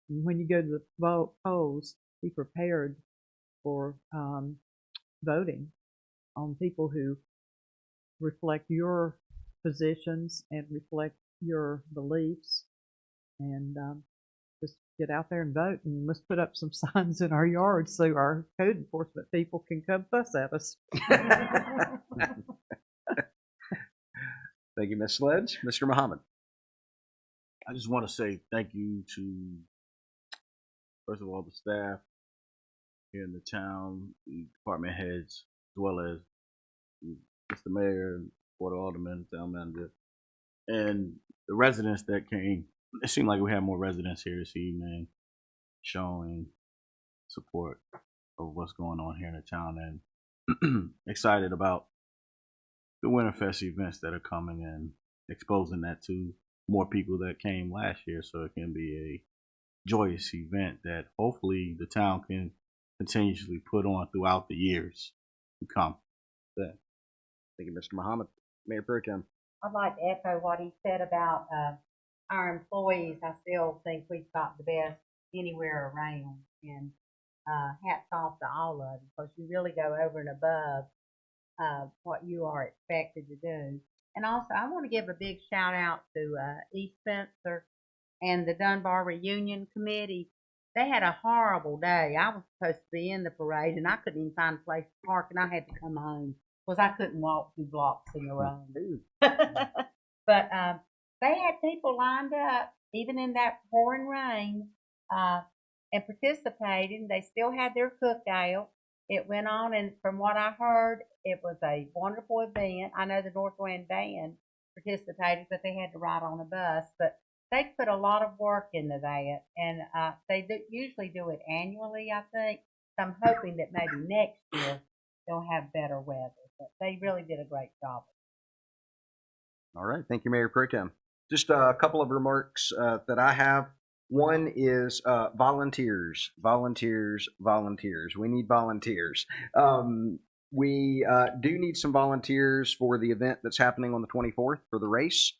When you go to the polls, be prepared for voting on people who reflect your positions and reflect your beliefs, and just get out there and vote. And let's put up some signs in our yards so our code enforcement people can come fuss at us. Thank you, Ms. Sledge. Mr. Muhammad. I just want to say thank you to, first of all, the staff here in the town, the department heads, as well as Mr. Mayor, Board of Alderman, Town Manager, and the residents that came. It seemed like we had more residents here this evening showing support of what's going on here in the town, and excited about the Winterfest events that are coming and exposing that to more people that came last year, so it can be a joyous event that hopefully the town can continuously put on throughout the years to come. Thank you, Mr. Muhammad. Mayor Pro Tem. I'd like to echo what he said about our employees. I still think we've got the best anywhere around, and hats off to all of them, because you really go over and above what you are expected to do. And also, I want to give a big shout out to East Spencer and the Dunbar Reunion Committee. They had a horrible day. I was supposed to be in the parade, and I couldn't even find a place to park, and I had to come home because I couldn't walk 2 blocks in a row. But they had people lined up, even in that pouring rain, and participating. They still had their cookout. It went on, and from what I heard, it was a wonderful event. I know the Northland Band participated, but they had to ride on a bus. But they put a lot of work into that, and they usually do it annually, I think. So I'm hoping that maybe next year they'll have better weather. But they really did a great job. All right. Thank you, Mayor Pro Tem. Just a couple of remarks that I have. One is volunteers. We need volunteers. We do need some volunteers for the event that's happening on the 24th for the race.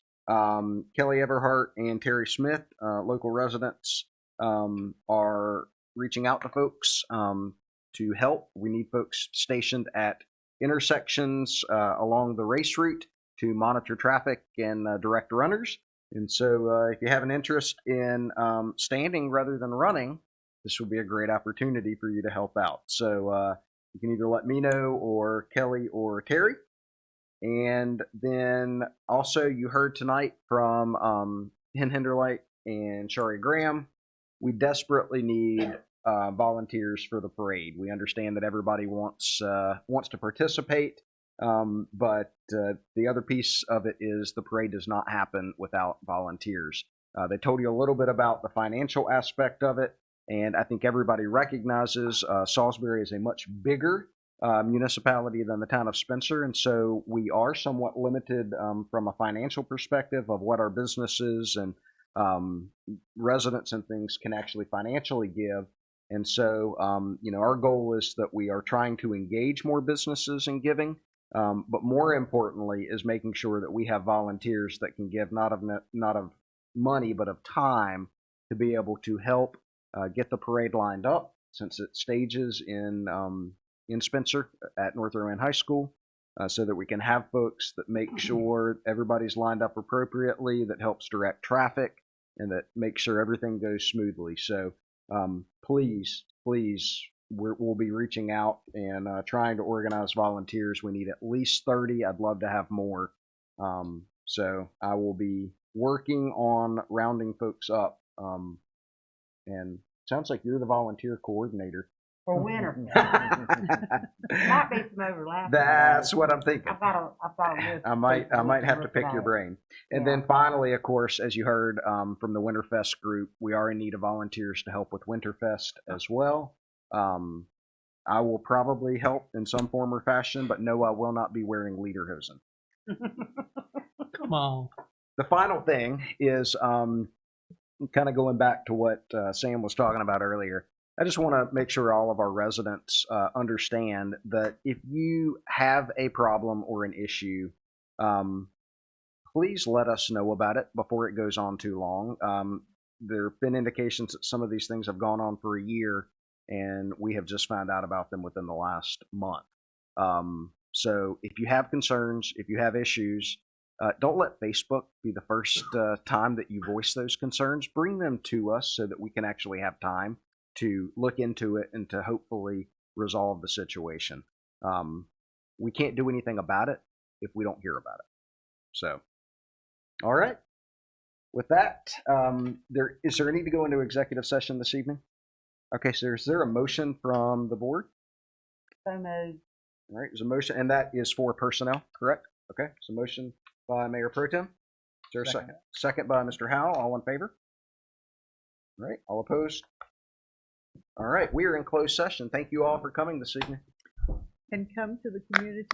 Kelly Everhart and Terry Smith, local residents, are reaching out to folks to help. We need folks stationed at intersections along the race route to monitor traffic and direct runners. And so if you have an interest in standing rather than running, this would be a great opportunity for you to help out. So you can either let me know or Kelly or Terry. And then also you heard tonight from Hen Hinderlight and Shari Graham. We desperately need volunteers for the parade. We understand that everybody wants to participate, but the other piece of it is the parade does not happen without volunteers. They told you a little bit about the financial aspect of it, and I think everybody recognizes Salisbury is a much bigger municipality than the town of Spencer, and so we are somewhat limited from a financial perspective of what our businesses and residents and things can actually financially give. And so, our goal is that we are trying to engage more businesses in giving, but more importantly is making sure that we have volunteers that can give not of money, but of time to be able to help get the parade lined up, since it stages in Spencer at North Rowan High School, so that we can have folks that make sure everybody's lined up appropriately, that helps direct traffic, and that makes sure everything goes smoothly. So please, we'll be reaching out and trying to organize volunteers. We need at least 30. I'd love to have more. So I will be working on rounding folks up. And sounds like you're the volunteer coordinator. For winter. Might be some overlap. That's what I'm thinking. I've got a list. I might have to pick your brain. And then finally, of course, as you heard from the Winterfest group, we are in need of volunteers to help with Winterfest as well. I will probably help in some form or fashion, but no, I will not be wearing lederhosen. Come on. The final thing is kind of going back to what Sam was talking about earlier. I just want to make sure all of our residents understand that if you have a problem or an issue, please let us know about it before it goes on too long. There have been indications that some of these things have gone on for a year, and we have just found out about them within the last month. So if you have concerns, if you have issues, don't let Facebook be the first time that you voice those concerns. Bring them to us so that we can actually have time to look into it and to hopefully resolve the situation. We can't do anything about it if we don't hear about it. So, all right. With that, is there a need to go into executive session this evening? Okay, so is there a motion from the board? So moved. All right, there's a motion, and that is for personnel, correct? Okay, so motion by Mayor Pro Tem. Is there a second? Second by Mr. Howell. All in favor? All right, all opposed? All right, we are in closed session. Thank you all for coming this evening. And come to the community